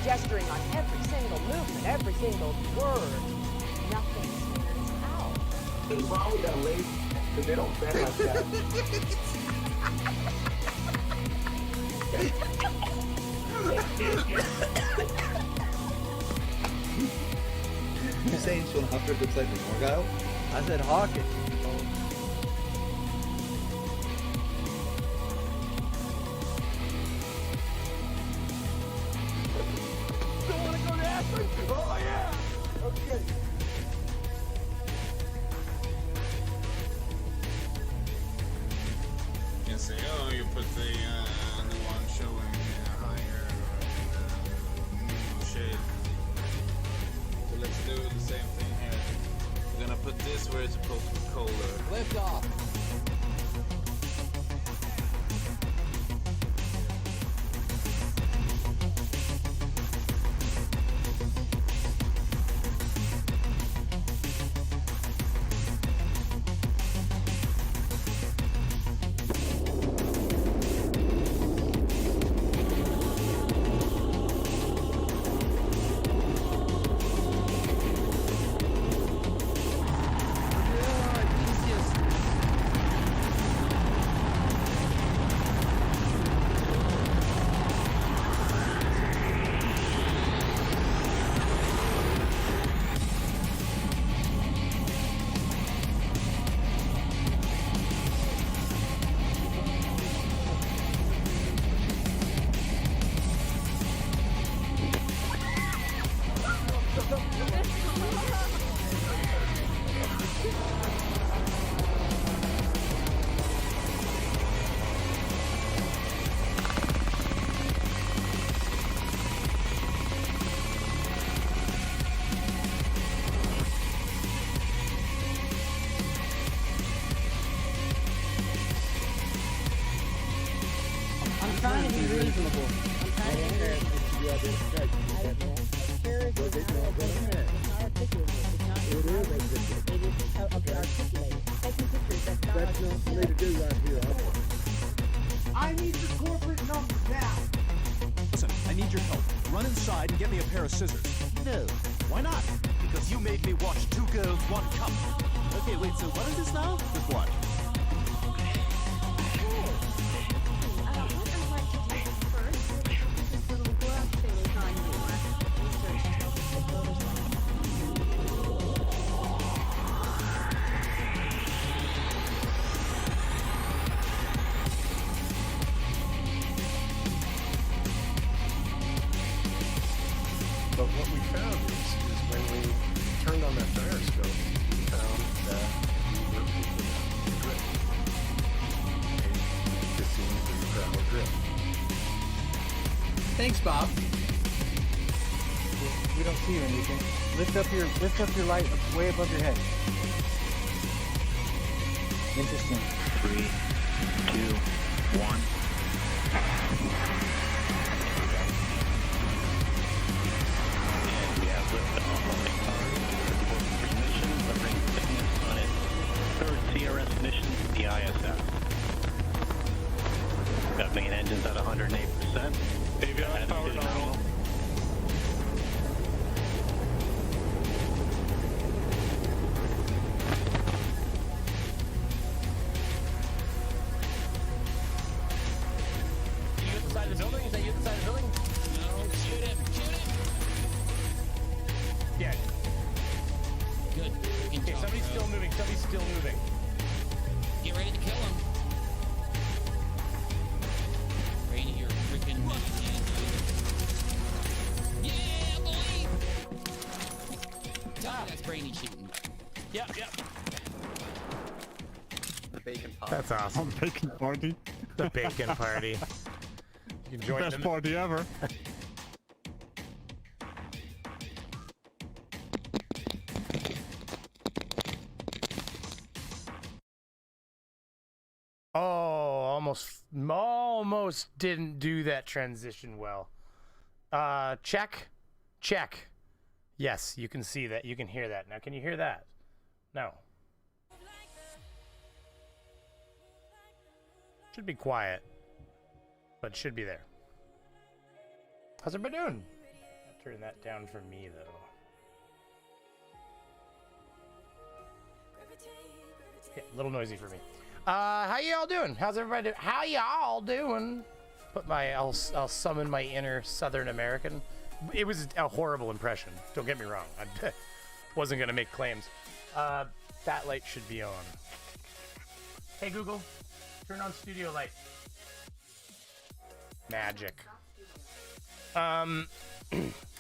gesturing on every single movement, every single word. Nothing stands out. What's wrong with that lady? Because they don't sound like that. You saying Sean Hufford looks like an Argyle? I said Hawkins. Don't want to go to Ashland? Oh yeah! Okay. You say, oh, you put the one showing higher shade. So let's do the same thing here. We're gonna put this where it's supposed to be colder. Liftoff. I'm trying to be reasonable. I'm trying to be reasonable. I need the corporate numbers now. Listen, I need your help. Run inside and get me a pair of scissors. No. Why not? Because you made me watch Two Girls, One Cup. Okay, wait, so what is this now? Just watch. But what we found is when we turned on that gyroscope, we found that we were picking up the drift. A 15 per hour drift. Thanks, Bob. We don't see you anything. Lift up your light way above your head. Interesting. 3, 2, 1. We have liftoff on the car. Mission, delivering fitness on its third CRS mission to the ISS. Got main engines at 108%. AVI power nominal. You at the side of the building? Is that you at the side of the building? No, shoot him! Shoot him! Yeah. Good. Okay, somebody's still moving. Somebody's still moving. Get ready to kill him. Brainy, you're freaking amazing. Yeah, boy! Tell me that's Brainy shooting. Yep, yep. The bacon pop. That's awesome. Bacon party. The bacon party. You can join Best them. party ever. Oh, almost didn't do that transition well. Check. Yes, you can see that. You can hear that. Now, can you hear that? No. Should be quiet, but should be there. How's everybody doing? Turn that down for me, though. Yeah, a little noisy for me. How y'all doing? How's everybody doing? How y'all doing? I'll summon my inner Southern American. It was a horrible impression. Don't get me wrong. I wasn't gonna make claims. That light should be on. Hey Google, turn on studio light. Magic.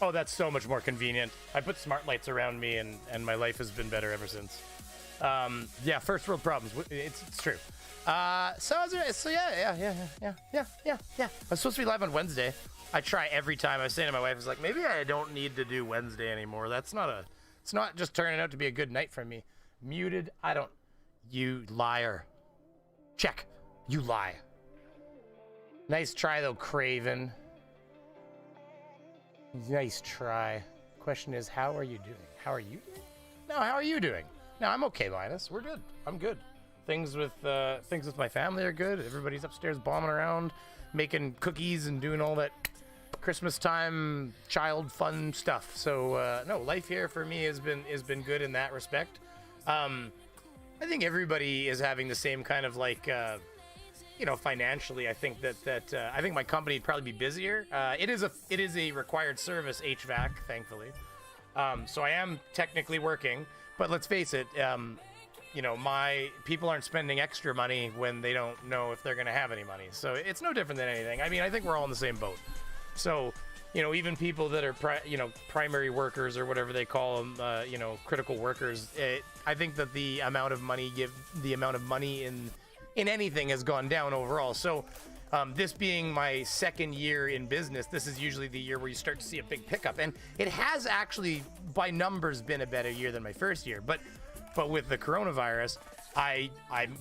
Oh, that's so much more convenient. I put smart lights around me, and my life has been better ever since. Yeah, first world problems. It's true. So yeah. I'm supposed to be live on Wednesday. I try every time. I was saying to my wife, I was like, maybe I don't need to do Wednesday anymore. It's not just turning out to be a good night for me. Muted. You liar. Check. You lie. Nice try though, Craven. Nice try. Question is, how are you doing? How are you doing? No, how are you doing? No, I'm okay, Linus. We're good. I'm good. Things with my family are good. Everybody's upstairs bombing around, making cookies and doing all that Christmas time child fun stuff. So no, life here for me has been good in that respect. I think everybody is having the same kind of like financially. I think that I think my company would probably be busier. It is a required service, HVAC, thankfully. So I am technically working, but let's face it, my people aren't spending extra money when they don't know if they're going to have any money. So it's no different than anything. I mean, I think we're all in the same boat. So, even people that are, primary workers or whatever they call them, critical workers, I think that the amount of money in anything has gone down overall. So this being my second year in business, this is usually the year where you start to see a big pickup. And it has actually, by numbers, been a better year than my first year. But with the coronavirus, I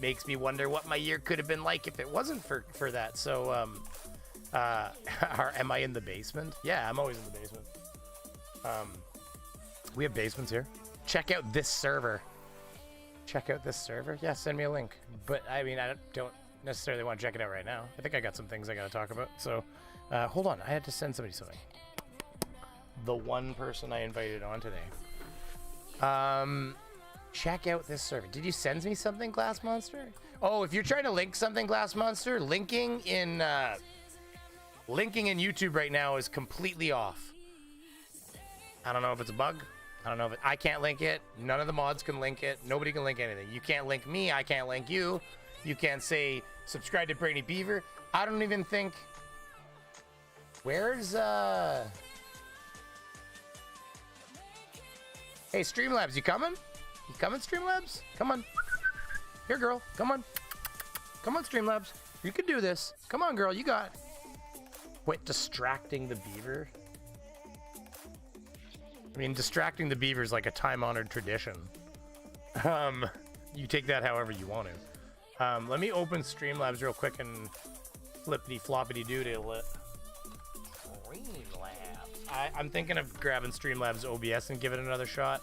makes me wonder what my year could have been like if it wasn't for that. So am I in the basement? Yeah, I'm always in the basement. We have basements here. Check out this server. Yeah, send me a link. But I mean, I don't necessarily want to check it out right now. I think I got some things I got to talk about. So hold on, I had to send somebody something. The one person I invited on today. Check out this server. Did you send me something, Glass Monster? Oh, if you're trying to link something, Glass Monster, linking in YouTube right now is completely off. I don't know if it's a bug. I don't know if I can't link it. None of the mods can link it. Nobody can link anything. You can't link me. I can't link you. You can't say subscribe to Brainy Beaver. I don't even think. Where's Hey, Streamlabs, you coming? You coming, Streamlabs? Come on. Here, girl. Come on. Come on, Streamlabs. You can do this. Come on, girl. You got it. Wait, distracting the beaver? I mean, distracting the beaver is like a time-honored tradition. You take that however you want to. Let me open Streamlabs real quick and flippity-floppity-doodle it. Streamlabs. I'm thinking of grabbing Streamlabs OBS and give it another shot.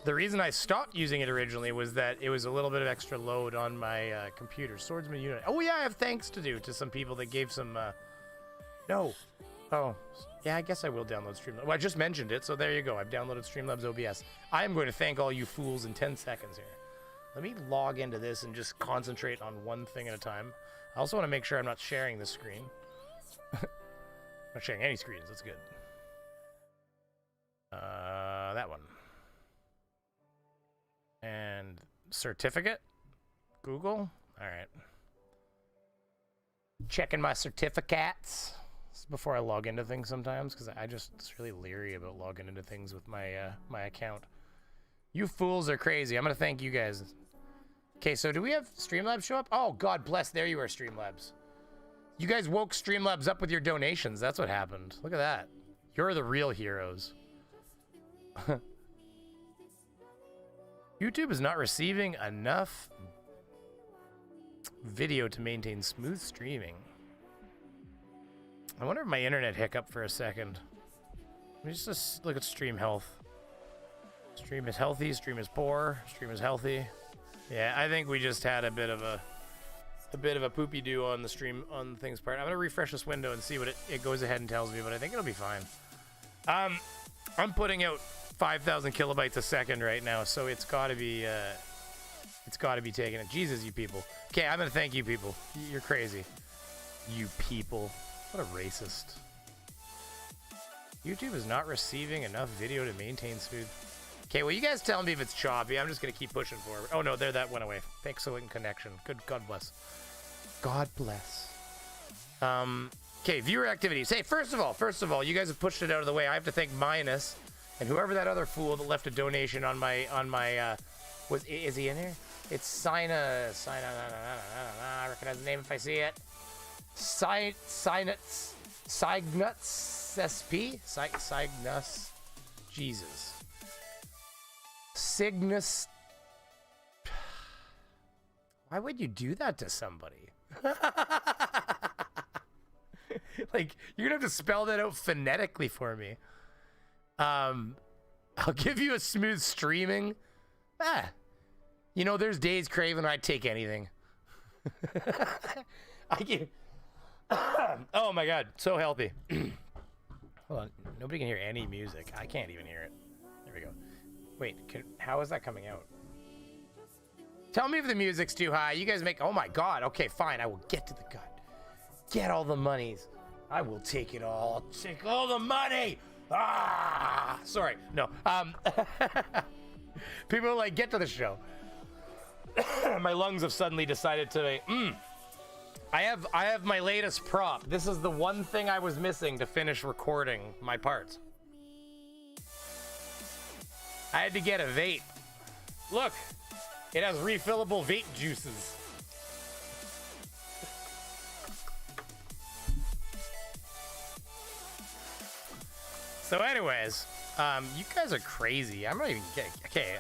The reason I stopped using it originally was that it was a little bit of extra load on my computer. Swordsman unit. Oh yeah, I have thanks to do to some people that gave some... No. Oh, yeah, I guess I will download Streamlabs. Well, I just mentioned it, so there you go. I've downloaded Streamlabs OBS. I am going to thank all you fools in 10 seconds here. Let me log into this and just concentrate on one thing at a time. I also want to make sure I'm not sharing this screen. I'm not sharing any screens. That's good. That one. And certificate. Google. All right. Checking my certificates before I log into things sometimes, because I just really leery about logging into things with my my account. You fools are crazy. I'm gonna thank you guys. Okay, so do we have Streamlabs show up? Oh, God bless. There you are, Streamlabs. You guys woke Streamlabs up with your donations. That's what happened. Look at that. You're the real heroes. YouTube is not receiving enough video to maintain smooth streaming. I wonder if my internet hiccuped for a second. Let me just look at stream health. Stream is healthy, stream is poor, stream is healthy. Yeah, I think we just had a bit of a poopy doo on the stream on things part. I'm gonna refresh this window and see what it goes ahead and tells me, but I think it'll be fine. I'm putting out 5,000 kilobytes a second right now, so it's got to be taking it. Jesus, you people. Okay, I'm gonna thank you people. You're crazy. You people. What a racist. YouTube is not receiving enough video to maintain smooth. Okay, well, you guys tell me if it's choppy. I'm just gonna keep pushing forward. Oh no, there, that went away. Pixel connection. Good, God bless. God bless. Okay, viewer activities. Hey, first of all, you guys have pushed it out of the way. I have to thank Minus and whoever that other fool that left a donation on my is he in here? It's Sina. I recognize the name if I see it. Signuts SP? Cygnus. Jesus. Cygnus. Why would you do that to somebody? Like, you're gonna have to spell that out phonetically for me. I'll give you a smooth streaming. You know, there's days, Craven, I'd take anything. Oh my god, so healthy. Hold on, nobody can hear any music. I can't even hear it. There we go. Wait, how is that coming out? Tell me if the music's too high. You guys make, oh my god, okay, fine, I will get to the gut. Get all the monies. I will take it all. Take all the money. Sorry, no. People are like, get to the show. My lungs have suddenly decided to. I have my latest prop. This is the one thing I was missing to finish recording my parts. I had to get a vape. Look, it has refillable vape juices. So anyways, you guys are crazy. I'm not even getting,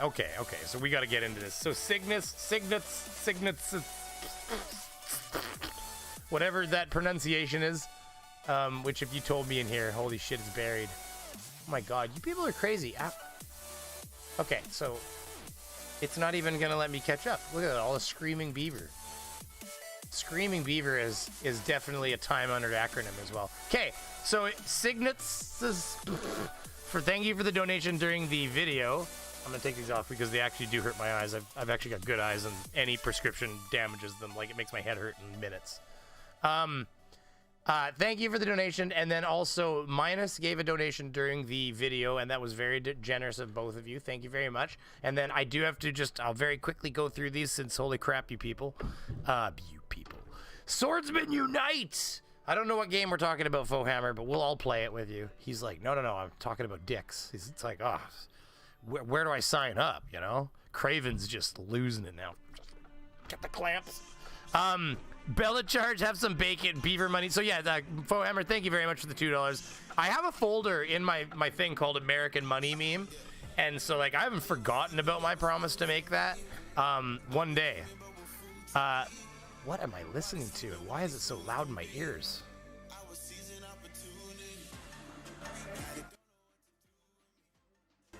okay. So we got to get into this. So Cygnus, whatever that pronunciation is, which if you told me in here, holy shit, it's buried. Oh my god, you people are crazy. Okay, so it's not even gonna let me catch up. Look at that, all the Screaming Beaver. Screaming Beaver is definitely a time-honored acronym as well. Okay, so Cygnus, thank you for the donation during the video. I'm gonna take these off because they actually do hurt my eyes. I've actually got good eyes, and any prescription damages them. Like, it makes my head hurt in minutes. Thank you for the donation, and then also Minus gave a donation during the video, and that was very generous of both of you. Thank you very much. And then I do have to I'll very quickly go through these since holy crap, you people. You people. Swordsman Unite! I don't know what game we're talking about, Fohammer, but we'll all play it with you. He's like, no, I'm talking about dicks. It's like, where do I sign up, you know? Craven's just losing it now. Get the clamps. Bella Charge, have some bacon, Beaver money. So yeah, Fohammer, thank you very much for the $2. I have a folder in my thing called American Money Meme. And so, like, I haven't forgotten about my promise to make that one day. What am I listening to? And why is it so loud in my ears?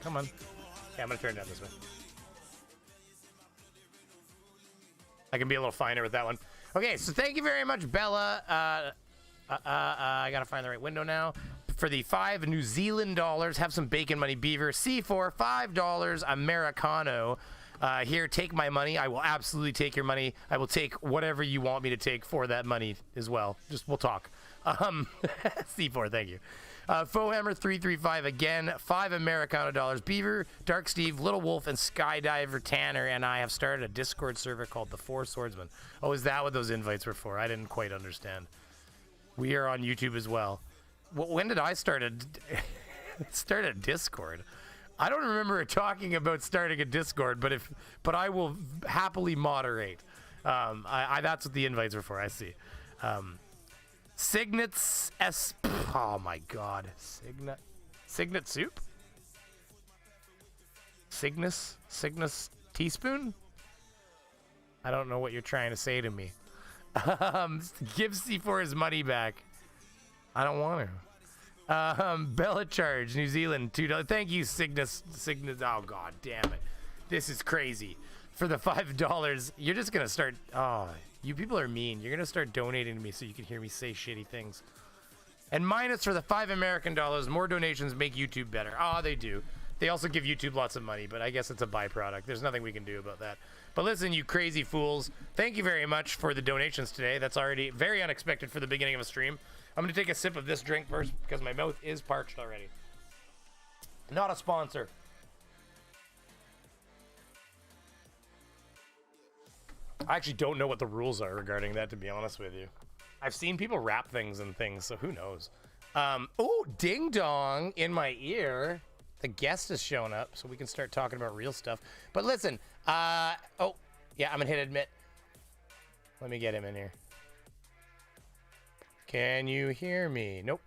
Come on. Okay, I'm gonna turn it down this way. I can be a little finer with that one. Okay, so thank you very much, Bella. I gotta find the right window now. For the $5 New Zealand dollars, have some bacon money, Beaver. C4, $5 Americano. Here, take my money. I will absolutely take your money. I will take whatever you want me to take for that money as well. We'll talk. C4, thank you. Fohammer 335 again, $5 Americano dollars. Beaver, Dark Steve, Little Wolf, and Skydiver Tanner and I have started a Discord server called the Four Swordsmen. Oh, is that what those invites were for? I didn't quite understand. We are on YouTube as well. When did I start a Discord? I don't remember talking about starting a Discord, but I will happily moderate. That's what the invites were for. I see. Cygnus S. Oh my god. Signet soup? Cygnus teaspoon? I don't know what you're trying to say to me. Give C4 his money back. I don't want to. Bella Charge, New Zealand, $2. Thank you, Cygnus. Oh god damn it. This is crazy. For the $5, you're just gonna start. Oh, you people are mean. You're gonna start donating to me so you can hear me say shitty things. And minus for the $5 American. More donations make YouTube better. Ah, they do. They also give YouTube lots of money, but I guess it's a byproduct. There's nothing we can do about that. But listen, you crazy fools, thank you very much for the donations today. That's already very unexpected for the beginning of a stream. I'm going to take a sip of this drink first because my mouth is parched already. Not a sponsor. I actually don't know what the rules are regarding that, to be honest with you. I've seen people wrap things and things, so who knows? Oh, ding dong in my ear. The guest has shown up, so we can start talking about real stuff. But listen, oh, yeah, I'm gonna hit admit. Let me get him in here. Can you hear me? Nope.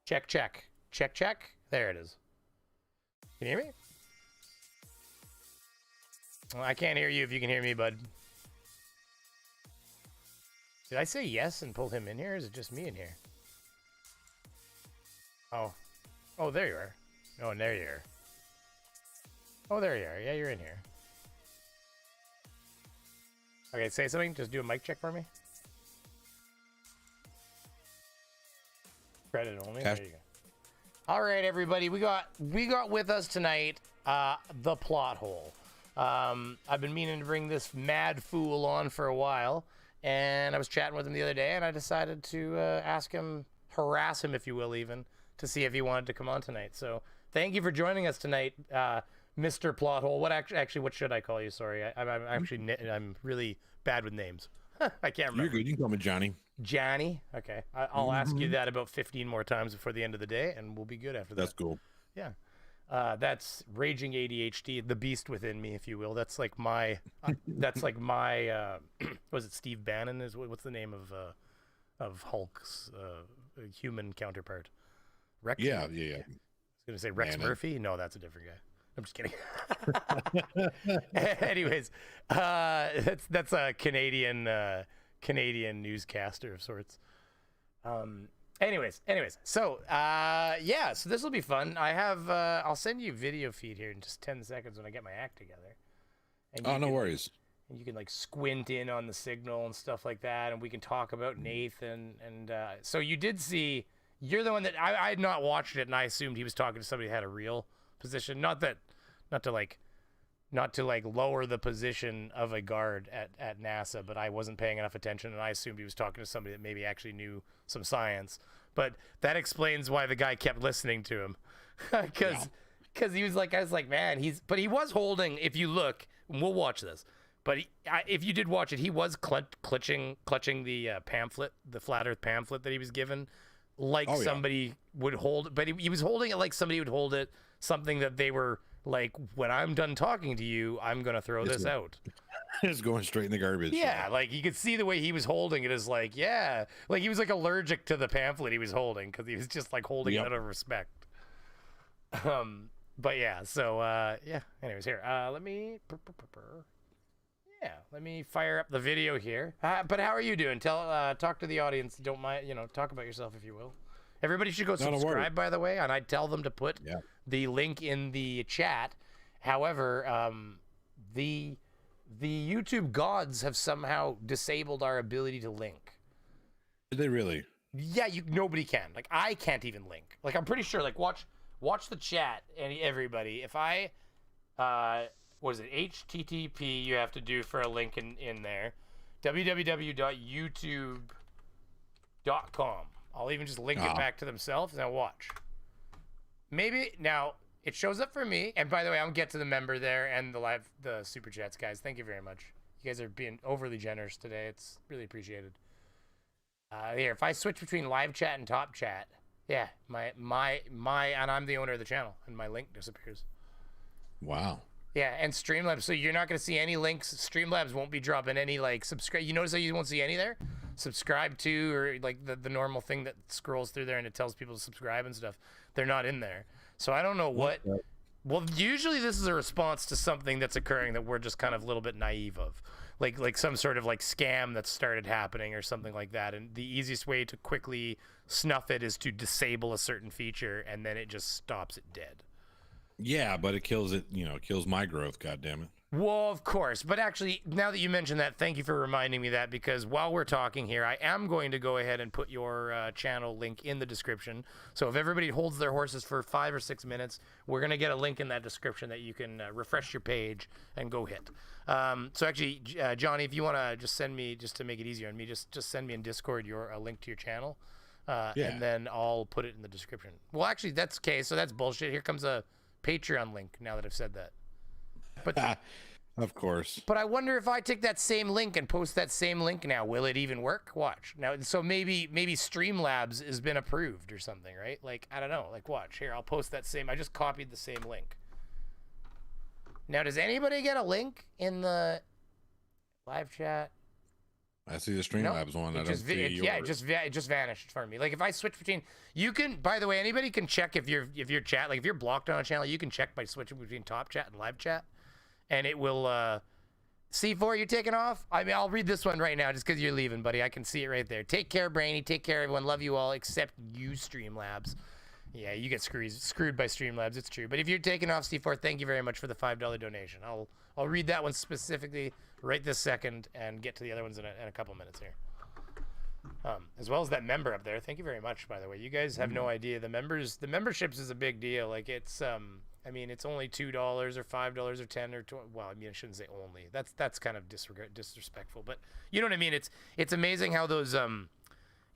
Check, check. Check, check. There it is. Can you hear me? Well, I can't hear you if you can hear me, bud. Did I say yes and pull him in here, or is it just me in here? Oh. Oh, there you are. Oh, and there you are. Oh, there you are. Yeah, you're in here. Okay, say something. Just do a mic check for me. Credit only. There you go. All right, everybody. We got with us tonight the plot hole. I've been meaning to bring this mad fool on for a while, and I was chatting with him the other day, and I decided to ask him, harass him, if you will, even, to see if he wanted to come on tonight. So thank you for joining us tonight, Mr. Plothole. What actually? What should I call you? Sorry, I'm really bad with names. I can't remember. You're good. You can call me Johnny. Johnny. Okay, I'll ask you that about 15 more times before the end of the day, and we'll be good after that. That's cool. Yeah. That's raging ADHD, the beast within me, if you will. That's like my, was it Steve Bannon? What's the name of Hulk's human counterpart? Rex? Yeah. I was gonna say Rex Murphy. No, that's a different guy. I'm just kidding. Anyways, that's a Canadian newscaster of sorts. Anyways, so so this will be fun. I have I'll send you a video feed here in just 10 seconds when I get my act together. And no worries. And you can like squint in on the signal and stuff like that, and we can talk about Nathan. And so you did see, you're the one that I had not watched it, and I assumed he was talking to somebody who had a real position. Not to lower the position of a guard at NASA, but I wasn't paying enough attention, and I assumed he was talking to somebody that maybe actually knew some science. But that explains why the guy kept listening to him, because he was like, I was like, man, but he was holding. If you look, and we'll watch this, but if you did watch it, he was clutching the pamphlet, the flat Earth pamphlet that he was given, like somebody would hold. But he was holding it like somebody would hold it, something that they were like, when I'm done talking to you, I'm gonna throw this out. It's going straight in the garbage. Yeah, like you could see the way he was holding it is like, yeah, like he was like allergic to the pamphlet he was holding because he was just like holding it out of respect. But yeah, so anyways, here, let me fire up the video here. But how are you doing? Talk to the audience. Don't mind, talk about yourself if you will. Everybody should go subscribe, by the way, and I'd tell them to put the link in the chat. However, the YouTube gods have somehow disabled our ability to link. Did they really? Yeah, nobody can. Like, I can't even link. Like, I'm pretty sure, like, watch the chat, and everybody. If I, what is it, HTTP you have to do for a link in there, www.youtube.com. I'll even just link it back to themselves. Now watch. Maybe now it shows up for me. And by the way, I'll get to the member there and the super chats, guys. Thank you very much. You guys are being overly generous today. It's really appreciated. Here, if I switch between live chat and top chat, yeah, my and I'm the owner of the channel, and my link disappears. Wow. Yeah, and Streamlabs. So you're not going to see any links. Streamlabs won't be dropping any like subscribe. You notice how you won't see any there? Subscribe to, or like the normal thing that scrolls through there and it tells people to subscribe and stuff. They're not in there. So I don't know what. Well, usually this is a response to something that's occurring that we're just kind of a little bit naive of, like some sort of like scam that started happening or something like that. And the easiest way to quickly snuff it is to disable a certain feature, and then it just stops it dead. Yeah, but it kills it. Kills my growth. God damn it. Well, of course. But actually, now that you mentioned that, thank you for reminding me that, because while we're talking here, I am going to go ahead and put your channel link in the description. So if everybody holds their horses for 5 or 6 minutes, we're going to get a link in that description that you can refresh your page and go hit. So actually, Johnny, if you want to just send me, just to make it easier on me, just send me in Discord a link to your channel. And then I'll put it in the description. Well, actually, that's okay. So that's bullshit. Here comes a Patreon link now that I've said that. But of course. But I wonder if I take that same link and post that same link now, will it even work? Watch. Now, so maybe Streamlabs has been approved or something, right? Like, I don't know. Like, watch. Here, I'll post that same. I just copied the same link. Now, does anybody get a link in the live chat? I see the Streamlabs one. I don't see yours. Yeah, it just vanished for me. Like, if I switch between, you can. By the way, anybody can check if your chat, like if you're blocked on a channel, you can check by switching between top chat and live chat. And it will, C4, you're taking off? I mean, I'll read this one right now just because you're leaving, buddy. I can see it right there. Take care, Brainy. Take care, everyone. Love you all, except you, Streamlabs. Yeah, you get screwed by Streamlabs. It's true. But if you're taking off, C4, thank you very much for the $5 donation. I'll read that one specifically right this second and get to the other ones in a couple minutes here. As well as that member up there. Thank you very much, by the way. You guys have no idea. The memberships is a big deal. Like, it's, I mean, it's only $2 or $5 or $10 or $20. Well, I mean, I shouldn't say only. That's kind of disrespectful. But you know what I mean? It's amazing how those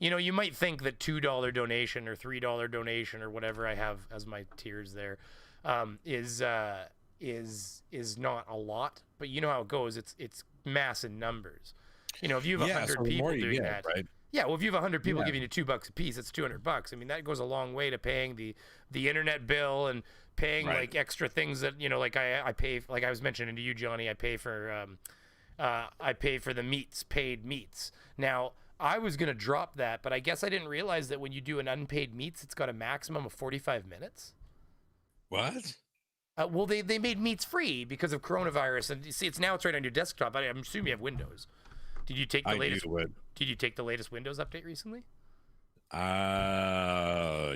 you know, you might think that $2 donation or $3 donation or whatever I have as my tiers there is not a lot. But you know how it goes. It's mass in numbers. You know, if you have 100 people doing that, right? Yeah, well, if you have 100 people giving you $2 a piece, that's $200. I mean, that goes a long way to paying the internet bill and paying like extra things that, you know, like I pay, like I was mentioning to you, Johnny, I pay for the paid meats. Now, I was gonna drop that, but I guess I didn't realize that when you do an unpaid meats, it's got a maximum of 45 minutes. What? Well, they made meats free because of coronavirus, and you see, it's right on your desktop. I'm assuming you have Windows. Did you take the latest? Did you take the latest Windows update recently?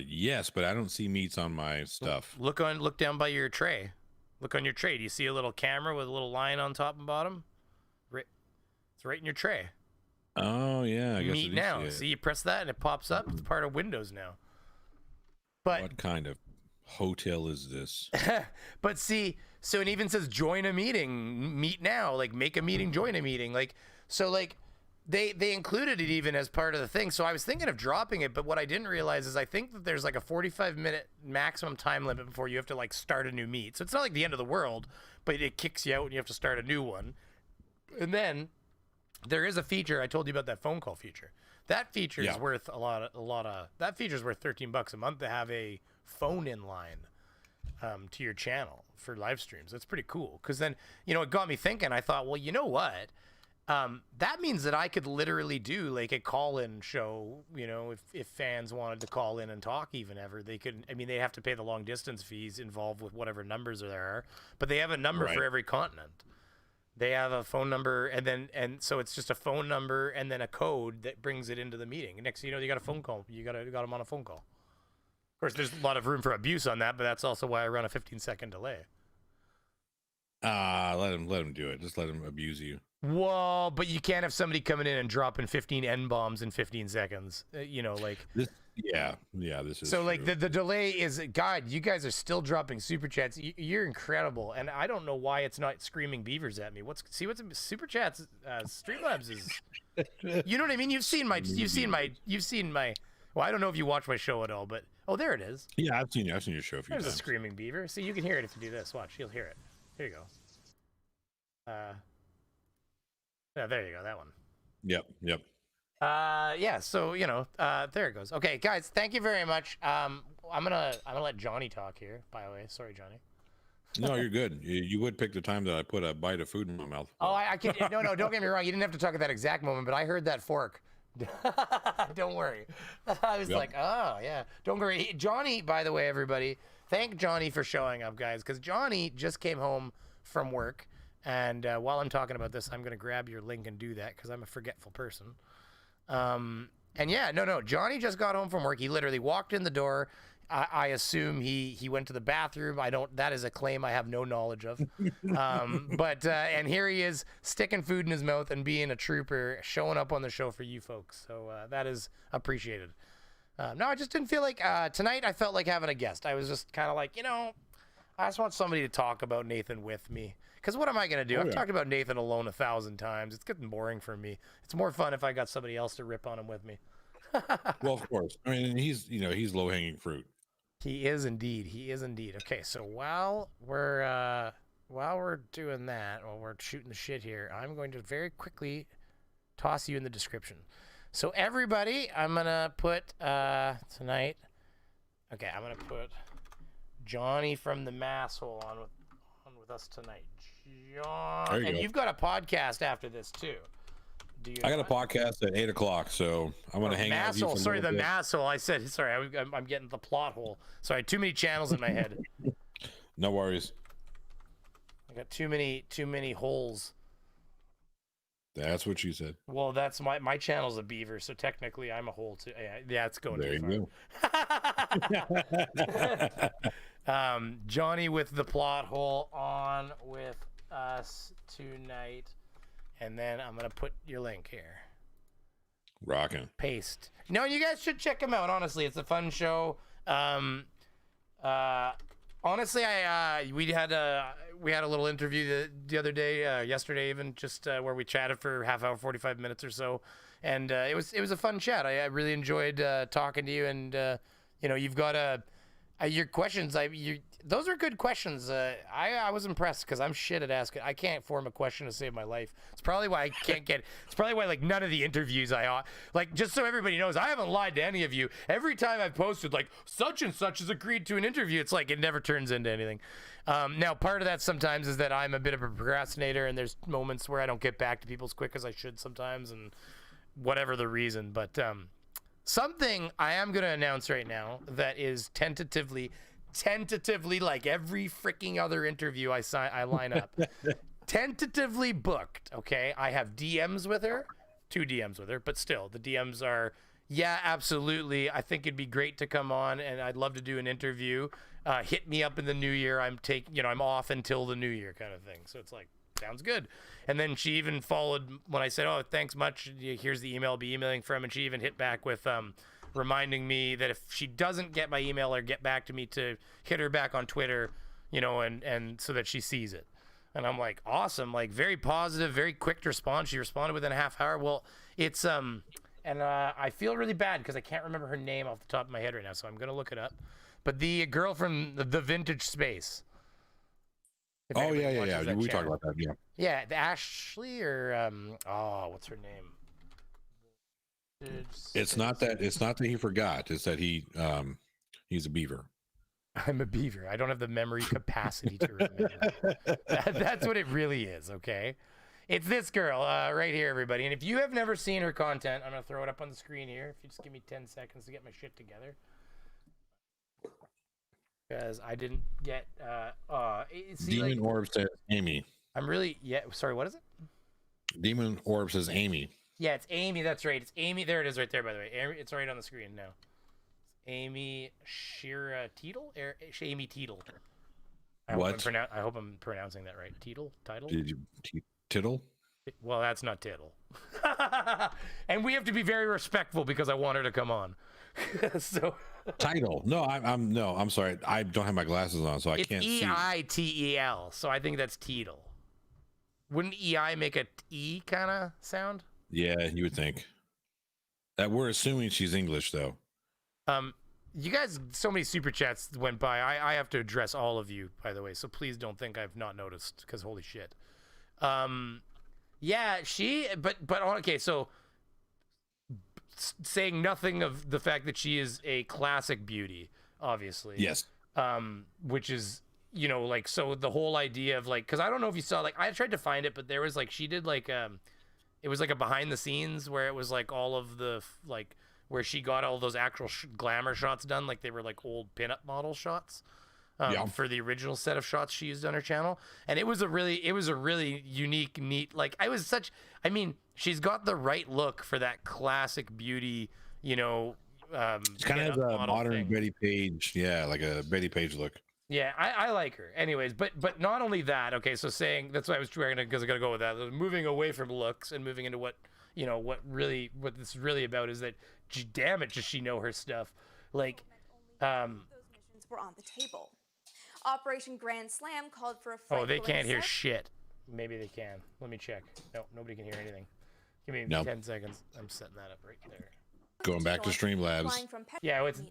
Yes, but I don't see meats on my stuff. Look down by your tray. Look on your tray. Do you see a little camera with a little line on top and bottom? It's right in your tray. Oh yeah, I guess Meat now. See, you press that and it pops up. It's part of Windows now. But what kind of hotel is this? But see, so it even says join a meeting, meet now, like make a meeting, join a meeting, like so like. They included it even as part of the thing. So I was thinking of dropping it, but what I didn't realize is I think that there's like a 45-minute maximum time limit before you have to like start a new meet. So it's not like the end of the world, but it kicks you out and you have to start a new one. And then there is a feature. I told you about that phone call feature. That feature is worth a lot of that feature is worth $13 a month to have a phone in line to your channel for live streams. That's pretty cool. Because then, you know, it got me thinking. I thought, well, you know what? That means that I could literally do like a call-in show, you know, if fans wanted to call in and talk even ever, they could. I mean, they have to pay the long distance fees involved with whatever numbers there are, but they have a number for every continent. They have a phone number, and so it's just a phone number and then a code that brings it into the meeting. Next thing you know, you got a phone call. You got them on a phone call. Of course, there's a lot of room for abuse on that, but that's also why I run a 15-second delay. Let him do it. Just let him abuse you. Well, but you can't have somebody coming in and dropping 15 N-bombs in 15 seconds. You know, like this. Yeah, this is so. True. Like the delay is. God, you guys are still dropping super chats. You're incredible, and I don't know why it's not screaming beavers at me. What's super chats? Streamlabs is. You know what I mean? You've seen my. Well, I don't know if you watch my show at all, but there it is. Yeah, I've seen your show a few times. There's a screaming beaver. See, you can hear it if you do this. Watch, you'll hear it. Here you go. Yeah, there you go, that one. Yep. Yeah, so you know, there it goes. Okay, guys, thank you very much. I'm gonna let Johnny talk here. By the way, sorry, Johnny. No, you're good. You would pick the time that I put a bite of food in my mouth. Oh, I can. No, don't get me wrong. You didn't have to talk at that exact moment, but I heard that fork. Don't worry. I was like, oh yeah. Don't worry, Johnny. By the way, everybody, thank Johnny for showing up, guys, because Johnny just came home from work. And while I'm talking about this, I'm going to grab your link and do that because I'm a forgetful person. And yeah, no, Johnny just got home from work. He literally walked in the door. I assume he went to the bathroom. That is a claim I have no knowledge of. But and here he is sticking food in his mouth and being a trooper, showing up on the show for you folks. So that is appreciated. No, I just didn't feel like tonight. I felt like having a guest. I was just kind of like, I just want somebody to talk about Nathan with me. Because what am I going to do? I've talked about Nathan alone 1,000 times. It's getting boring for me. It's more fun if I got somebody else to rip on him with me. Well, of course. I mean, he's low hanging fruit. He is indeed. He is indeed. Okay, so while we're doing that, while we're shooting the shit here, I'm going to very quickly toss you in the description. So everybody, I'm gonna put tonight. Okay, I'm gonna put Johnny from the Masshole on with us tonight. John, and you've got a podcast after this too. Do you? I got a podcast at 8:00, so I'm gonna hang out with you. Sorry, the Masshole. I said sorry. I'm getting the plot hole. Sorry, too many channels in my head. No worries. I got too many holes. That's what you said. Well, that's my channel's a Beaver, so technically I'm a hole too. Yeah, it's going there. You go. Johnny with the plot hole on with us tonight, and then I'm gonna put your link here. Rocking. Paste. No, you guys should check him out. Honestly, it's a fun show. Honestly, we had a little interview the other day, yesterday even, just where we chatted for half hour, 45 minutes or so, and it was a fun chat. I really enjoyed talking to you, and you've got your questions. Those are good questions. I was impressed because I'm shit at asking. I can't form a question to save my life. It's probably why I can't get. It's probably why like none of the interviews just so everybody knows, I haven't lied to any of you. Every time I've posted like such and such has agreed to an interview, it's like it never turns into anything. Now part of that sometimes is that I'm a bit of a procrastinator, and there's moments where I don't get back to people as quick as I should sometimes, and whatever the reason. But something I am going to announce right now that is tentatively like every freaking other interview I line up, tentatively booked. Okay, I have DMs with her, 2 DMs with her, but still the DMs are, yeah, absolutely. I think it'd be great to come on, and I'd love to do an interview. Hit me up in the new year. I'm off until the new year, kind of thing. So it's like, sounds good. And then she even followed when I said, "Oh, thanks much. Here's the email I'll be emailing from," and she even hit back with reminding me that if she doesn't get my email or get back to me, to hit her back on Twitter, and so that she sees it. And I'm like, awesome, like very positive, very quick to respond. She responded within a half hour. Well, it's and I feel really bad because I can't remember her name off the top of my head right now, so I'm gonna look it up. But the girl from the Vintage Space. Oh yeah. We talked about that. Yeah. Yeah, the Ashley or what's her name? It's not that he forgot. It's that he's a beaver. I'm a beaver. I don't have the memory capacity to remember. That's what it really is. Okay, it's this girl right here, everybody. And if you have never seen her content, I'm gonna throw it up on the screen here. If you just give me 10 seconds to get my shit together. Because I didn't get Demon Orb says Amy. Sorry, what is it? Demon Orb says Amy. Yeah, it's Amy. That's right. It's Amy. There it is, right there. By the way, it's right on the screen now. It's Amy Shira Teetle. Amy Teetle. I hope I'm pronouncing that right. Title. Did you tittle? Well, that's not tittle. And we have to be very respectful because I want her to come on. So. Title. No, I'm sorry. I don't have my glasses on, so I can't see. It's Eitel. So I think that's Teetle. Wouldn't EI make a E kind of sound? Yeah, you would think. That we're assuming she's English, though. You guys, so many super chats went by. I have to address all of you, by the way. So please don't think I've not noticed, because holy shit. Yeah, okay. So saying nothing of the fact that she is a classic beauty, obviously. Yes. Which is, so the whole idea of because I don't know if you saw, I tried to find it, but there was she did it was a behind the scenes where it was all of the where she got all those actual glamour shots done, they were old pinup model shots for the original set of shots she used on her channel. And it was a really unique, neat, she's got the right look for that classic beauty, It's kind of a model modern thing. Betty Page, yeah, like a Betty Page look. Yeah, I like her. Anyways, but not only that. Okay, so saying that's why I was trying to, because I gotta go with that. Moving away from looks and moving into what what this is really about is that, damn it, does she know her stuff? Like, those missions were on the table. Operation Grand Slam called for a oh, they can't hear shit. Maybe they can. Let me check. No, nobody can hear anything. Give me 10 seconds. I'm setting that up right there. Going back to Streamlabs. Yeah, it's.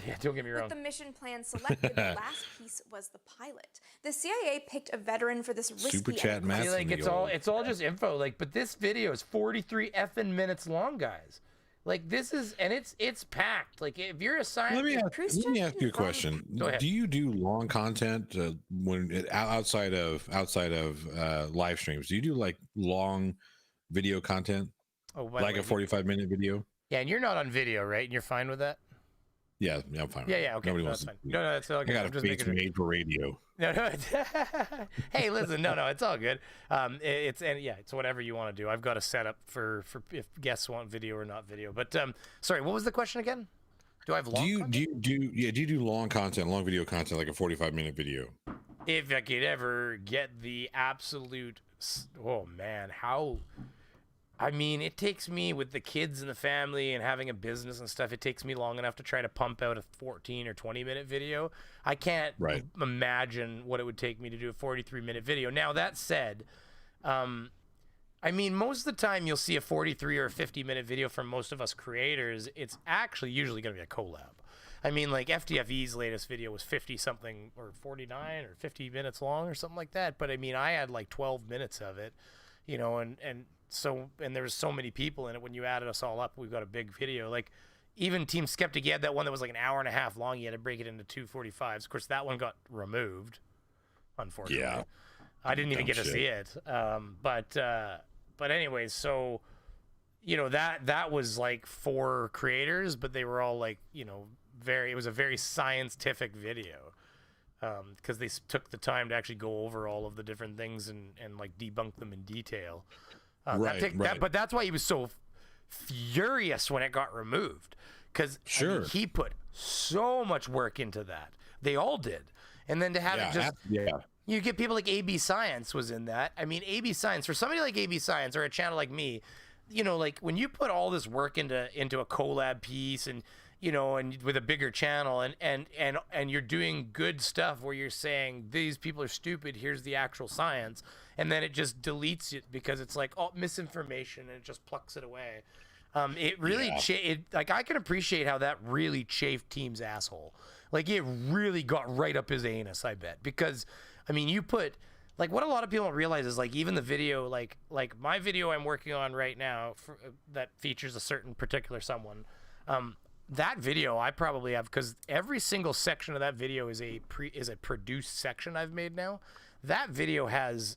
Yeah, don't get me wrong. With the mission plan selected, the last piece was the pilot. The CIA picked a veteran for this risky. Super chat I feel like it's all just info. Like, but this video is 43 effing minutes long, guys. Like, this is, and it's packed. Like, if you're a scientist, let me ask you a question. Go ahead. Do you do long content outside of live streams? Do you do like long video content? Oh, by like the a way, 45-minute video? Yeah, and you're not on video, right? And you're fine with that? Yeah, I'm fine. Yeah, okay. Nobody No, wants that's to. fine. No, that's all good. I got I'm a just face making sure. made for radio. No. Hey, listen, no, it's all good. It's whatever you want to do. I've got a setup for if guests want video or not video. But sorry, what was the question again? Do I have long? Do you do long content, long video content, like a 45-minute video? If I could ever get the absolute, oh man, how. I mean, it takes me, with the kids and the family and having a business and stuff, it takes me long enough to try to pump out a 14 or 20-minute video. I can't imagine what it would take me to do a 43-minute video. Now, that said, I mean, most of the time you'll see a 43 or a 50-minute video from most of us creators. It's actually usually going to be a collab. I mean, like, FTFE's latest video was 50-something or 49 or 50 minutes long or something like that. But, I mean, I had like 12 minutes of it, and there was so many people in it. When you added us all up, we've got a big video. Like, even Team Skeptic, he had that one that was like an hour and a half long. He had to break it into 2:45s. Of course, that one got removed, unfortunately. Yeah. I didn't even get to see it. But anyways, so, that was like 4 creators, but they were all like, it was a very scientific video. Because they took the time to actually go over all of the different things and like debunk them in detail. But that's why he was so furious when it got removed, because he put so much work into that. They all did, and then to have it just you get people like AB Science was in that. I mean, AB Science, for somebody like AB Science or a channel like me, like when you put all this work into a collab piece and and with a bigger channel and you're doing good stuff where you're saying these people are stupid, here's the actual science, and then it just deletes it because it's like, oh, misinformation, and it just plucks it away. It really, like, I can appreciate how that really chafed Team's asshole. Like, it really got right up his anus, I bet, because, I mean, you put, like, what a lot of people don't realize is, like, even the video, like my video I'm working on right now that features a certain particular someone, that video I probably have, because every single section of that video is a produced section I've made now. That video has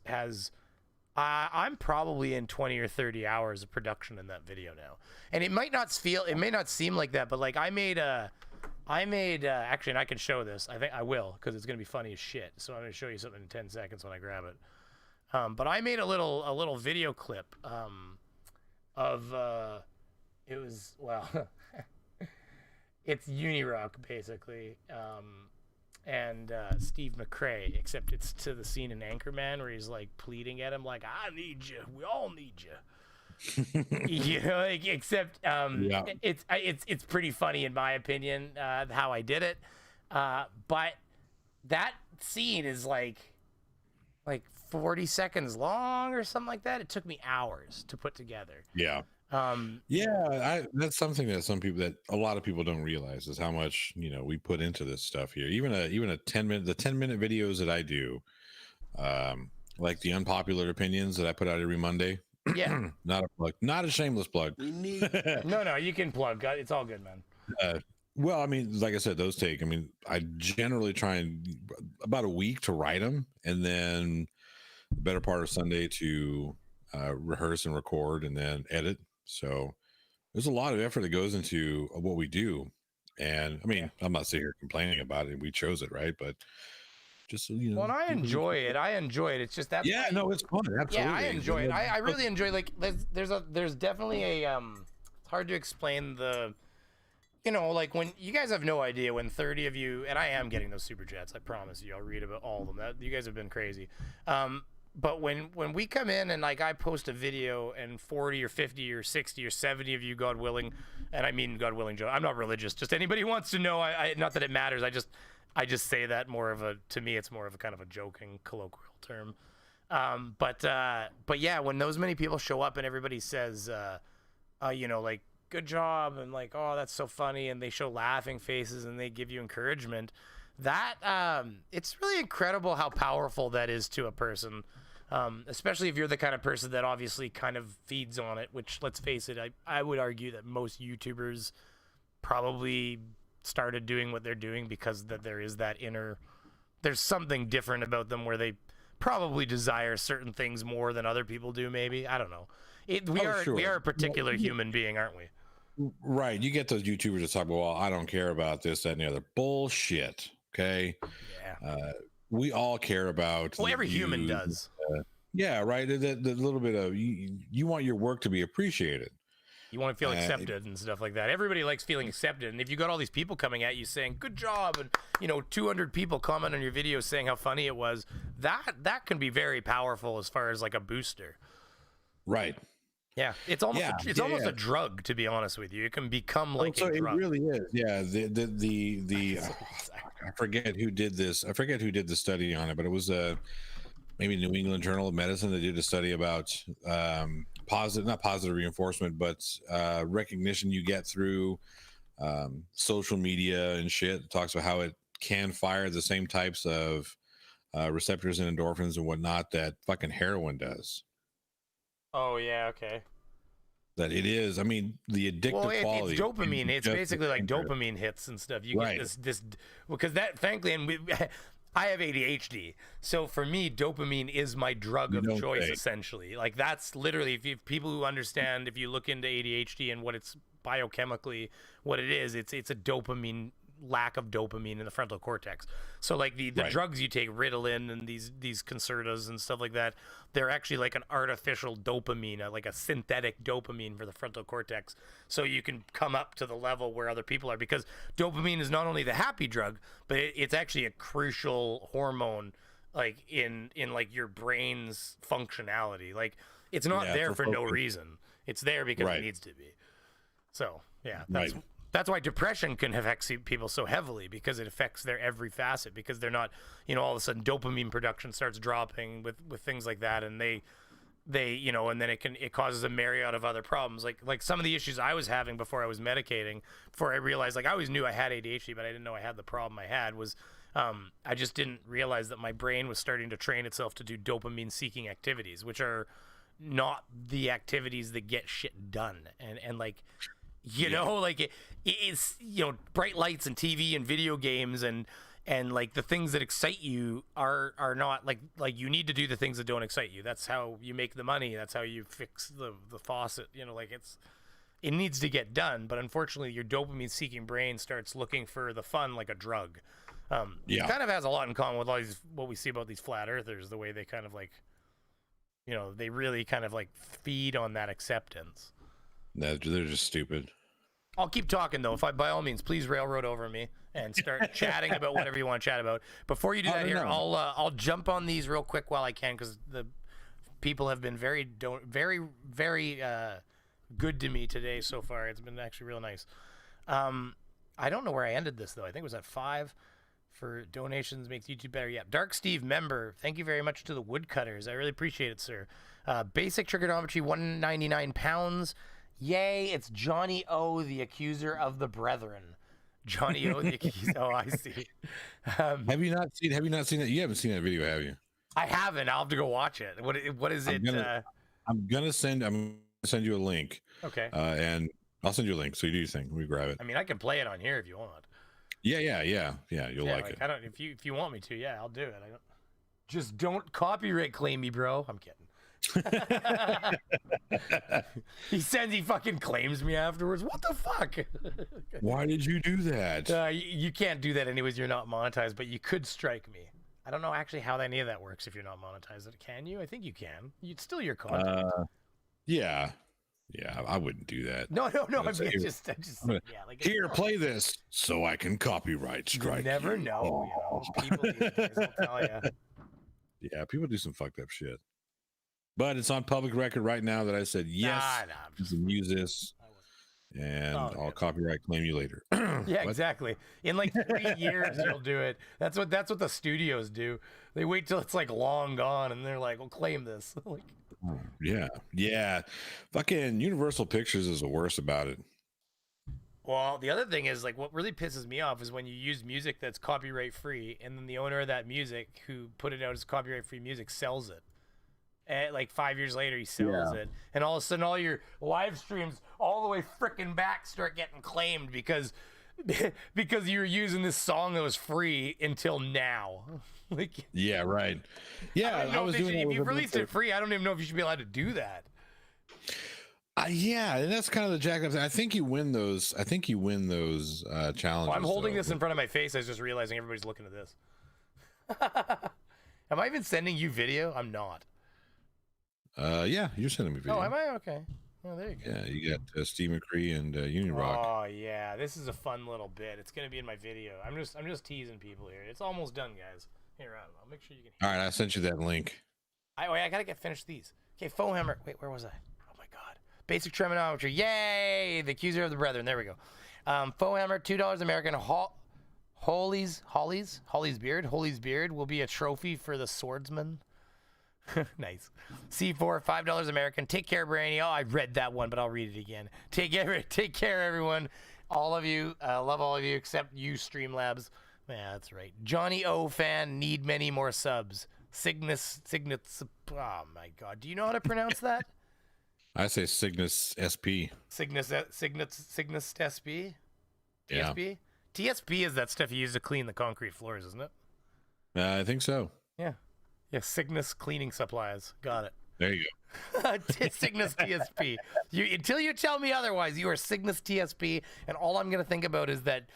I'm probably in 20 or 30 hours of production in that video now. And it may not seem like that, but like I made actually, and I can show this. I think I will, because it's gonna be funny as shit. So I'm gonna show you something in 10 seconds when I grab it. But I made a little video clip of it was, well, it's Unirock basically, and Steve McRae, except it's to the scene in Anchorman where he's like pleading at him like, I need you, we all need you. Like, except it's pretty funny in my opinion, how I did it, but that scene is like 40 seconds long or something like that. It took me hours to put together. That's something that a lot of people don't realize is how much we put into this stuff here. Even a 10-minute videos that I do, like the unpopular opinions that I put out every Monday. Yeah, not a plug, not a shameless plug. We need no, you can plug. It's all good, man. Well, I mean, like I said, those take. I mean, I generally try and about a week to write them, and then the better part of Sunday to rehearse and record, and then edit. So there's a lot of effort that goes into what we do. And I mean, I'm not sitting here complaining about it. We chose it, right? But just, well, and I enjoy it. It's just that. Yeah, no, it's fun. Absolutely. Yeah, I enjoy it. I really enjoy, like, there's definitely a, it's hard to explain the, you know, like when you guys have no idea when 30 of you, and I am getting those super chats, I promise you, I'll read about all of them. You guys have been crazy. But when we come in and like I post a video and 40 or 50 or 60 or 70 of you, God willing, and I mean God willing, Joe, I'm not religious. Just anybody who wants to know, I not that it matters. I just say that more of a, to me, it's more of a kind of a joking colloquial term. But yeah, when those many people show up and everybody says, you know, like, good job, and like, oh, that's so funny, and they show laughing faces and they give you encouragement, that it's really incredible how powerful that is to a person, especially if you're the kind of person that obviously kind of feeds on it, which, let's face it, I would argue that most YouTubers probably started doing what they're doing because that there is that there's something different about them where they probably desire certain things more than other people do, maybe. I don't know. We are a particular human being, aren't we? Right. You get those YouTubers that talk, well, I don't care about this, that, and the other. Bullshit. Okay. Yeah. We all care about. Well, every human does. Yeah. Right. The little bit of you want your work to be appreciated. You want to feel accepted and stuff like that. Everybody likes feeling accepted. And if you got all these people coming at you saying, good job, and, you know, 200 people comment on your video saying how funny it was, that can be very powerful as far as like a booster. Right. Yeah. It's almost a drug, to be honest with you. It can become like a drug. It really is. Yeah. The I forget who did this. I forget who did the study on it, but it was maybe New England Journal of Medicine that did a study about not positive reinforcement, but recognition you get through social media and shit. It talks about how it can fire the same types of receptors and endorphins and whatnot that fucking heroin does. Oh yeah, okay. That it is. I mean, the addictive quality. It's dopamine. It's basically like dopamine hits and stuff. You get this because that, frankly, and I have ADHD, so for me, dopamine is my drug of choice, essentially. Like, that's literally, if people who understand, if you look into ADHD and what it's biochemically, what it is, it's a dopamine, lack of dopamine in the frontal cortex. So like the drugs you take, Ritalin and these Concertas and stuff like that, they're actually like an artificial dopamine, like a synthetic dopamine for the frontal cortex. So you can come up to the level where other people are, because dopamine is not only the happy drug, but it's actually a crucial hormone, like in like your brain's functionality. Like, it's not there for no reason. It's there because it needs to be. So yeah, that's why depression can affect people so heavily, because it affects their every facet, because they're not, you know, all of a sudden dopamine production starts dropping with things like that, and they you know, and then it causes a myriad of other problems, like some of the issues I was having before I was medicating, before I realized, like, I always knew I had ADHD, but I didn't know I had the problem I had, was I just didn't realize that my brain was starting to train itself to do dopamine seeking activities, which are not the activities that get shit done, and like, you know, like it's, you know, bright lights and TV and video games and like the things that excite you are not like you need to do the things that don't excite you. That's how you make the money. That's how you fix the faucet. You know, like it needs to get done. But unfortunately, your dopamine seeking brain starts looking for the fun like a drug. It kind of has a lot in common with all these, what we see about these flat earthers, the way they kind of like, you know, they really kind of like feed on that acceptance. No, they're just stupid. I'll keep talking though. By all means, please railroad over me and start chatting about whatever you want to chat about. Before you do that, I'll jump on these real quick while I can, because the people have been very good to me today so far. It's been actually real nice. I don't know where I ended this though. I think it was at 5 for donations makes YouTube better. Yeah, Dark Steve member. Thank you very much to the woodcutters. I really appreciate it, sir. Basic trigonometry, 199 pounds. Yay, it's Johnny O, the accuser of the brethren. Johnny O, the accuser. Oh, I see. Have you not seen that? You haven't seen that video, have you? I haven't. I'll have to go watch it. What is it? I'm gonna send you a link. Okay. And I'll send you a link so you do your thing. We grab it. I mean, I can play it on here if you want. Yeah. You'll like it. I don't. If you want me to, yeah, I'll do it. Just don't copyright claim me, bro. I'm kidding. He fucking claims me afterwards. What the fuck? Why did you do that? You can't do that anyways. You're not monetized, but you could strike me. I don't know actually how any of that works if you're not monetized. Can you? I think you can. It's still your content. Yeah. Yeah, I wouldn't do that. No. I It's mean, here- just gonna- yeah. Like Here, play this so I can copyright strike. You never you. know. You know, people these days will tell you. Yeah, people do some fucked up shit. But it's on public record right now that I said yes. Nah, I'm you can use this, and I'll copyright claim you later. Yeah, What? exactly. In like 3 years, you'll do it. That's what the studios do. They wait till it's like long gone, and they're like, "We'll claim this." Like, Yeah. Fucking Universal Pictures is the worst about it. well, the other thing is like what really pisses me off is when you use music that's copyright free, and then the owner of that music who put it out as copyright free music sells it. And like 5 years later, he sells it, and all of a sudden, all your live streams all the way frickin' back start getting claimed because you were using this song that was free until now. Like, Yeah, right. Yeah, I was doing that if with you a released bunch it free, I don't even know if you should be allowed to do that. yeah, and that's kind of the jacked up thing. I think you win those. Challenges. Well, I'm holding though. this in front of my face. I was just realizing everybody's looking at this. Am I even sending you video? I'm not. Yeah, you're sending me video. Oh, am I? Okay. Oh, there you go. Yeah, you got Steve McCree and Union Rock. Oh yeah, this is a fun little bit. It's gonna be in my video. I'm just teasing people here. It's almost done, guys. Here, I'll make sure you can hear. All right, I sent you that link. I gotta get finished these. Okay, foam hammer. Wait, where was I? Oh my god. Basic trigonometry. Yay! The accuser of the brethren. There we go. Foam hammer, $2 American. Holly's beard will be a trophy for the swordsman. Nice. C4, $5 American. Take care, Brainy. Oh, I read that one, but I'll read it again. Take care, everyone. All of you. Love all of you except you, Streamlabs. Yeah, that's right. Johnny O fan, need many more subs. Cygnus. Oh my god. Do you know how to pronounce that? I say Cygnus SP. Cygnus TSP? Yeah. TSP? TSP is that stuff you use to clean the concrete floors, isn't it? I think so. Yeah. Yeah, Cygnus cleaning supplies. Got it. There you go. Cygnus TSP. Until you tell me otherwise, you are Cygnus TSP, and all I'm gonna think about is that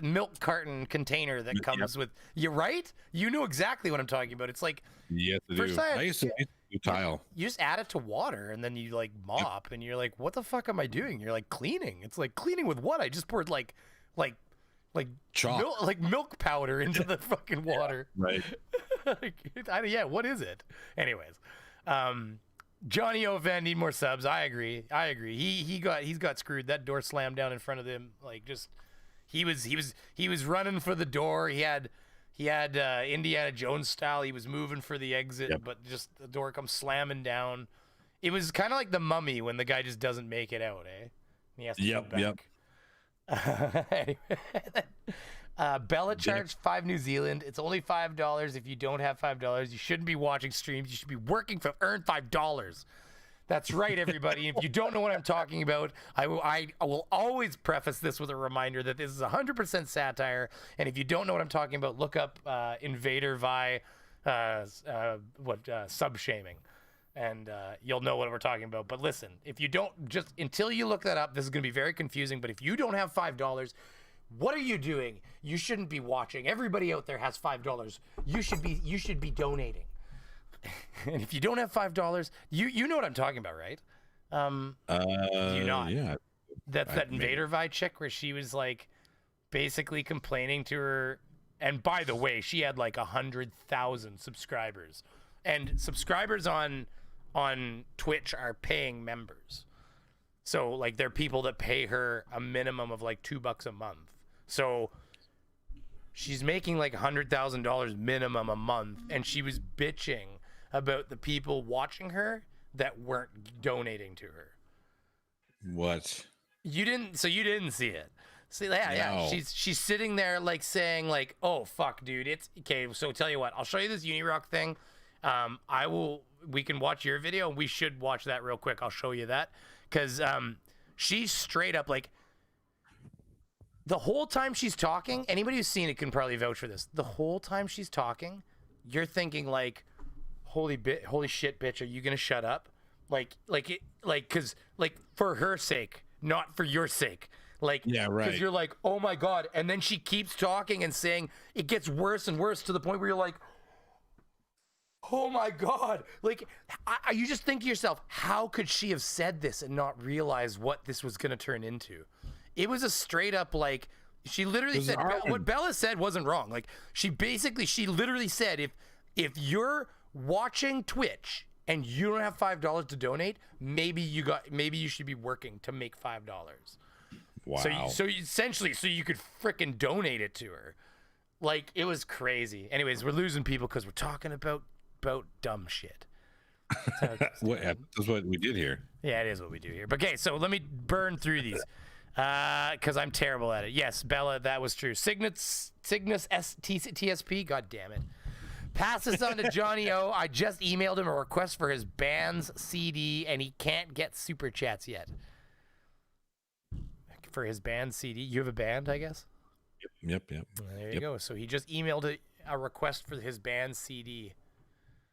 milk carton container that comes with. You're right. You know exactly what I'm talking about. It's like Yes, I first do. I used to do tile. you just add it to water and then you like mop, and you're like, what the fuck am I doing? You're like cleaning. It's like cleaning with what? I just poured like Chalk. milk powder into the fucking water. Right. Yeah, what is it? Anyways, Johnny Ovan need more subs. I agree. He's got screwed. That door slammed down in front of him. Like just he was running for the door. He had Indiana Jones style. He was moving for the exit, but just the door comes slamming down. It was kind of like the Mummy when the guy just doesn't make it out, eh? He has to come back. Anyway, Bella charged $5 New Zealand. It's only $5. If you don't have $5, you shouldn't be watching streams. You should be working for earn $5. That's right, everybody. If you don't know what I'm talking about, I will always preface this with a reminder that this is 100% satire. And if you don't know what I'm talking about, look up Invader Vi sub shaming. And you'll know what we're talking about. But listen, if you don't, just until you look that up, this is going to be very confusing. But if you don't have $5, what are you doing? You shouldn't be watching. Everybody out there has $5. You should be donating. And if you don't have $5, you know what I'm talking about, right? Do you not? Yeah. That's that Invader Vi chick where she was like basically complaining to her. And by the way, she had like 100,000 subscribers, and subscribers on Twitch are paying members. So like they're people that pay her a minimum of like $2 a month. So she's making like $100,000 minimum a month, and she was bitching about the people watching her that weren't donating to her. What? You didn't see it. See, yeah. She's sitting there like saying like, "Oh fuck, dude, it's okay." So tell you what, I'll show you this Unirock thing. We can watch your video, and we should watch that real quick. I'll show you that because she's straight up like the whole time she's talking. Anybody who's seen it can probably vouch for this. The whole time she's talking, you're thinking like, holy shit, bitch, are you gonna shut up? Because for her sake, not for your sake. Like, yeah, right. Because you're like, oh my god, and then she keeps talking and saying it gets worse and worse to the point where you're like, oh my God. Like, you just think to yourself, how could she have said this and not realize what this was going to turn into? It was a straight up, like, she literally said, what Bella said wasn't wrong. Like, she literally said, if you're watching Twitch and you don't have $5 to donate, maybe you should be working to make $5. Wow. So essentially, you could frickin' donate it to her. Like, it was crazy. Anyways, we're losing people because we're talking about dumb shit. That's what we did here. Yeah, it is what we do here. But okay, so let me burn through these because I'm terrible at it. Yes, Bella, that was true. Cygnus TSP, god damn it. Pass this on to Johnny O. I just emailed him a request for his band's CD, and he can't get super chats yet. For his band CD, you have a band, I guess. Yep. There you go. So he just emailed a request for his band CD.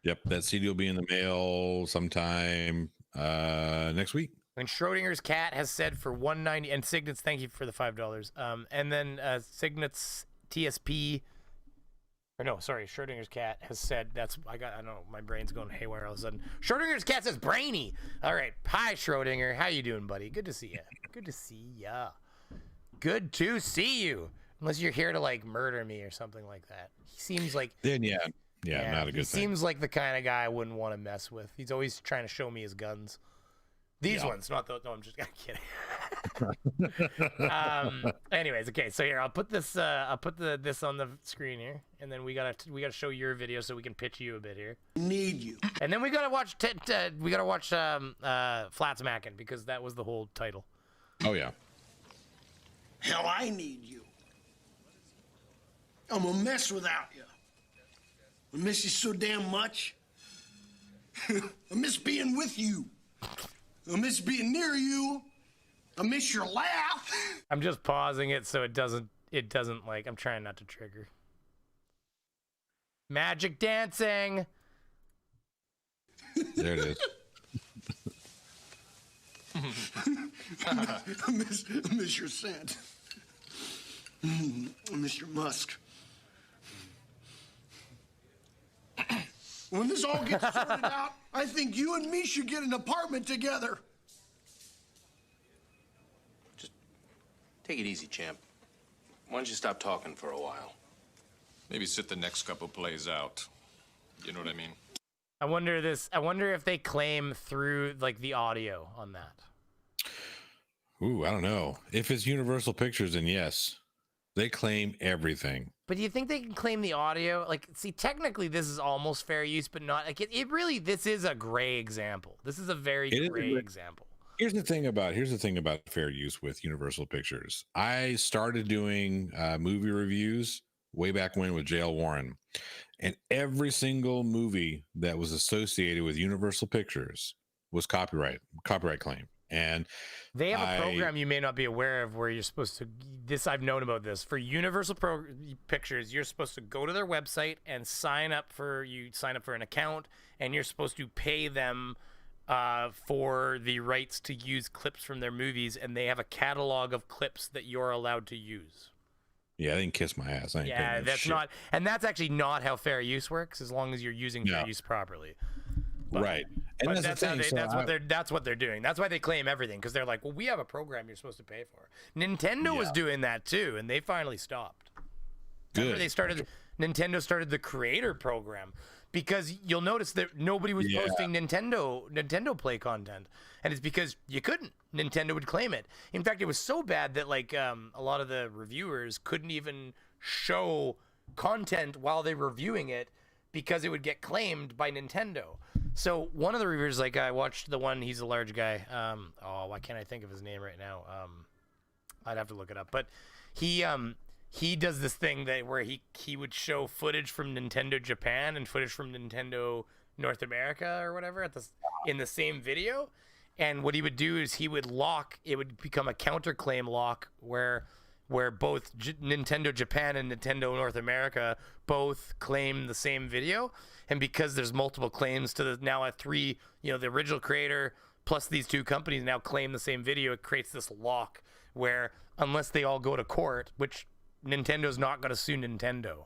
Yep, that CD will be in the mail sometime next week. And Schrodinger's cat has said for $1.90, and Cygnus, thank you for the $5. And then Cygnus TSP, or no, sorry, Schrodinger's cat has said I don't know, my brain's going haywire all of a sudden. Schrodinger's cat says Brainy. All right, hi Schrodinger, how you doing, buddy? Good to see you. Good to see ya. Good to see you. Unless you're here to like murder me or something like that. He seems like then yeah, not a good thing. He seems like the kind of guy I wouldn't want to mess with. He's always trying to show me his guns. These ones, not those. No, I'm just kidding. Anyways, okay. So here, I'll put this. I'll put this on the screen here, and then we gotta show your video so we can pitch you a bit here. Need you. And then we gotta watch. Flats Mackin' because that was the whole title. Oh yeah. Hell, I need you. I'm a mess without you. I miss you so damn much. I miss being with you. I miss being near you. I miss your laugh. I'm just pausing it so it doesn't like, I'm trying not to trigger. Magic dancing. There it is. I miss your scent. I miss your musk. When this all gets sorted out, I think you and me should get an apartment together. Just take it easy, champ. Why don't you stop talking for a while? Maybe sit the next couple plays out. You know what I mean? I wonder if they claim through like the audio on that. Ooh, I don't know. If it's Universal Pictures, then yes. They claim everything. But do you think they can claim the audio? Like, see, technically this is almost fair use, but not like it really, this is a gray example. This is a very gray example. Here's the thing about fair use with Universal Pictures. I started doing movie reviews way back when with J.L. Warren, and every single movie that was associated with Universal Pictures was copyright claim. And they have a program you may not be aware of where you're supposed to, I've known about this. For Universal Pictures, you're supposed to go to their website and sign up for an account, and you're supposed to pay them for the rights to use clips from their movies, and they have a catalog of clips that you're allowed to use. Yeah, they can kiss my ass. That's actually not how fair use works, as long as you're using fair use properly. Right. And that's what they're doing. That's why they claim everything, because they're like, well, we have a program you're supposed to pay for. Nintendo was doing that too, and they finally stopped. Good. Nintendo started the creator program, because you'll notice that nobody was posting Nintendo Play content, and it's because you couldn't. Nintendo would claim it. In fact, it was so bad that like a lot of the reviewers couldn't even show content while they were reviewing it, because it would get claimed by Nintendo. So one of the reviewers, like I watched the one, he's a large guy. Why can't I think of his name right now? I'd have to look it up. But he does this thing where he would show footage from Nintendo Japan and footage from Nintendo North America or whatever in the same video. And what he would do is it would become a counterclaim lock where both Nintendo Japan and Nintendo North America both claim the same video. And because there's multiple claims to the original creator plus these two companies now claim the same video, it creates this lock where unless they all go to court, which Nintendo's not going to sue Nintendo.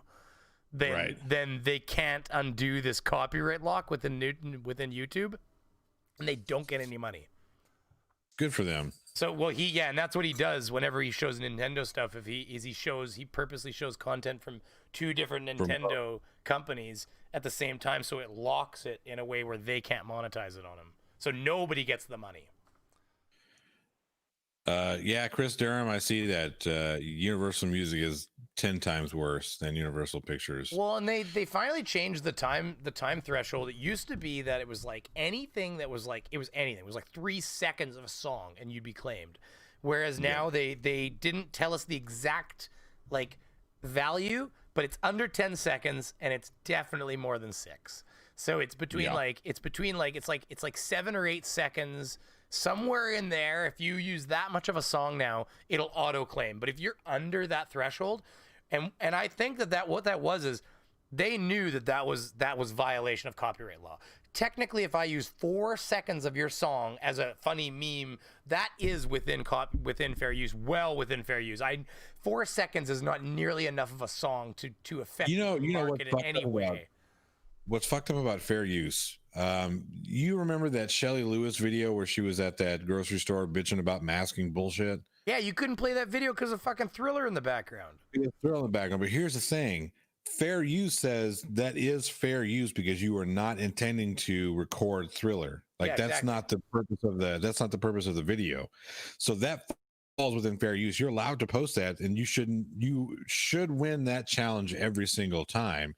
then they can't undo this copyright lock within YouTube, and they don't get any money. Good for them. So, well, and that's what he does whenever he shows Nintendo stuff. He purposely shows content from two different Nintendo companies at the same time, so it locks it in a way where they can't monetize it on him. So nobody gets the money. Yeah, Chris Durham, I see that Universal Music is 10 times worse than Universal Pictures. Well, and they finally changed the time threshold. It used to be that it was like anything that was like it was 3 seconds of a song and you'd be claimed. Whereas now they didn't tell us the exact like value, but it's under 10 seconds and it's definitely more than 6. So it's between it's like 7 or 8 seconds. Somewhere in there, if you use that much of a song now, it'll auto claim. But if you're under that threshold, and I think that what that was is they knew that was violation of copyright law. Technically, if I use 4 seconds of your song as a funny meme, that is within fair use, well within fair use. 4 seconds is not nearly enough of a song to affect the market in any way. What's fucked up about fair use? You remember that Shelley Lewis video where she was at that grocery store bitching about masking bullshit? Yeah, you couldn't play that video because of fucking Thriller in the background. Thriller in the background. But here's the thing. Fair use says that is fair use because you are not intending to record Thriller. Like that's not the purpose of the video. So that falls within fair use. You're allowed to post that, and you should win that challenge every single time.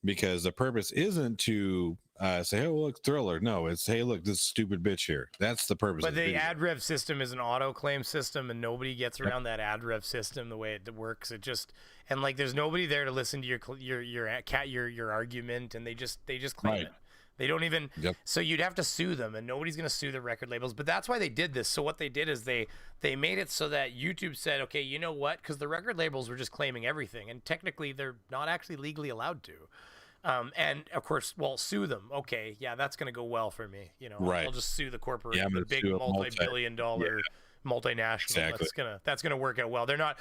Because the purpose isn't to say, "Hey, look, Thriller." No, it's, "Hey, look, this stupid bitch here." That's the purpose. But the ad rev system is an auto claim system, and nobody gets around that ad rev system the way it works. It just there's nobody there to listen to your argument, and they just claim it. They don't even. So you'd have to sue them, and nobody's gonna sue the record labels. But that's why they did this. So what they did is they made it so that YouTube said, "Okay, you know what?" Because the record labels were just claiming everything, and technically they're not actually legally allowed to. And of course, sue them. Okay, yeah, that's gonna go well for me. I'll just sue the corporation, the big multi-billion-dollar multinational. Exactly. That's gonna work out well. They're not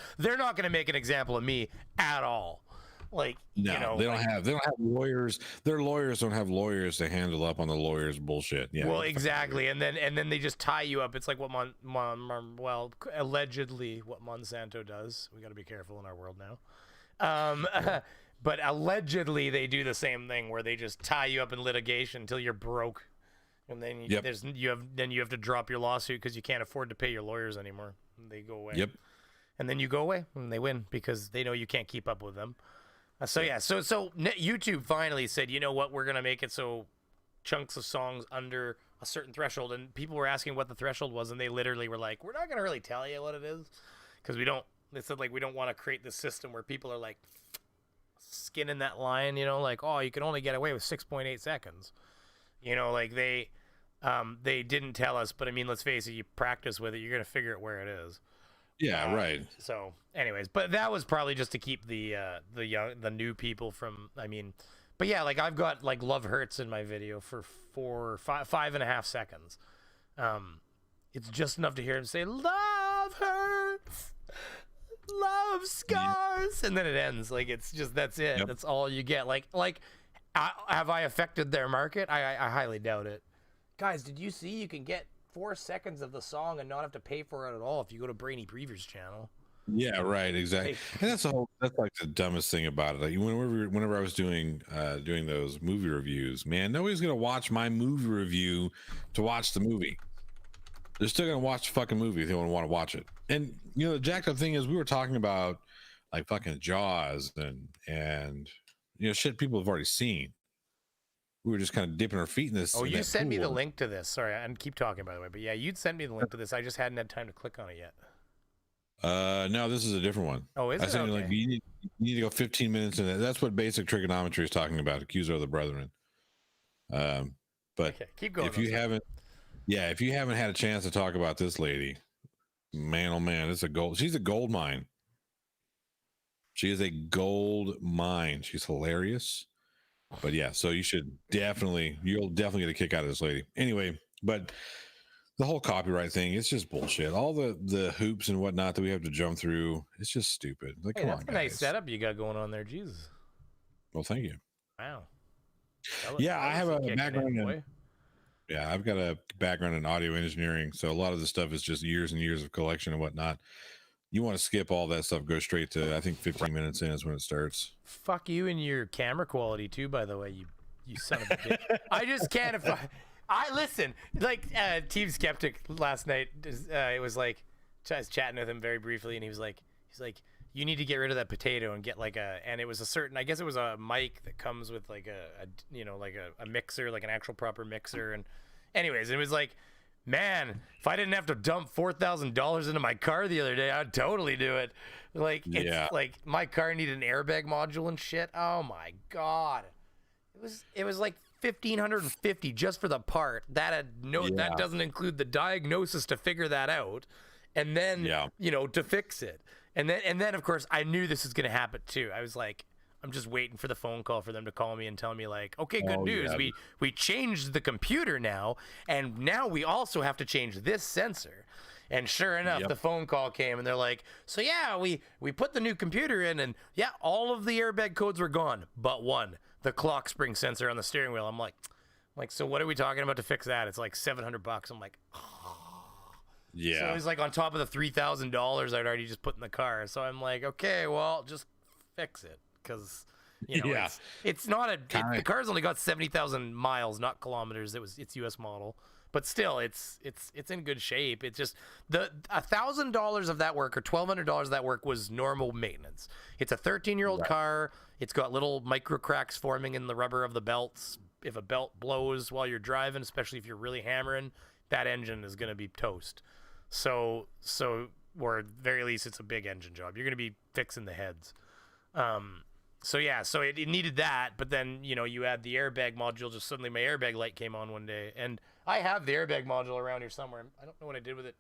gonna make an example of me at all. Like, no, they don't have lawyers. Their lawyers don't have lawyers to handle up on the lawyers' bullshit. Yeah. Well, exactly, and then they just tie you up. It's like what allegedly what Monsanto does. We got to be careful in our world now. But allegedly they do the same thing where they just tie you up in litigation until you're broke, and then you have to drop your lawsuit because you can't afford to pay your lawyers anymore. And they go away. Yep. And then you go away and they win because they know you can't keep up with them. So YouTube finally said, you know what, we're gonna make it so chunks of songs under a certain threshold, and people were asking what the threshold was, and they literally were like, we're not gonna really tell you what it is because they said like we don't want to create this system where people are like skinning that line, like, oh, you can only get away with 6.8 seconds, like they didn't tell us, but I mean, let's face it, you practice with it, you're gonna figure it where it is. Yeah, right. So anyways, but that was probably just to keep the new people from, but yeah, like I've got like Love Hurts in my video for 5.5 seconds. It's just enough to hear him say love hurts, love scars, and then it ends. Like it's just, that's it. Yep. That's all you get. Like have I affected their market? I highly doubt it. Guys, did you see you can get 4 seconds of the song and not have to pay for it at all if you go to Brainy Beaver's channel? Yeah, right, exactly. And that's like the dumbest thing about it. Like whenever I was doing those movie reviews, man, nobody's gonna watch my movie review to watch the movie. They're still gonna watch the fucking movie if they want to watch it. And the jacked up thing is, we were talking about like fucking Jaws and shit people have already seen. We were just kind of dipping our feet in this. Oh, you sent me the link to this. Sorry, and keep talking, by the way. But yeah, you'd send me the link to this. I just hadn't had time to click on it yet. No, this is a different one. Oh, is it? I said, like, you need to go 15 minutes in it. That's what basic trigonometry is talking about. Accuser of the brethren. But okay, keep going. If you haven't had a chance to talk about this lady, man, oh man, she's a gold mine. She is a gold mine. She's hilarious. But yeah, so you'll definitely get a kick out of this lady. Anyway, but the whole copyright thing, it's just bullshit. All the hoops and whatnot that we have to jump through, it's just stupid. Like, hey, come that's on, a nice setup you got going on there. Jesus. Well, thank you. Wow. Yeah, I have a background in. Yeah, I've got a background in audio engineering, so a lot of the stuff is just years and years of collection and whatnot. You want to skip all that stuff, go straight to, I think 15 minutes in is when it starts. Fuck you and your camera quality too, by the way, you son of a bitch. I just can't. If I listen, like Team Skeptic last night. It was like I was chatting with him very briefly, and he's like, you need to get rid of that potato and get like and it was a certain, I guess it was a mic that comes with like a mixer, like an actual proper mixer. And anyways, it was like, man, if I didn't have to dump $4,000 into my car the other day, I'd totally do it. Like, it's like my car needed an airbag module and shit. Oh my God. It was like $1,550 just for the part. That that doesn't include the diagnosis to figure that out. And then, to fix it. And then of course I knew this was going to happen too. I was like, I'm just waiting for the phone call for them to call me and tell me like, okay, good news. Yeah. We changed the computer now, and now we also have to change this sensor. And sure enough, the phone call came and they're like, so yeah, we put the new computer in, and yeah, all of the airbag codes were gone, but one, the clock spring sensor on the steering wheel. I'm like, so what are we talking about to fix that? It's like $700. I'm like, yeah. So it was like on top of the $3,000 I'd already just put in the car. So I'm like, okay, well, just fix it. Because, it's not the car's only got 70,000 miles, not kilometers. It's US model, but still it's in good shape. It's just the $1,000 of that work or $1,200 of that work was normal maintenance. It's a 13-year-old car. It's got little micro cracks forming in the rubber of the belts. If a belt blows while you're driving, especially if you're really hammering, that engine is going to be toast. So or at the very least, it's a big engine job. You're going to be fixing the heads. So it needed that, but then, you add the airbag module, just suddenly my airbag light came on one day, and I have the airbag module around here somewhere. I don't know what I did with it.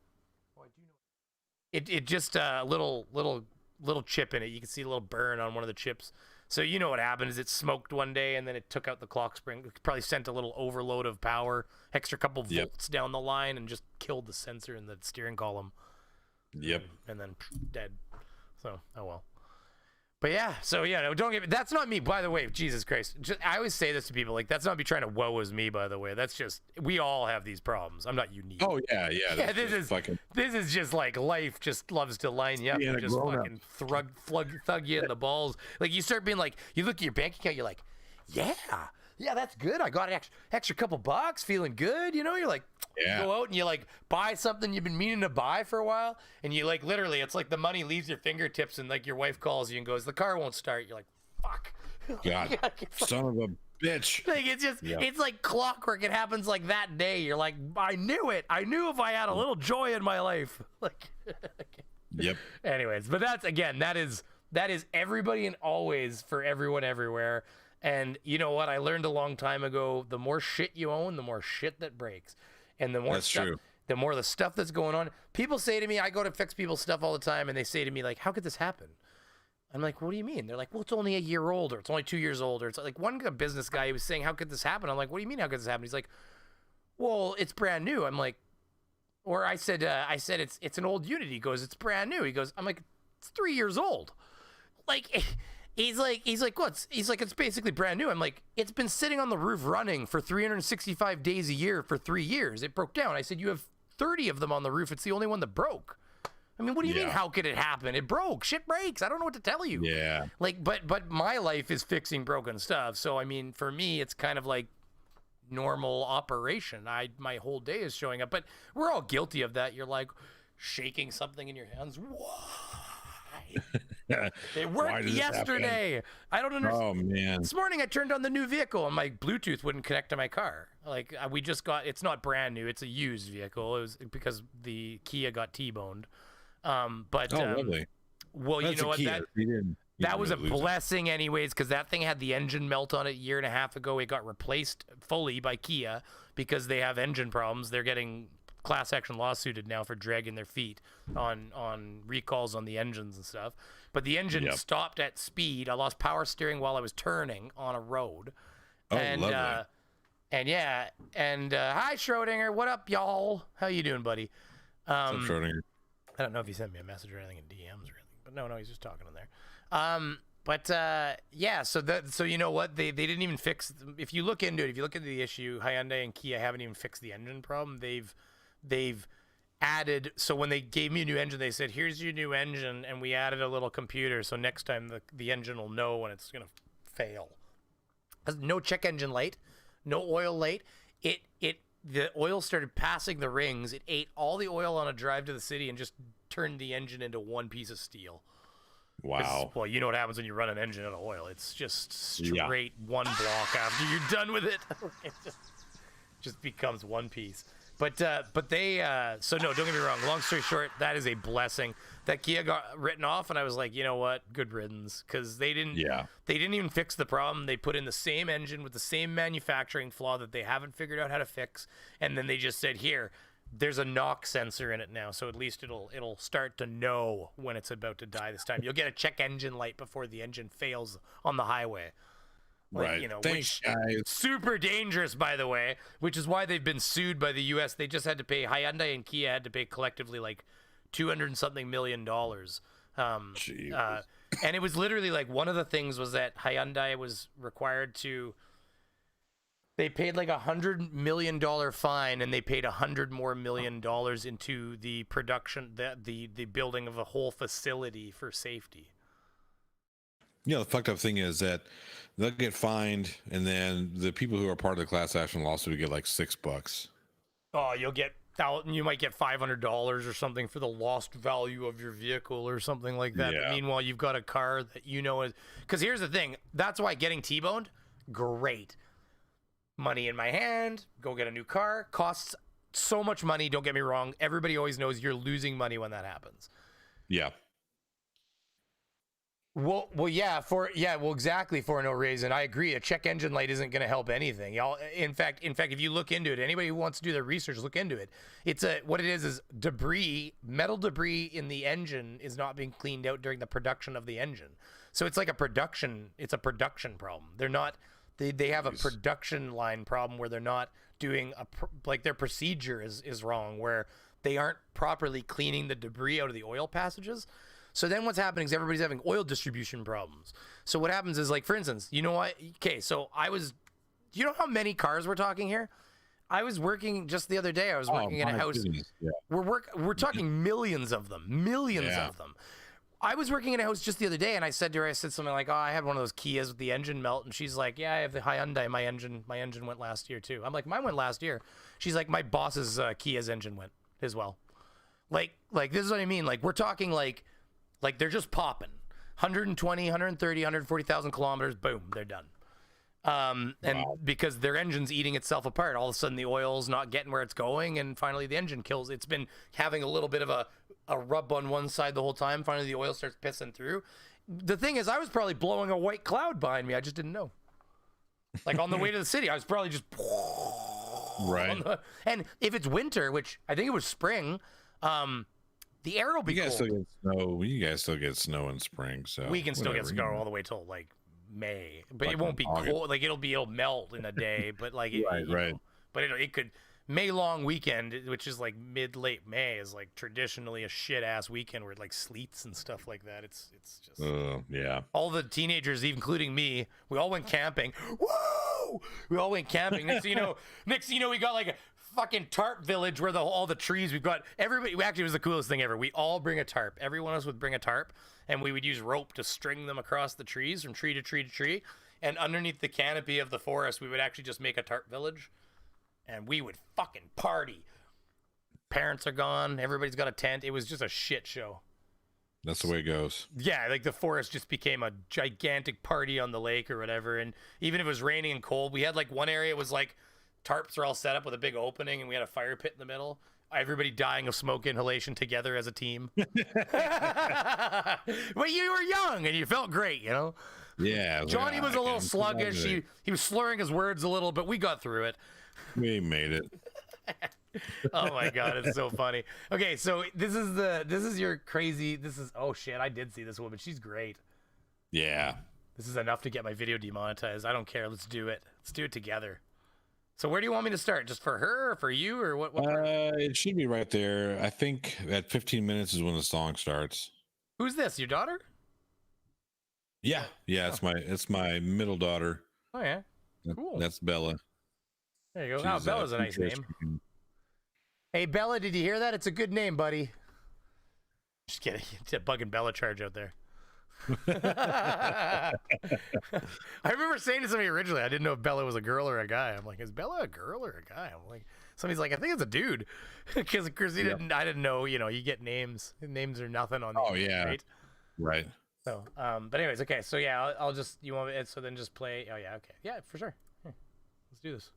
Oh, I do know. It just a little chip in it. You can see a little burn on one of the chips. So you know what happened is it smoked one day, and then it took out the clock spring. It probably sent a little overload of power, extra couple volts down the line, and just killed the sensor in the steering column. Yep. And then dead. So, oh well. But don't get me. That's not me, by the way. Jesus Christ. I always say this to people, like, that's not me trying to woe as me, by the way. That's just, we all have these problems. I'm not unique. Oh, yeah. This is just like life just loves to line you up and just fucking thug you in the balls. Like, you start being like, you look at your bank account, you're like, yeah, that's good. I got an extra couple bucks, feeling good. You're like, you go out and you like buy something you've been meaning to buy for a while, and you like literally, it's like the money leaves your fingertips, and like your wife calls you and goes, the car won't start. You're like, fuck. God, son of a bitch. Like, it's just, it's like clockwork. It happens like that day. You're like, I knew it. I knew if I had a little joy in my life. Like, yep. Anyways, but that is everybody and always for everyone everywhere. And you know what? I learned a long time ago, the more shit you own, the more shit that breaks. And the more the more the stuff that's going on. People say to me, I go to fix people's stuff all the time, and they say to me, like, how could this happen? I'm like, what do you mean? They're like, well, it's only a year old, or it's only 2 years old, or it's like one business guy, he was saying, how could this happen? I'm like, what do you mean, how could this happen? He's like, well, it's brand new. I'm like, or I said it's an old unit. He goes, it's brand new. He goes, I'm like, it's 3 years old. Like, he's like, what? He's like, it's basically brand new. I'm like, it's been sitting on the roof running for 365 days a year for 3 years. It broke down. I said, you have 30 of them on the roof. It's the only one that broke. I mean, what do you mean, how could it happen? It broke. Shit breaks. I don't know what to tell you. Yeah. Like, but my life is fixing broken stuff. So, I mean, for me, it's kind of like normal operation. My whole day is showing up. But we're all guilty of that. You're like shaking something in your hands. Why? It worked yesterday. I don't understand. Oh, man. This morning I turned on the new vehicle and my Bluetooth wouldn't connect to my car. Like, we just got, it's not brand new. It's a used vehicle. It was because the Kia got T-boned. Lovely. Well, that's, you know what? That was a blessing anyways, because that thing had the engine melt on it a year and a half ago. It got replaced fully by Kia because they have engine problems. They're getting class action lawsuited now for dragging their feet on recalls on the engines and stuff. But the engine stopped at speed. I lost power steering while I was turning on a road. Oh, lovely. Hi Schrodinger, what up, y'all? How you doing, buddy? What's up, Schrodinger? I don't know if he sent me a message or anything in DMs or anything, but no, he's just talking in there. But yeah, so you know what, they didn't even fix. If you look into it, if you look into the issue, Hyundai and Kia haven't even fixed the engine problem. They've added, so when they gave me a new engine, they said, here's your new engine, and we added a little computer, so next time the engine will know when it's gonna fail. No check engine light, no oil light. The oil started passing the rings. It ate all the oil on a drive to the city and just turned the engine into one piece of steel. Wow. Well, you know what happens when you run an engine out of oil. It's just straight one block after you're done with it. It just becomes one piece. But they so no, don't get me wrong. Long story short, that is a blessing. That Kia got written off, and I was like, you know what, good riddance, because they didn't even fix the problem. They put in the same engine with the same manufacturing flaw that they haven't figured out how to fix, and then they just said, here, there's a knock sensor in it now, so at least it'll start to know when it's about to die this time. You'll get a check engine light before the engine fails on the highway. Like, right. You know, Thanks, guys. Super dangerous, by the way, which is why they've been sued by the U.S. They just had to pay, Hyundai and Kia had to pay collectively like $200 and something million. And it was literally like, one of the things was that Hyundai was required to, they paid like $100 million fine, and they paid $100 more million into the production, the building of a whole facility for safety. Yeah, the fucked up thing is that they'll get fined, and then the people who are part of the class action lawsuit will get like $6. Oh, you might get $500 or something for the lost value of your vehicle or something like that. Yeah. But meanwhile, you've got a car that you know is, because here's the thing. That's why getting T-boned, great. Money in my hand, go get a new car, costs so much money. Don't get me wrong. Everybody always knows you're losing money when that happens. Yeah. Well, exactly, for no reason. I agree. A check engine light isn't going to help anything. Y'all, in fact, if you look into it, anybody who wants to do their research, look into it. What it is debris, metal debris in the engine is not being cleaned out during the production of the engine. So it's like it's a production problem. They're not, they have a production line problem where they're not doing like their procedure is wrong, where they aren't properly cleaning the debris out of the oil passages. So then what's happening is everybody's having oil distribution problems. So what happens is, like, for instance, you know what? Okay, so you know how many cars we're talking here? I was working just the other day. I was working in a house. Yeah. We're talking millions of them, of them. I was working in a house just the other day, and I said to her, something like, "Oh, I had one of those Kias with the engine melt," and she's like, "Yeah, I have the Hyundai. My engine went last year too." I'm like, "Mine went last year." She's like, "My boss's Kia's engine went as well." Like this is what I mean. Like, we're talking like they're just popping 120, 130, 140,000 kilometers. Boom, they're done. And because their engine's eating itself apart, all of a sudden the oil's not getting where it's going, and finally the engine kills. It's been having a little bit of a rub on one side the whole time. Finally the oil starts pissing through. The thing is, I was probably blowing a white cloud behind me. I just didn't know. Like, on the way to the city, I was probably just right. And if it's winter, which I think it was spring, the air will be cold. Still get snow. You guys still get snow in spring, so we can still get snow all the way till like May, but it won't be cold. Like, it'll melt in a day, but like right. But it could. May long weekend, which is like late May, is like traditionally a shit ass weekend where it like sleets and stuff like that. It's just yeah. All the teenagers, including me, we all went camping. Woo! We all went camping. Next thing you know, we got like a fucking tarp village where all the trees, we've got everybody. Actually, it was the coolest thing ever. We all bring a tarp. Every one of us would bring a tarp, and we would use rope to string them across the trees from tree to tree to tree. And underneath the canopy of the forest, we would actually just make a tarp village, and we would fucking party. Parents are gone. Everybody's got a tent. It was just a shit show. That's the way it goes. Yeah, like the forest just became a gigantic party on the lake or whatever. And even if it was raining and cold, we had like one area was like tarps are all set up with a big opening, and we had a fire pit in the middle. Everybody dying of smoke inhalation together as a team. But you were young and you felt great, you know? Yeah. Johnny was a little sluggish. He was slurring his words a little, but we got through it. We made it. Oh my god, it's so funny. Okay, so this is your crazy. Oh shit, I did see this woman. She's great. Yeah. This is enough to get my video demonetized. I don't care. Let's do it. Let's do it together. So where do you want me to start? Just for her or for you or what? It should be right there. I think at 15 minutes is when the song starts. Who's this? Your daughter? Yeah, it's my middle daughter. Oh yeah, cool. That's Bella. There you go. Oh, Bella's a nice name. Hey Bella, did you hear that? It's a good name, buddy. Just kidding. It's a bugging Bella charge out there. I remember saying to somebody originally, I didn't know if Bella was a girl or a guy. I'm like, is Bella a girl or a guy? I'm like, somebody's like, I think it's a dude, because I didn't know. You know, you get names. Names are nothing on. Oh yeah, right. So, but anyways, okay. So yeah, I'll just you want it. So then just play. Oh yeah, okay, yeah, for sure. Here, let's do this.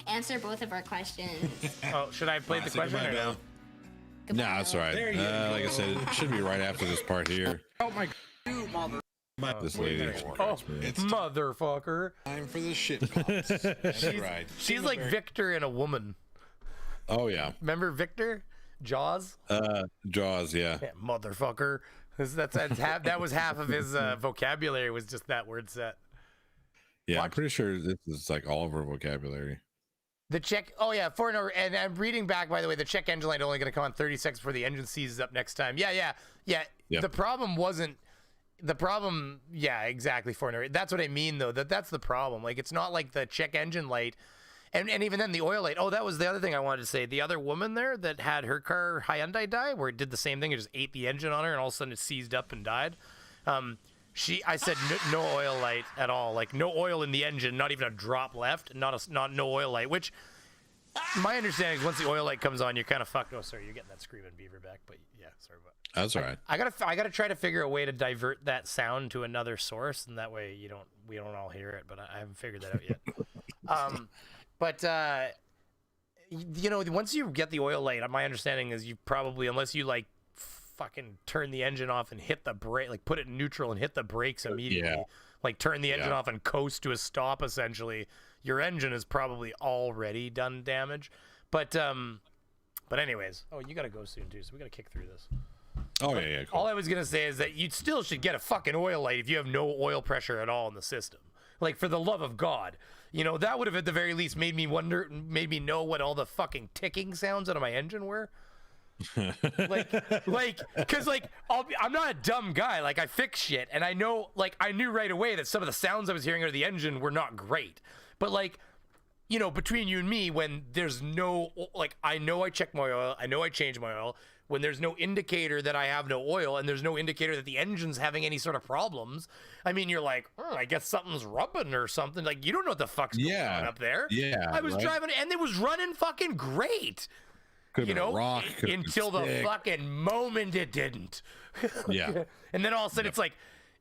Answer both of our questions. Oh, should I play the question or no? No, that's all right. Like I said, it should be right after this part here. Oh my God, This lady. It's motherfucker. Time for the shit pops. That's right. She's like Victor in a woman. Oh yeah. Remember Victor? Jaws? Jaws, yeah. Motherfucker. That was half of his vocabulary was just that word set. Yeah, I'm pretty sure this is like all of her vocabulary. The check, and I'm reading back, by the way, the check engine light only going to come on 30 seconds before the engine seizes up next time. Yeah. Yep. The problem, exactly, Fortnite. That's what I mean, though, that's the problem. Like, it's not like the check engine light, and even then the oil light. Oh, that was the other thing I wanted to say. The other woman there that had her car Hyundai die, where it did the same thing, it just ate the engine on her, and all of a sudden it seized up and died. I said no oil light at all, like no oil in the engine, not even a drop left, not no oil light. Which my understanding is once the oil light comes on, you're kind of fucked. Oh, sorry, you're getting that screaming Beaver back, but yeah, sorry about. That's all right. I gotta try to figure a way to divert that sound to another source, and that way we don't all hear it. But I haven't figured that out yet. You know, once you get the oil light, my understanding is you probably, unless you like fucking turn the engine off and hit the brake, like put it in neutral and hit the brakes immediately, like turn the engine off and coast to a stop, essentially, your engine is probably already done damage. But anyways, you gotta go soon too, so we gotta kick through this. Cool. All I was gonna say is that you still should get a fucking oil light if you have no oil pressure at all in the system. Like, for the love of God, you know, that would have at the very least made me know what all the fucking ticking sounds out of my engine were. Because I'm not a dumb guy. Like, I fix shit, and I know, like, I knew right away that some of the sounds I was hearing out of the engine were not great. But, like, you know, between you and me, when there's no, like, I know I check my oil, I know I change my oil, when there's no indicator that I have no oil, and there's no indicator that the engine's having any sort of problems, I mean, you're like, I guess something's rubbing or something. Like, you don't know what the fuck's going on up there. Yeah. I was driving, and it was running fucking great. Could've been a rock, until the fucking moment it didn't. Yeah. And then all of a sudden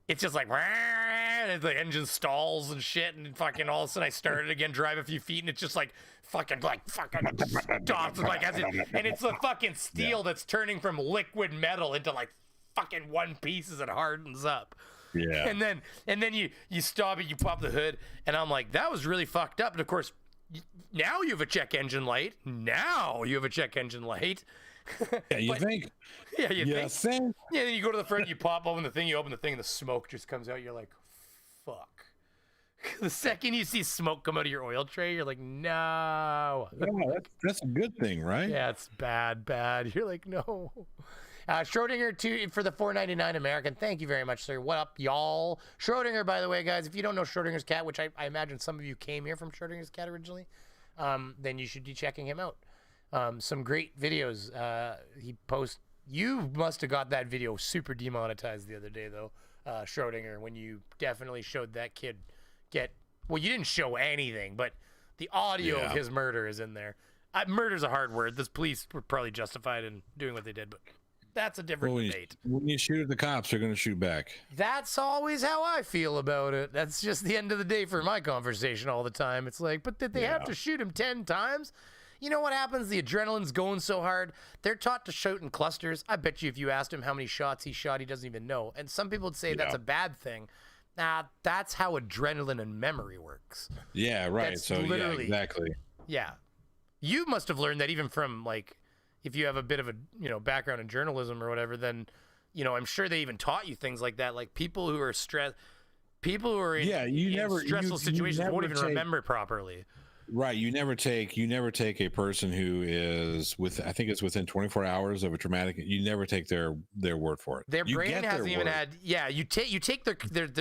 it's just like, and the engine stalls and shit, and fucking all of a sudden I started again, drive a few feet, and it's just like fucking stops, like and it's the fucking steel that's turning from liquid metal into like fucking one piece as it hardens up. Yeah. And then you stop it, you pop the hood, and I'm like, that was really fucked up. And of course, now you have a check engine light. Yeah, you think? Yeah, you think? Yeah, then you go to the front, you pop open the thing, and the smoke just comes out. You're like, fuck. The second you see smoke come out of your oil tray, you're like, no. Yeah, that's a good thing, right? Yeah, it's bad. You're like, no. Schrodinger 2 for the $4.99 American. Thank you very much, sir. What up, y'all? Schrodinger, by the way, guys, if you don't know Schrodinger's cat, which I imagine some of you came here from Schrodinger's cat originally, then you should be checking him out. Some great videos he posts. You must have got that video super demonetized the other day, though, Schrodinger, when you definitely showed that kid you didn't show anything, but the audio of his murder is in there. Murder's a hard word. The police were probably justified in doing what they did, but that's a different debate. When you shoot at the cops, they're going to shoot back. That's always how I feel about it. That's just the end of the day for my conversation all the time. It's like, but did they have to shoot him 10 times? You know what happens? The adrenaline's going so hard. They're taught to shoot in clusters. I bet you if you asked him how many shots he shot, he doesn't even know. And some people would say that's a bad thing. Nah, that's how adrenaline and memory works. Yeah, right. That's so literally, exactly. Yeah. You must have learned that even from, like, if you have a bit of a, background in journalism or whatever, then, I'm sure they even taught you things like that. Like, people who are in stressful situations won't even remember properly. Right. You never take a person who is I think it's within 24 hours of a traumatic. You never take their word for it. Their You brain get hasn't their even word. had. Yeah, you take their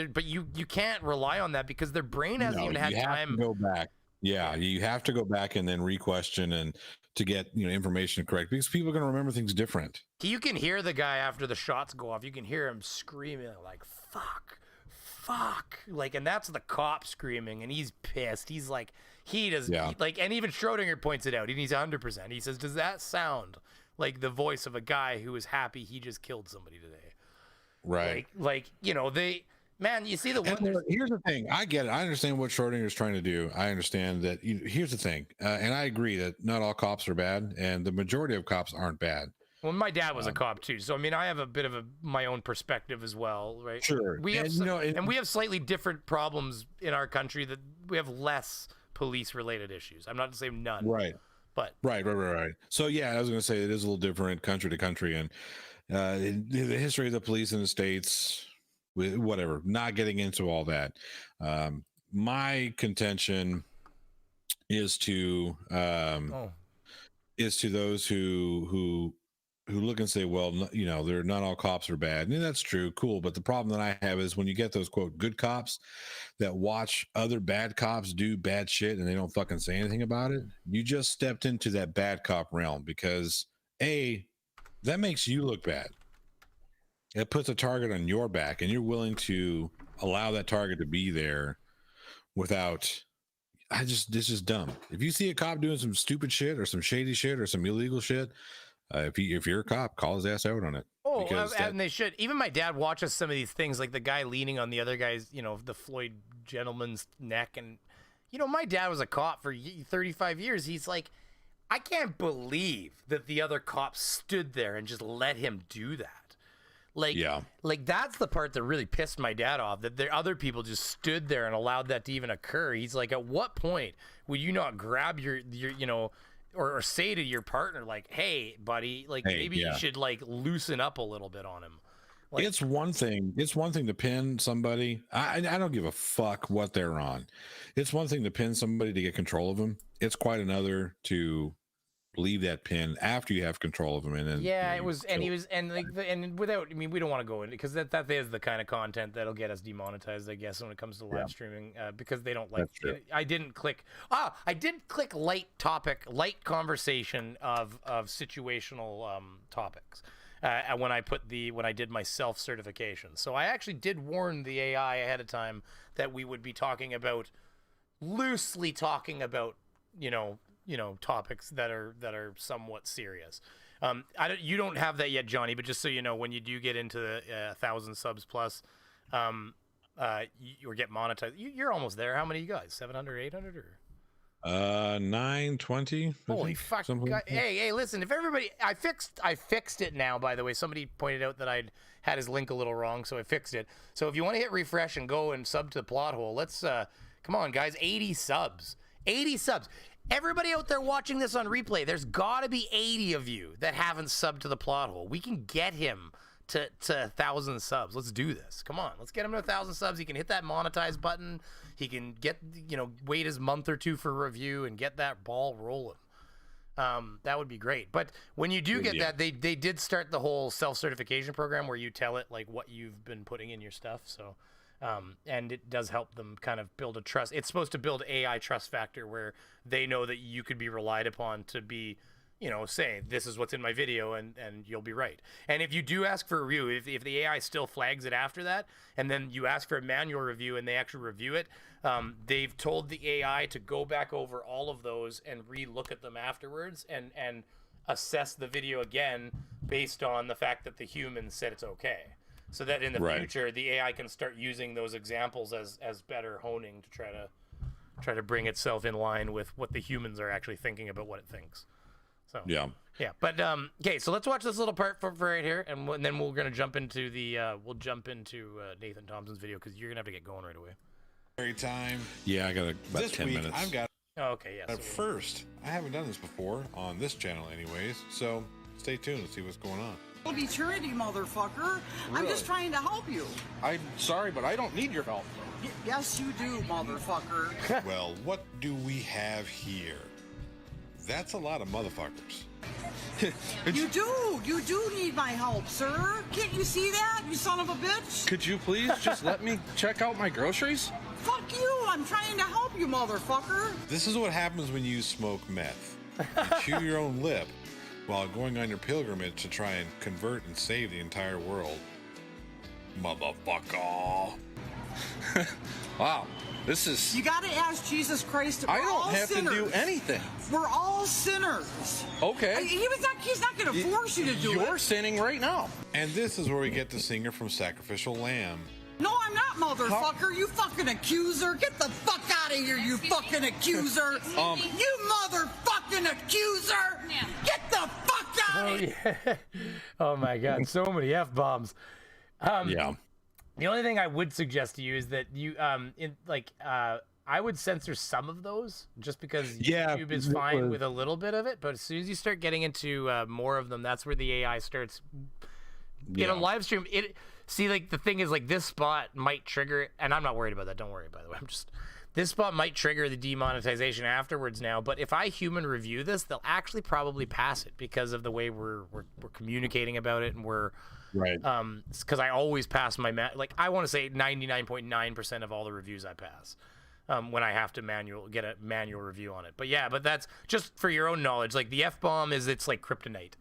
but you can't rely on that because their brain hasn't No, even had you have time. to go back. Yeah, you have to go back and then re-question and to get information correct because people are going to remember things different. You can hear the guy after the shots go off. You can hear him screaming like "fuck, fuck," like, and that's the cop screaming, and he's pissed. He's like, he does, like, and even Schrodinger points it out, and he's 100%. He says, "Does that sound like the voice of a guy who is happy he just killed somebody today?" Right. Like they. Man, you see the one. Here's the thing. I get it. I understand what Schrodinger is trying to do. I understand that. Here's the thing, and I agree that not all cops are bad, and the majority of cops aren't bad. Well, my dad was a cop too, so I mean, I have a bit of my own perspective as well, right? Sure. We have And, and we have slightly different problems in our country that we have less police-related issues. I'm not to say none. Right. But right. So yeah, I was going to say it is a little different country to country, and the history of the police in the States. Whatever, not getting into all that. My contention is to those who look and say, well, they're not all cops are bad, and that's true, cool. But the problem that I have is when you get those quote good cops that watch other bad cops do bad shit and they don't fucking say anything about it. You just stepped into that bad cop realm because that makes you look bad. It puts a target on your back, and you're willing to allow that target to be there without. This is dumb. If you see a cop doing some stupid shit or some shady shit or some illegal shit, if you're a cop, call his ass out on it. Oh, and they should. Even my dad watches some of these things, like the guy leaning on the other guy's, the Floyd gentleman's neck, and my dad was a cop for 35 years. He's like, I can't believe that the other cop stood there and just let him do that. Like that's the part that really pissed my dad off, that the other people just stood there and allowed that to even occur. He's like, at what point would you not grab your or say to your partner, like, hey, buddy, like, maybe you should like loosen up a little bit on him. Like, it's one thing to pin somebody. I don't give a fuck what they're on. It's one thing to pin somebody to get control of them. It's quite another to leave that pin after you have control of them. And then it was, and he was, and like, and without, I mean, we don't want to go into, because that is the kind of content that'll get us demonetized, I guess, when it comes to live streaming, because they don't like. I did click light conversation of situational topics when I did my self-certification. So I actually did warn the AI ahead of time that we would be loosely talking about topics that are somewhat serious. You don't have that yet, Johnny, but just so you know, when you do get into the 1,000 subs plus, you get monetized. You're almost there. How many you guys? 700, 800, or 920? Holy fuck! Hey, listen. If everybody, I fixed it now. By the way, somebody pointed out that I'd had his link a little wrong, so I fixed it. So if you want to hit refresh and go and sub to the plot hole, let's come on, guys. 80 subs. 80 subs. Everybody out there watching this on replay, there's got to be 80 of you that haven't subbed to the plot hole. We can get him to 1,000 subs. Let's do this. Come on, let's get him to 1,000 subs. He can hit that monetize button. He can get, wait his month or two for review and get that ball rolling. That would be great. But when you do get that, they did start the whole self-certification program where you tell it like what you've been putting in your stuff. So. And it does help them kind of build a trust. It's supposed to build AI trust factor where they know that you could be relied upon to be, say, this is what's in my video and you'll be right. And if you do ask for a review, if the AI still flags it after that, and then you ask for a manual review and they actually review it, they've told the AI to go back over all of those and re-look at them afterwards and assess the video again based on the fact that the humans said it's okay. So that in the future, the AI can start using those examples as better honing to try to bring itself in line with what the humans are actually thinking about what it thinks. So yeah. But okay, so let's watch this little part for right here, and then we're gonna jump into Nathan Thompson's video because you're gonna have to get going right away. Every time. Yeah, I got about 10 minutes. I've got. Oh, okay, yeah. First, I haven't done this before on this channel, anyways. So stay tuned and see what's going on. Deterrent, you motherfucker. I'm just trying to help you. I'm sorry, but I don't need your help. Yes, you do, motherfucker. Well, what do we have here? That's a lot of motherfuckers. You do need my help, sir. Can't you see that, you son of a bitch? Could you please just let me check out my groceries? Fuck you, I'm trying to help you, motherfucker. This is what happens when you smoke meth. You chew your own lip while going on your pilgrimage to try and convert and save the entire world. Motherfucker. Wow, this is... You gotta ask Jesus Christ. I don't have sinners. to do anything. We're all sinners. Okay. He's not gonna force you to do it. You're sinning right now. And this is where we get the singer from Sacrificial Lamb. No, I'm not, motherfucker. You fucking accuser. Get the fuck out of here, you fucking accuser. You motherfucking accuser. Get the fuck out of here. Yeah. Oh my God, so many F-bombs. Yeah. The only thing I would suggest to you is that you, I would censor some of those just because YouTube is fine with a little bit of it. But as soon as you start getting into more of them, that's where the AI starts. In a live stream, the thing is, like, this spot might trigger, and I'm not worried about that. Don't worry, by the way. This spot might trigger the demonetization afterwards now. But if I human review this, they'll actually probably pass it because of the way we're communicating about it, and we're. Right. Because I always pass my I want to say 99.9% of all the reviews I pass when I have to get a manual review on it. But yeah, that's just for your own knowledge. Like the F-bomb it's like kryptonite.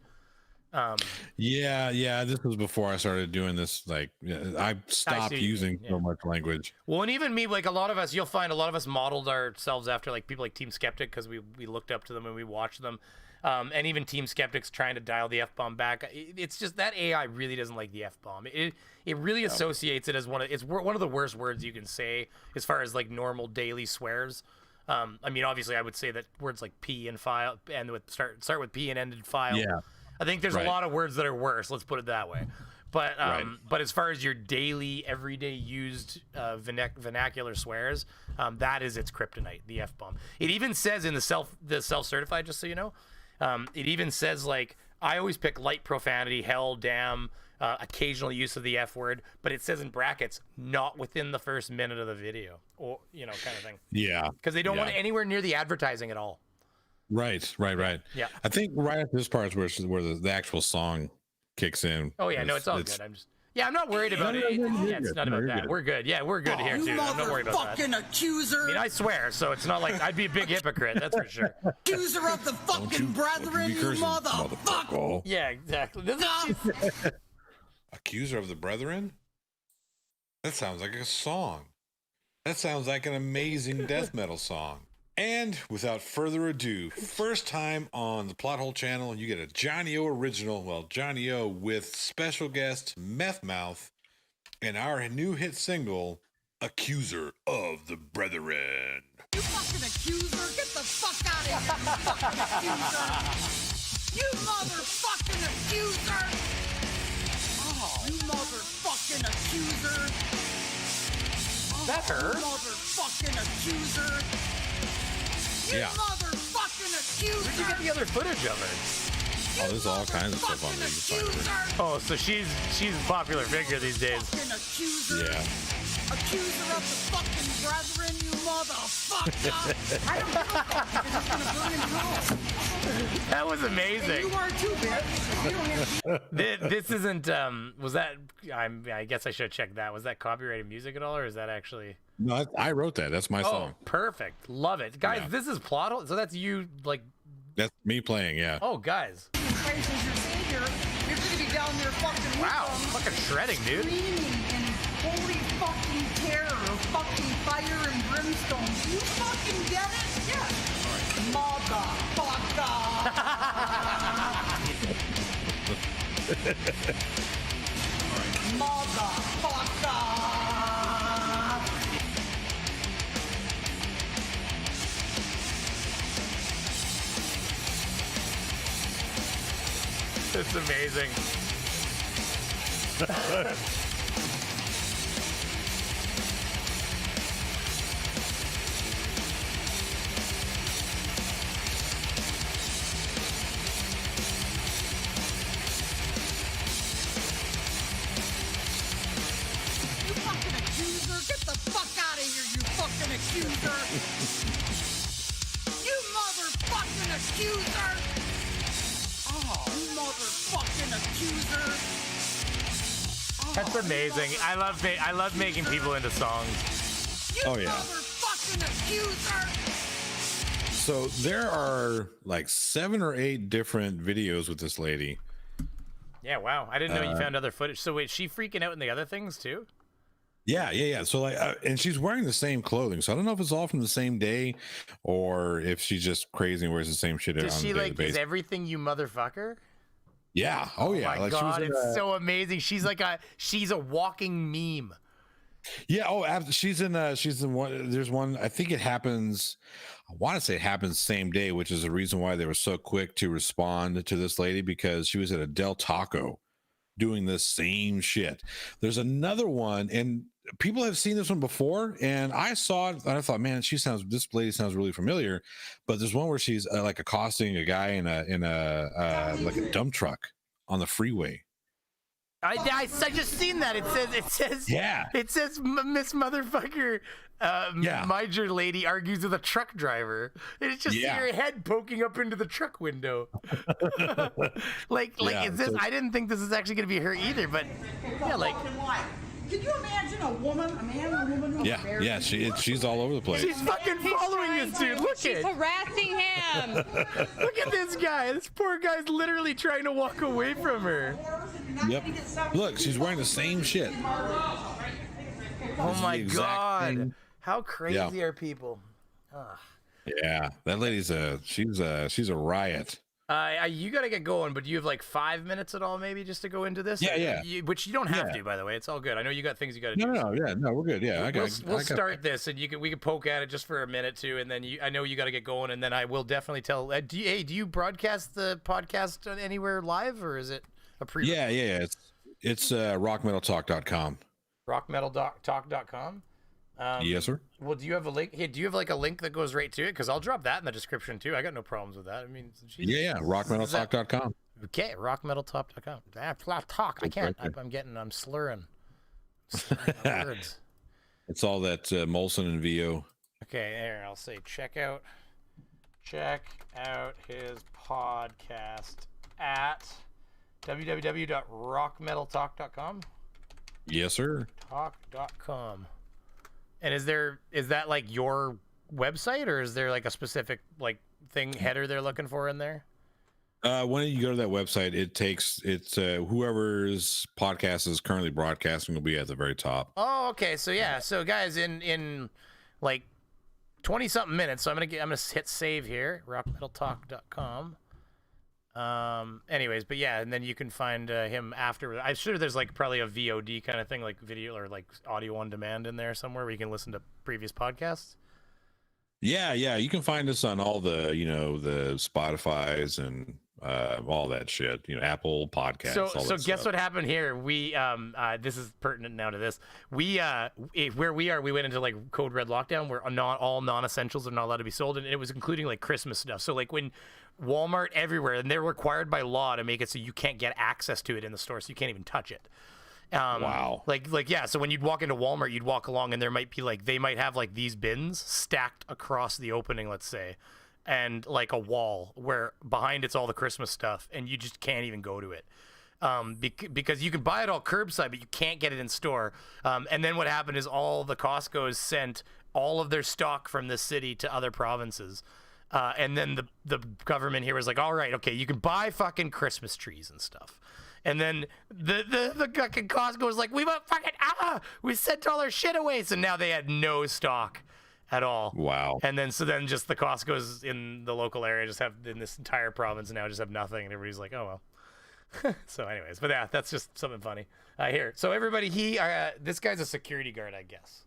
Yeah. This was before I started doing this. Like, I stopped using so much language. Well, and even me, like a lot of us, you'll find a lot of us modeled ourselves after like people like Team Skeptic because we looked up to them and we watched them. And even Team Skeptics trying to dial the F-bomb back. It's just that AI really doesn't like the F-bomb. It really associates it as one of the worst words you can say as far as like normal daily swears. I mean, obviously, I would say that words like P and file and start with P and end in file. Yeah. I think there's a lot of words that are worse. Let's put it that way. But but as far as your daily, everyday used vernacular swears, that is its kryptonite, the F-bomb. It even says in the self-certified, just so you know. It even says, like, I always pick light profanity, hell, damn, occasional use of the F word, but it says in brackets, not within the first minute of the video, or, kind of thing. Yeah. Because they don't want it anywhere near the advertising at all. Right. Yeah. I think right at this part is where the actual song kicks in. Oh, yeah, no, it's all good. I'm not worried about it. It's not about that. We're good. Yeah, we're good here, too. I'm not worried about that. Fucking accuser. I mean, I swear, so it's not like I'd be a big hypocrite, that's for sure. Accuser of the fucking brethren, you motherfucker. Yeah, exactly. Accuser of the brethren? That sounds like a song. That sounds like an amazing death metal song. And without further ado, first time on the Plot Hole channel, you get a Johnny O original. Well, Johnny O with special guest Meth Mouth and our new hit single, Accuser of the Brethren. You fucking accuser! Get the fuck out of here, you fucking accuser! You motherfucking accuser! Oh, you motherfucking accuser! Is that her? You motherfucking accuser! You motherfucking accuser! Where'd you get the other footage of her? Oh, there's all kinds of stuff on there. You can find her. Oh, so she's a popular figure these days. Fucking accuser! Yeah. Accuser of the fucking brethren, you motherfucker! I don't give a fuck because it's gonna burn in house. That was amazing. And you are too, bitch. You don't have This isn't. Was that? I guess I should check that. Was that copyrighted music at all, or is that actually? No, I wrote that. That's my song. Perfect. Love it, guys. Yeah. This is Plot Hole. So that's you, like. That's me playing. Yeah. Oh, guys. Christ as your savior, you're gonna be down there fucking with Wow, them, fucking shredding, dude. screaming in holy fucking terror, fucking fire and brimstone. Do you fucking get it? Yes. Motherfucker. Motherfucker. It's amazing. You fucking accuser! Get the fuck out of accuser! You motherfucking accuser! Oh, you motherfucking accuser! That's amazing. I love making people into songs. You Oh, yeah. motherfucking accuser! So there are like 7 or 8 different videos with this lady. Yeah, wow. I didn't know you found other footage. So wait, she freaking out in the other things too? Yeah. So like, and she's wearing the same clothing. So I don't know if it's all from the same day, or if she's just crazy and wears the same shit. Does on she a daily like basis. is everything you motherfucker? Yeah. Oh yeah. My Like God, she was it's so amazing. She's a walking meme. Yeah. Oh, she's in one. There's one. I think it happens. I want to say it happens same day, which is the reason why they were so quick to respond to this lady, because she was at a Del Taco doing this same shit. There's another one, and people have seen this one before, and I saw it and I thought, man, this lady sounds really familiar. But there's one where she's like accosting a guy in a like a dump truck on the freeway. I just seen that. It says Yeah. It says Miss Motherfucker Major Lady argues with a truck driver. And it's just your head poking up into the truck window. like is this? I didn't think this is actually going to be her either, but yeah, like. Can you imagine a woman, a man, and a woman? Yeah. She's all over the place. She's fucking following this dude. Look She's harassing him. Look at this guy. This poor guy's literally trying to walk away from her. Yep. Look, she's wearing the same shit. Oh my God. How crazy are people? Yeah, that lady's she's a riot. You gotta get going, but do you have like 5 minutes at all, maybe, just to go into this? Yeah. Which you don't have to, by the way. It's all good. I know you got things you gotta do. No, we're good. Yeah, we'll start this, and we can poke at it just for a minute too, and then I know you got to get going, and then I will definitely tell. Do you broadcast the podcast anywhere live, or is it a pre? Yeah. It's rockmetaltalk.com. Rockmetaltalk.com. Yes, sir. Well, do you have a link? Hey, do you have like a link that goes right to it? Because I'll drop that in the description too. I got no problems with that. I mean, yeah, rockmetaltalk.com. Okay, rockmetaltalk.com. Talk. I can't. I'm slurring. Words. It's all that Molson and VO. Okay, there. I'll say check out his podcast at www.rockmetaltalk.com. Yes, sir. Talk.com. And is that like your website, or is there like a specific like header they're looking for in there? When you go to that website, it's whoever's podcast is currently broadcasting will be at the very top. Oh, okay. So yeah. So guys, in like 20 something minutes, so I'm gonna hit save here. Rockmetaltalk.com. Anyways, but yeah, and then you can find him after. I'm sure there's like probably a VOD kind of thing, like video or like audio on demand in there somewhere where you can listen to previous podcasts. Yeah, you can find us on all the the Spotify's and all that shit. Apple Podcasts. So guess what happened here? We this is pertinent now to this. We where we are, we went into like code red lockdown where not all non-essentials are not allowed to be sold, and it was including like Christmas stuff. So like when Walmart everywhere, and they're required by law to make it so you can't get access to it in the store, so you can't even touch it. Wow. Like yeah. So when you'd walk into Walmart, you'd walk along, and there might be like they might have like these bins stacked across the opening, let's say, and like a wall where behind it's all the Christmas stuff, and you just can't even go to it. Because you can buy it all curbside, but you can't get it in store. And then what happened is all the Costco's sent all of their stock from this city to other provinces. And then the government here was like, all right, okay, you can buy fucking Christmas trees and stuff. And then the fucking Costco was like, we want fucking, we sent all our shit away. So now they had no stock at all. Wow. And then just the Costco's in the local area just have, in this entire province now, just have nothing. And everybody's like, oh, well. So anyways, but yeah, that's just something funny. Here. So everybody, this guy's a security guard, I guess.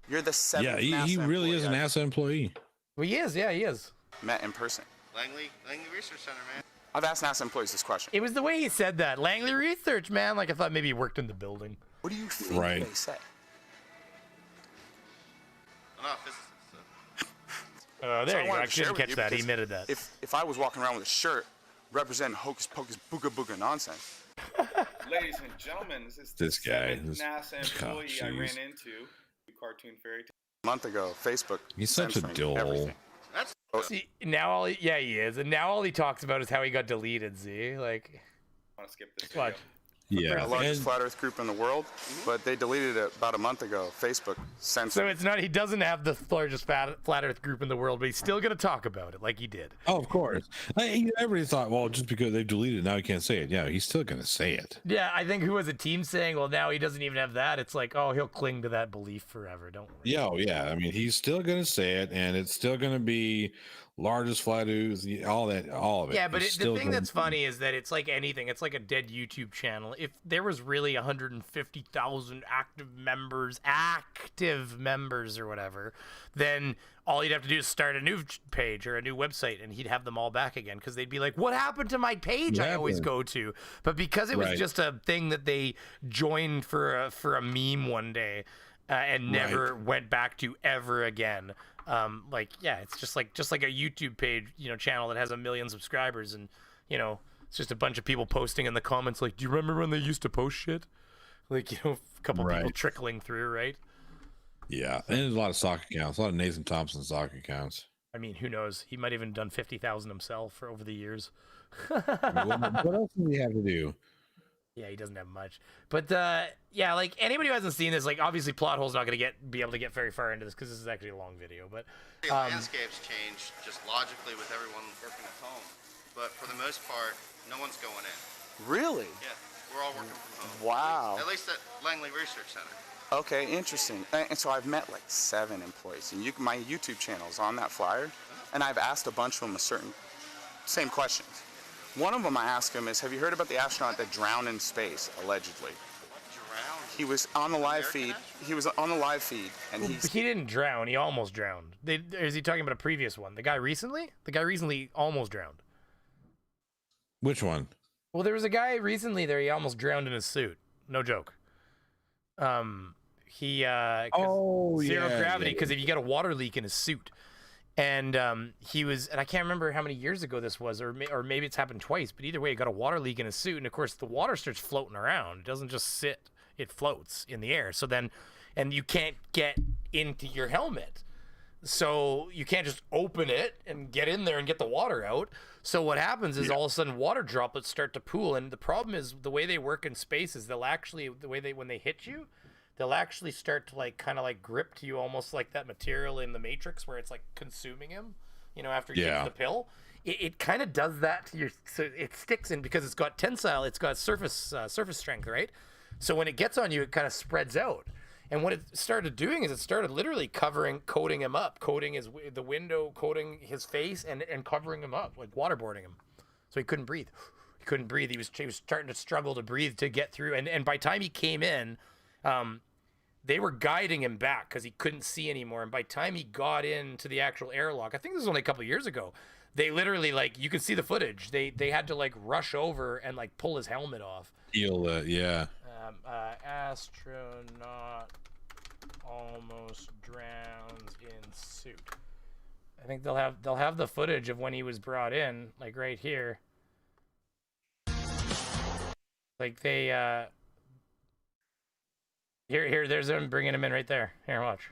You're the seventh. Yeah, he really is an NASA employee. Well, he is. Yeah, he is. Met in person. Langley Research Center, man. I've asked NASA employees this question. It was the way he said that. Langley Research, man. Like I thought maybe he worked in the building. What do you think Right. they say? I'm not a physicist. There you go. I didn't catch that. He admitted that. If I was walking around with a shirt representing hocus pocus booga booga nonsense. Ladies and gentlemen, this is This guy. NASA employee I ran into. Cartoon fairy tale. month ago, Facebook. He's such a censoring dull. everything. See, now all he is, and now all he talks about is how he got deleted. See, like, I want to skip this. what? Yeah. The largest flat Earth group in the world, but they deleted it about a month ago. Facebook censored. So it's not. He doesn't have the largest flat Earth group in the world, but he's still gonna talk about it like he did. Oh, of course. Everybody thought, well, just because they deleted it, now he can't say it. Yeah, he's still gonna say it. Yeah, I think who was a team saying, well, now he doesn't even have that. It's like, oh, he'll cling to that belief forever. Don't worry. Yeah, oh, yeah. I mean, he's still gonna say it, and it's still gonna be largest flat Earth, all of it. Yeah, but It's the still thing gonna that's funny is that it's like anything. It's like a dead YouTube channel. If there was really 150,000 active members or whatever, then all you'd have to do is start a new page or a new website, and he'd have them all back again because they'd be like, "What happened to my page I always go to?" But because it was just a thing that they joined for a meme one day and never went back to ever again. It's just like a YouTube page, channel that has 1 million subscribers, and it's just a bunch of people posting in the comments like, "Do you remember when they used to post shit?" Like, a couple people trickling through, right? Yeah, and there's a lot of sock accounts, a lot of Nathan Thompson sock accounts. I mean, who knows? He might have even done 50,000 himself for over the years. What else does he have to do? Yeah, he doesn't have much. But like anybody who hasn't seen this, like obviously Plothole's not gonna be able to get very far into this because this is actually a long video. But The landscape's changed just logically with everyone working at home, but for the most part, no one's going in. Really? Yeah, we're all working from home. Wow. At least at Langley Research Center. Okay, interesting. And so I've met like 7 employees, and my YouTube channel's on that flyer, and I've asked a bunch of them same questions. One of them I asked him is, have you heard about the astronaut that drowned in space, allegedly? Drowned? He was on the live feed. And he didn't drown. He almost drowned. Is he talking about a previous one? The guy recently? The guy recently almost drowned. Which one? Well, there was a guy recently there. He almost drowned in his suit. No joke. Zero gravity, because if you get a water leak in his suit. And he was, and I can't remember how many years ago this was, or maybe it's happened twice, but either way, he got a water leak in his suit, and of course the water starts floating around. It doesn't just sit, it floats in the air. So then, and you can't get into your helmet. So you can't just open it and get in there and get the water out. So what happens is all of a sudden water droplets start to pool. And the problem is the way they work in space is they'll actually, when they hit you, they'll actually start to kind of grip to you, almost like that material in the Matrix where it's like consuming him, after he takes the pill. It kind of does that to your, so it sticks in because it's got tensile, it's got surface strength, right? So when it gets on you, it kind of spreads out. And what it started doing is it started literally coating him up, coating the window, coating his face, and covering him up, like waterboarding him. So he couldn't breathe. He was starting to struggle to breathe to get through. And by the time he came in, they were guiding him back because he couldn't see anymore. And by the time he got into the actual airlock, I think this was only a couple of years ago, they literally, you can see the footage. They had to such over and pull his helmet off. Heal that, yeah. Astronaut almost drowns in suit. I think they'll have the footage of when he was brought in, right here. Here, there's them bringing him in right there. Here, watch.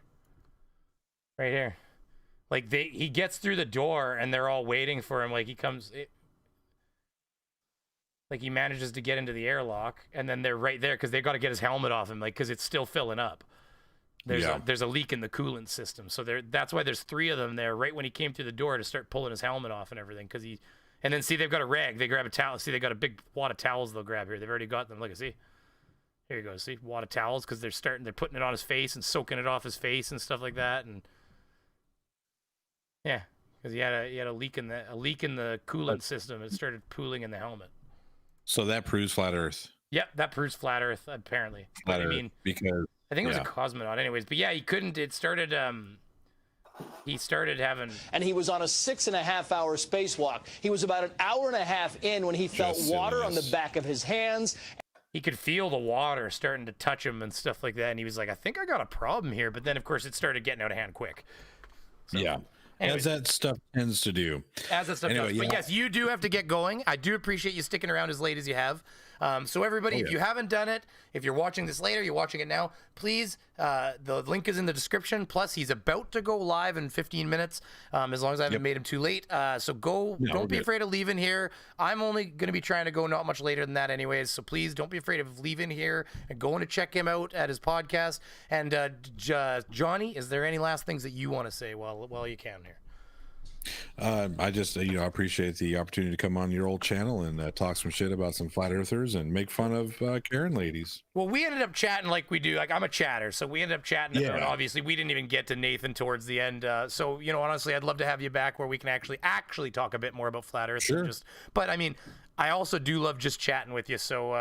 Right here. He gets through the door and they're all waiting for him. He comes, he manages to get into the airlock, and then they're right there because they got to get his helmet off him, because it's still filling up. There's a leak in the coolant system, so that's why there's 3 of them there right when he came through the door to start pulling his helmet off and everything. And then see, they've got a rag. They grab a towel. See, they got a big wad of towels they'll grab here. They've already got them. Look, see. Here you go. See, wad of towels because they're putting it on his face and soaking it off his face and stuff like that. And yeah, because he had a leak in the coolant system. It started pooling in the helmet. So that proves flat Earth. Yep, that proves flat Earth apparently. Flat Earth, because I think it was a cosmonaut, anyways. But yeah, he couldn't. It started. He started having. And he was on a 6.5-hour spacewalk. He was about an hour and a half in when he felt water on the back of his hands. He could feel the water starting to touch him and stuff like that, and he was like, "I think I got a problem here." But then, of course, it started getting out of hand quick. So, yeah. Anyways, as that stuff tends to do. As that stuff does. But yes, you do have to get going. I do appreciate you sticking around as late as you have. So everybody, if you haven't done it, if you're watching this later, you're watching it now, please, the link is in the description. Plus, he's about to go live in 15 minutes, as long as I haven't made him too late. So don't be afraid of leaving here. I'm only going to be trying to go not much later than that anyways. So please don't be afraid of leaving here and going to check him out at his podcast. And Johnny, is there any last things that you want to say while you can here? I just, I appreciate the opportunity to come on your old channel and talk some shit about some flat earthers and make fun of Karen ladies. Well, we ended up chatting like we do. Like, I'm a chatter, so we ended up chatting about, obviously, we didn't even get to Nathan towards the end. So, honestly, I'd love to have you back where we can actually talk a bit more about flat earth. Sure. But, I mean, I also do love just chatting with you. So,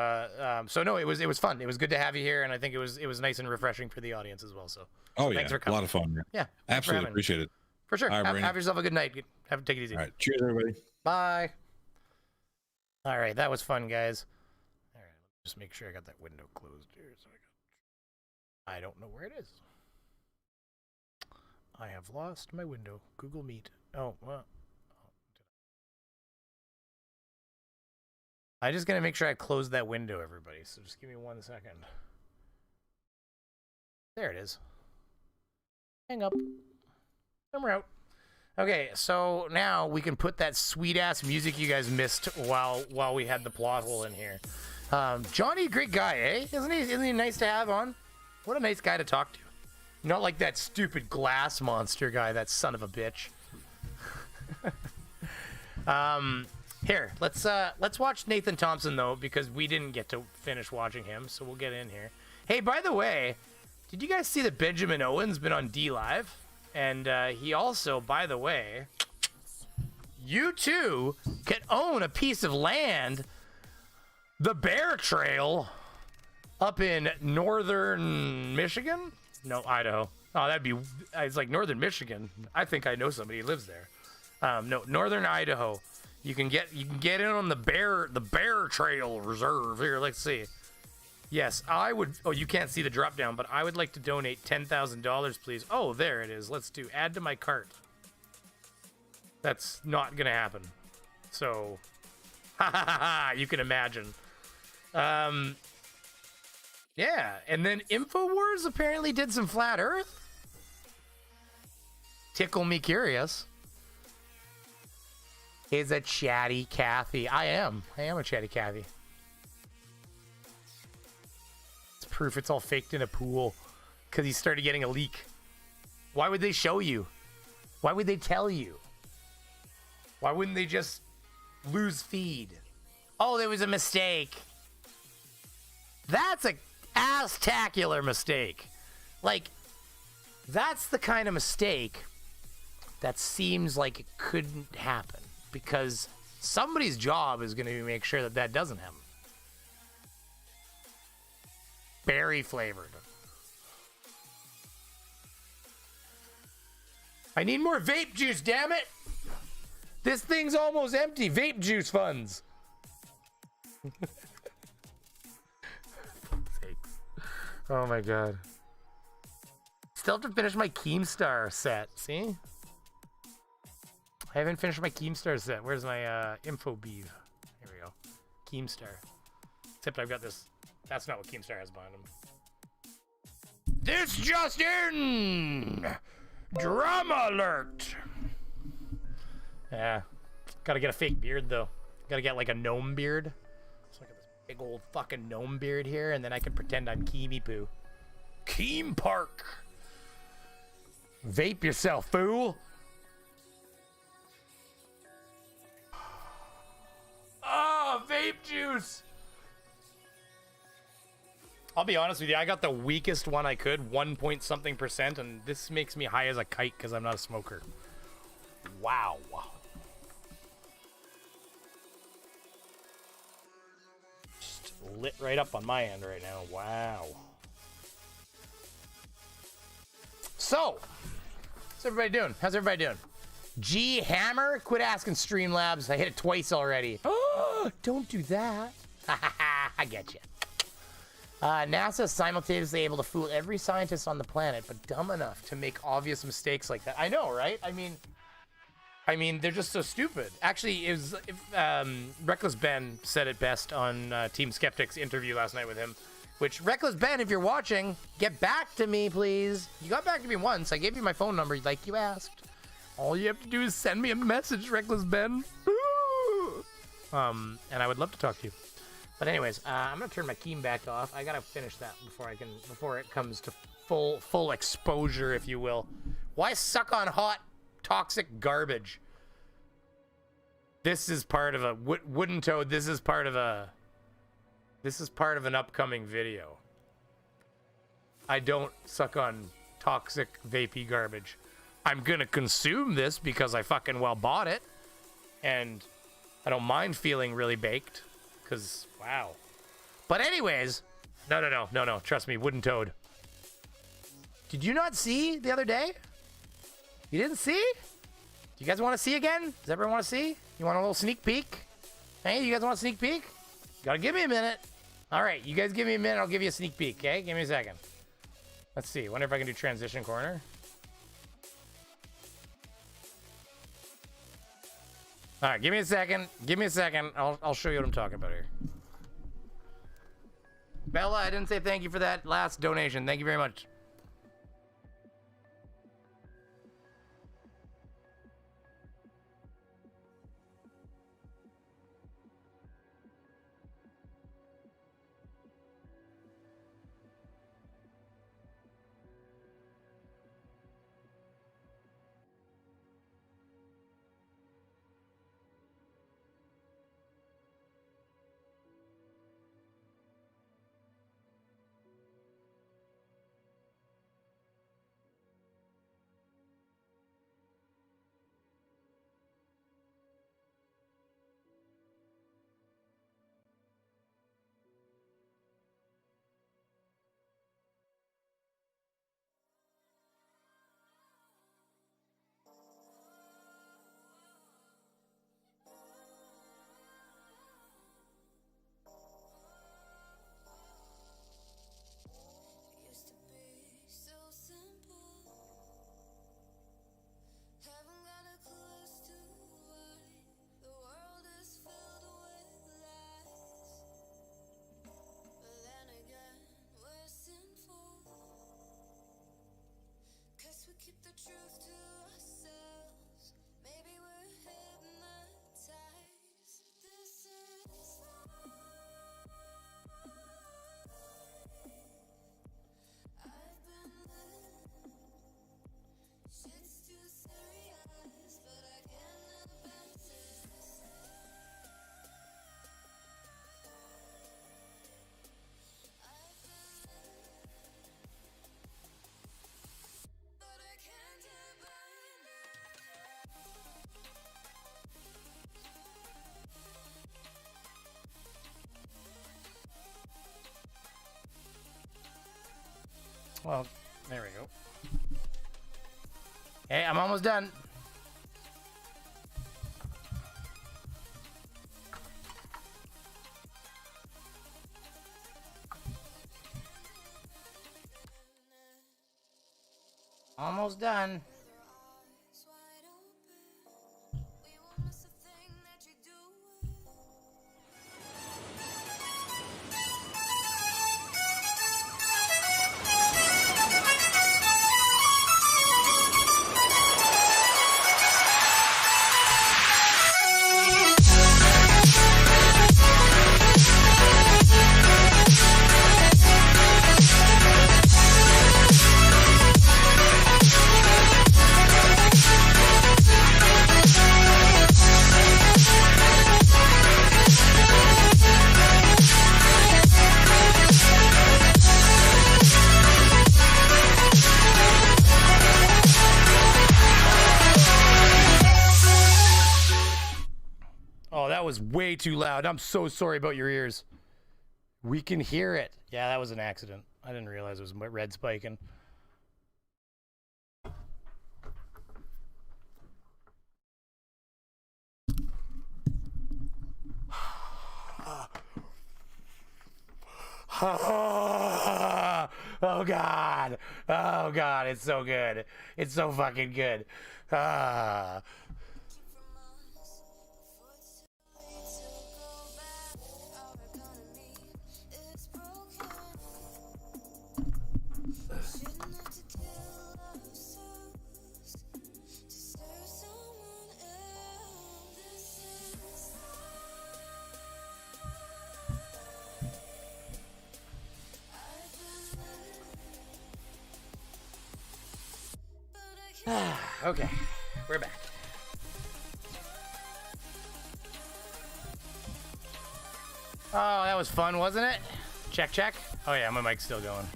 no, it was fun. It was good to have you here, and I think it was nice and refreshing for the audience as well. So, thanks for coming. A lot of fun. Man. Yeah. Absolutely appreciate it. For sure. All right, have yourself a good night. Take it easy. All right. Cheers, everybody. Bye. All right. That was fun, guys. All right. Let's just make sure I got that window closed here. So I don't know where it is. I have lost my window. Google Meet. Oh, well. I'm just going to make sure I close that window, everybody. So just give me 1 second. There it is. Hang up. And we're out. Okay, so now we can put that sweet ass music you guys missed while we had the plot hole in here. Johnny, great guy, eh? Isn't he nice to have on? What a nice guy to talk to. Not like that stupid glass monster guy, that son of a bitch. Here, let's watch Nathan Thompson though, because we didn't get to finish watching him, so we'll get in here. Hey, by the way, did you guys see that Benjamin Owen's been on D Live? And he also, by the way, you too can own a piece of land, the Bear Trail, up in northern Michigan? No, Idaho. Oh, it's like northern Michigan. I think I know somebody who lives there. No, northern Idaho. You can get in on the Bear Trail Reserve. Here, let's see. Yes, I would. Oh, you can't see the drop down, but I would like to donate $10,000, please. Oh, there it is. Let's do add to my cart. That's not gonna happen. So, you can imagine. Yeah, and then InfoWars apparently did some flat Earth. Tickle me curious. Is a chatty Cathy. I am a chatty Cathy. Proof it's all faked in a pool because he started getting a leak. Why would they show you? Why would they tell you? Why wouldn't they just lose feed? Oh, there was a mistake. That's a ass-tacular mistake. Like, that's the kind of mistake that seems like it couldn't happen because somebody's job is going to make sure that that doesn't happen. Berry flavored. I need more vape juice, damn it! This thing's almost empty. Vape juice funds. Oh my god. Still have to finish my Keemstar set. See? I haven't finished my Keemstar set. Where's my info beeve? Here we go. Keemstar. Except I've got this. That's not what Keemstar has behind him. This just in! Drama alert! Yeah. Gotta get a fake beard, though. Gotta get, like, a gnome beard. So I got this big old fucking gnome beard here, and then I can pretend I'm Keemy Poo. Keem Park! Vape yourself, fool! Oh, vape juice! I'll be honest with you, I got the weakest one I could, 1 point something %, and this makes me high as a kite because I'm not a smoker. Wow. Just lit right up on my end right now. Wow. So, what's everybody doing? How's everybody doing? G Hammer, quit asking Streamlabs. I hit it twice already. Oh, don't do that. I get you. NASA is simultaneously able to fool every scientist on the planet, but dumb enough to make obvious mistakes like that. I know, right? I mean, I mean, they're just so stupid. Actually, it was Reckless Ben said it best on Team Skeptic's interview last night with him. Which, Reckless Ben, if you're watching, get back to me, please. You got back to me once. I gave you my phone number like you asked. All you have to do is send me a message, Reckless Ben. And I would love to talk to you. But anyways, I'm gonna turn my Keem back off. I gotta finish that before it comes to full exposure, if you will. Why suck on hot, toxic garbage? This is part of a Wooden Toad. This is part of an upcoming video. I don't suck on toxic vapey garbage. I'm gonna consume this because I fucking well bought it, and I don't mind feeling really baked. Cause wow. But anyways, no. Trust me, Wooden Toad. Did you not see the other day? You didn't see? Do you guys want to see again? Does everyone want to see? You want a little sneak peek? Hey, you guys want a sneak peek? Gotta give me a minute. All right, you guys give me a minute. I'll give you a sneak peek. Okay, give me a second. Let's see. Wonder if I can do transition corner. All right, give me a second. Give me a second. I'll show you what I'm talking about here. Bella, I didn't say thank you for that last donation. Thank you very much. Keep the truth to ourselves. Maybe we're hypnotized. This is I've been living. Shit's too serious, but I can't abandon this. I've been living. Well, there we go. Hey, I'm almost done. Almost done. Was way too loud. I'm so sorry about your ears. We can hear it. Yeah, that was an accident. I didn't realize it was red spiking. Oh God. Oh God, it's so good. It's so fucking good. Okay, we're back. Oh, that was fun, wasn't it? Check, check. Oh yeah, my mic's still going.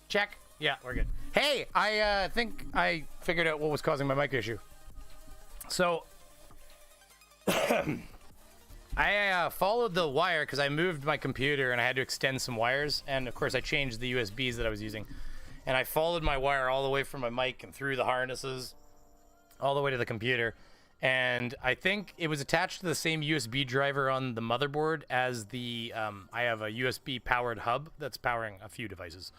Check. Yeah, we're good. Hey, I think I figured out what was causing my mic issue. So, I followed the wire because I moved my computer and I had to extend some wires. And of course I changed the USBs that I was using. And I followed my wire all the way from my mic and through the harnesses all the way to the computer. And I think it was attached to the same USB driver on the motherboard as the, I have a USB powered hub that's powering a few devices.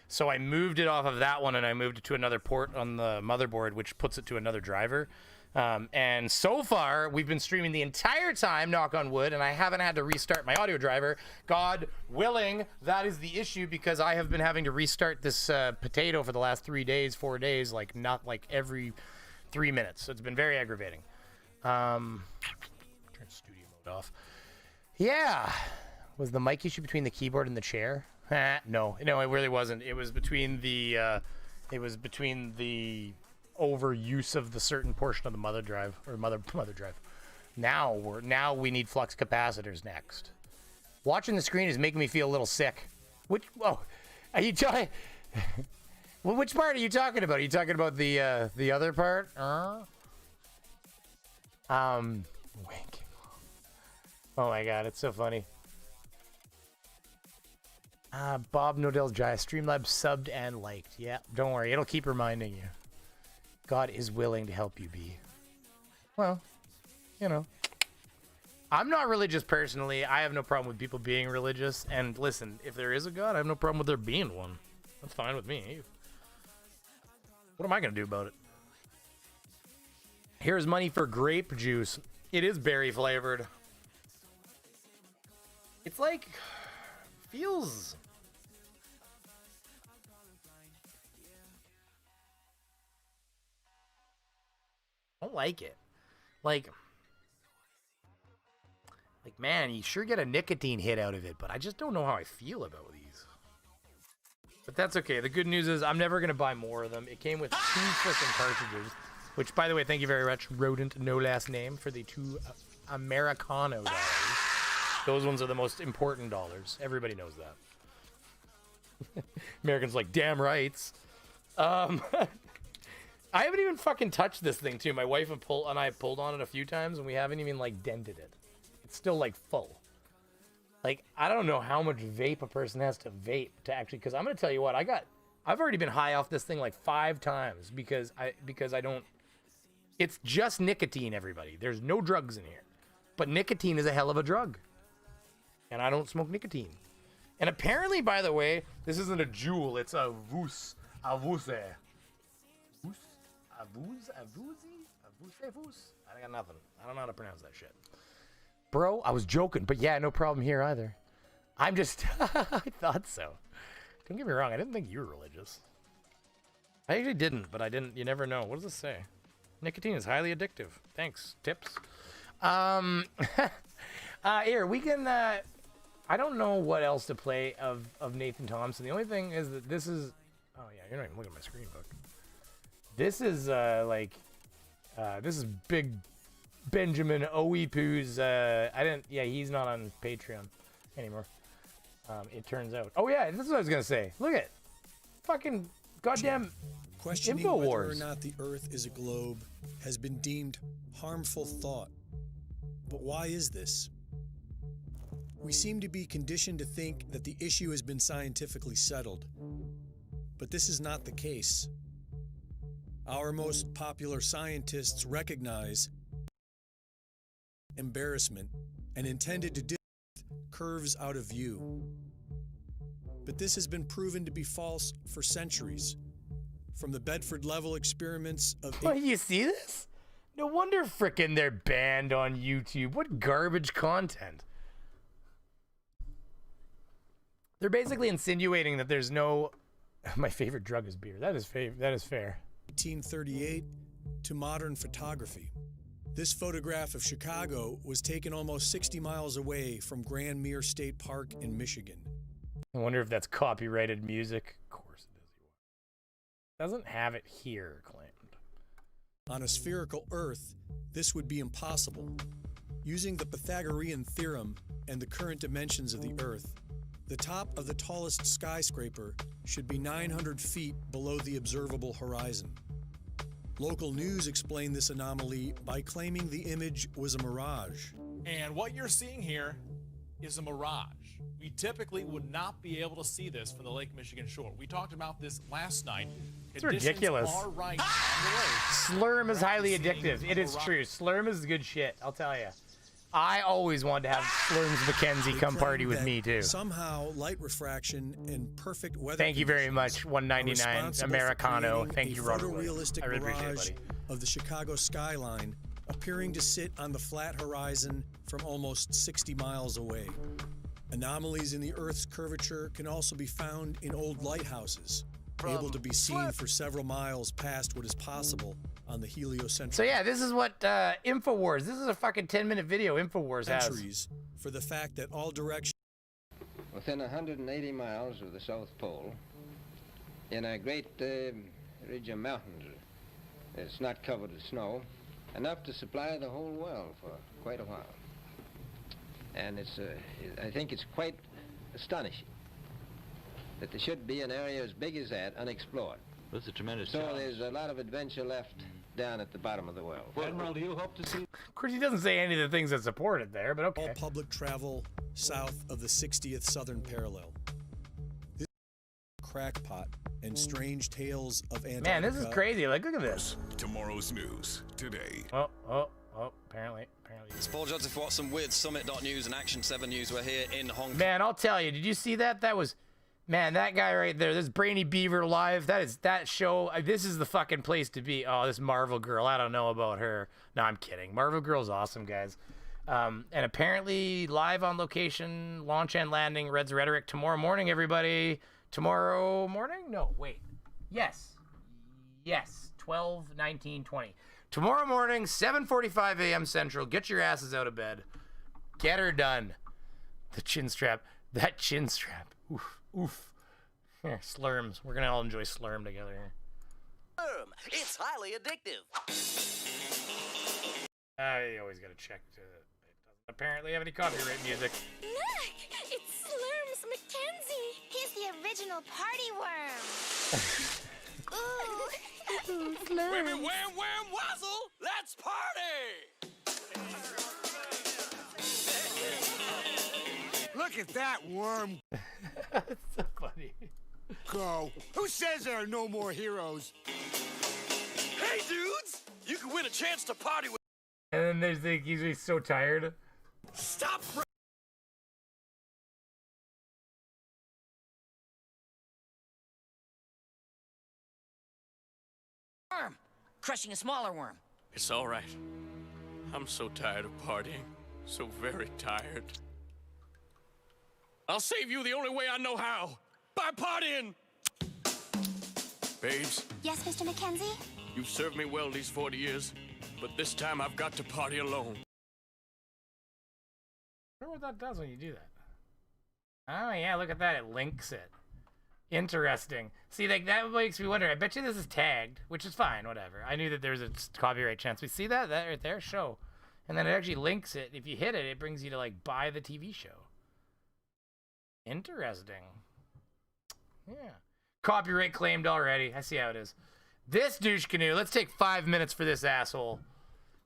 So I moved it off of that one and I moved it to another port on the motherboard, which puts it to another driver. And so far, we've been streaming the entire time, knock on wood, and I haven't had to restart my audio driver. God willing, that is the issue because I have been having to restart this potato for the last 3 days, 4 days, like not like every 3 minutes. So it's been very aggravating. Turn studio mode off. Yeah. Was the mic issue between the keyboard and the chair? No, it really wasn't. It was between the, overuse of the certain portion of the mother drive or mother drive. Now we need flux capacitors next. Watching the screen is making me feel a little sick. Which are you talking? Well, which part are you talking about? Are you talking about the other part? Winking. Oh my god, it's so funny. Bob Nodell's Jaya Streamlabs subbed and liked. Yeah, don't worry, it'll keep reminding you. God is willing to help you be. Well, you know. I'm not religious personally. I have no problem with people being religious. And listen, if there is a God, I have no problem with there being one. That's fine with me. What am I going to do about it? Here's money for grape juice. It is berry flavored. It's like, feels... I don't like it. Like, man, you sure get a nicotine hit out of it, but I just don't know how I feel about these. But that's okay. The good news is I'm never going to buy more of them. It came with 2 freaking cartridges, which, by the way, thank you very much, Rodent, no last name, for the 2 Americano dollars. Those ones are the most important dollars. Everybody knows that. Americans like, damn rights. I haven't even fucking touched this thing, too. My wife and I have pulled on it a few times, and we haven't even, like, dented it. It's still, like, full. Like, I don't know how much vape a person has to vape to actually... Because I'm going to tell you what, I've already been high off this thing, like, 5 times because I don't... It's just nicotine, everybody. There's no drugs in here. But nicotine is a hell of a drug. And I don't smoke nicotine. And apparently, by the way, this isn't a jewel. It's a vuse. A vuse. I got nothing. I don't know how to pronounce that shit. Bro, I was joking, but yeah, no problem here either. I'm just... I thought so. Don't get me wrong, I didn't think you were religious. I actually didn't, but I didn't... You never know. What does this say? Nicotine is highly addictive. Thanks. Tips. Here, we can... I don't know what else to play of Nathan Thompson. The only thing is that this is... Oh, yeah, you're not even looking at my screen, book. This is, this is Big Benjamin Oweepoo's, yeah, he's not on Patreon anymore, it turns out. Oh, yeah, this is what I was gonna say. Look at fucking goddamn Questioning InfoWars. whether or not the Earth is a globe has been deemed harmful thought. But why is this? We seem to be conditioned to think that the issue has been scientifically settled. But this is not the case. Our most popular scientists recognize embarrassment and intended to curves out of view. But this has been proven to be false for centuries. From the Bedford level experiments of... Oh, you see this? No wonder frickin' they're banned on YouTube. What garbage content. They're basically insinuating that there's no... My favorite drug is beer. That is fair. 1838 to modern photography. This photograph of Chicago was taken almost 60 miles away from Grand Mere State Park in Michigan. I wonder if that's copyrighted music. Of course Doesn't have it here claimed. On a spherical Earth, this would be impossible. Using the Pythagorean theorem and the current dimensions of the Earth, the top of the tallest skyscraper should be 900 feet below the observable horizon. Local news explained this anomaly by claiming the image was a mirage. And what you're seeing here is a mirage. We typically would not be able to see this from the Lake Michigan shore. We talked about this last night. It's ridiculous. Are right on the lake. Slurm is highly addictive. It is true. Slurm is good shit. I'll tell you. I always wanted to have Slurm's Mackenzie come party with me too. Somehow, light refraction and perfect weather. Thank you very much, 199 Americano. Thank you, Robert. Photorealistic I really appreciate it, mirage buddy. of the Chicago skyline, appearing to sit on the flat horizon from almost 60 miles away. Anomalies in the Earth's curvature can also be found in old lighthouses, able to be seen for several miles past what is possible on the heliocentric. So yeah, this is what Infowars. This is a fucking 10-minute video Infowars has. Centuries for the fact that all directions. Within 180 miles of the South Pole, in a great ridge of mountains, it's not covered with snow, enough to supply the whole world for quite a while. And I think it's quite astonishing that there should be an area as big as that unexplored. That's a tremendous So challenge. there's a lot of adventure left down at the bottom of the world. Admiral, do you hope to see? Of course, he doesn't say any of the things that support it there, but okay. All public travel south of the 60th southern parallel. This crackpot and strange tales of Antarctica. Man, this is crazy. Like, look at this. Tomorrow's news today. Oh, apparently. It's Paul Joseph Watson with Summit.News and Action 7 News. We're here in Hong Kong. Man, I'll tell you. Did you see that? That was, man, that guy right there. This Brainy Beaver live. That show. This is the fucking place to be. Oh, this Marvel girl. I don't know about her. No, I'm kidding. Marvel girl's awesome, guys. And apparently live on location, launch and landing, Red's Rhetoric tomorrow morning, everybody. Tomorrow morning? No, wait. Yes. 12, 19, 20. Tomorrow morning, 7:45 a.m. Central. Get your asses out of bed. Get her done. The chin strap. That chin strap. Oof. Here, Slurms. We're going to all enjoy Slurm together here. Slurm. It's highly addictive. I always got to check. It doesn't apparently have any copyright music. Look, it's Slurms Mackenzie. He's the original party worm. Ooh. Whammy, wham, wham, wazzle. Let's party. Look at that worm. That's so funny. Go. Who says there are no more heroes? Hey, dudes. You can win a chance to party with. And then there's the, he's so tired. Stop. Worm. Crushing a smaller worm. It's all right. I'm so tired of partying. So very tired. I'll save you the only way I know how. By partying! Babes, Yes, Mr. Mackenzie? you've served me well these 40 years, but this time I've got to party alone. I wonder what that does when you do that. Oh, yeah, look at that. It links it. Interesting. See, like, that makes me wonder. I bet you this is tagged, which is fine, whatever. I knew that there was a copyright chance. We see that? That right there? Show. And then it actually links it. If you hit it, it brings you to, like, buy the TV show. Interesting. Yeah. Copyright claimed already. I see how it is. This douche canoe. Let's take 5 minutes for this asshole.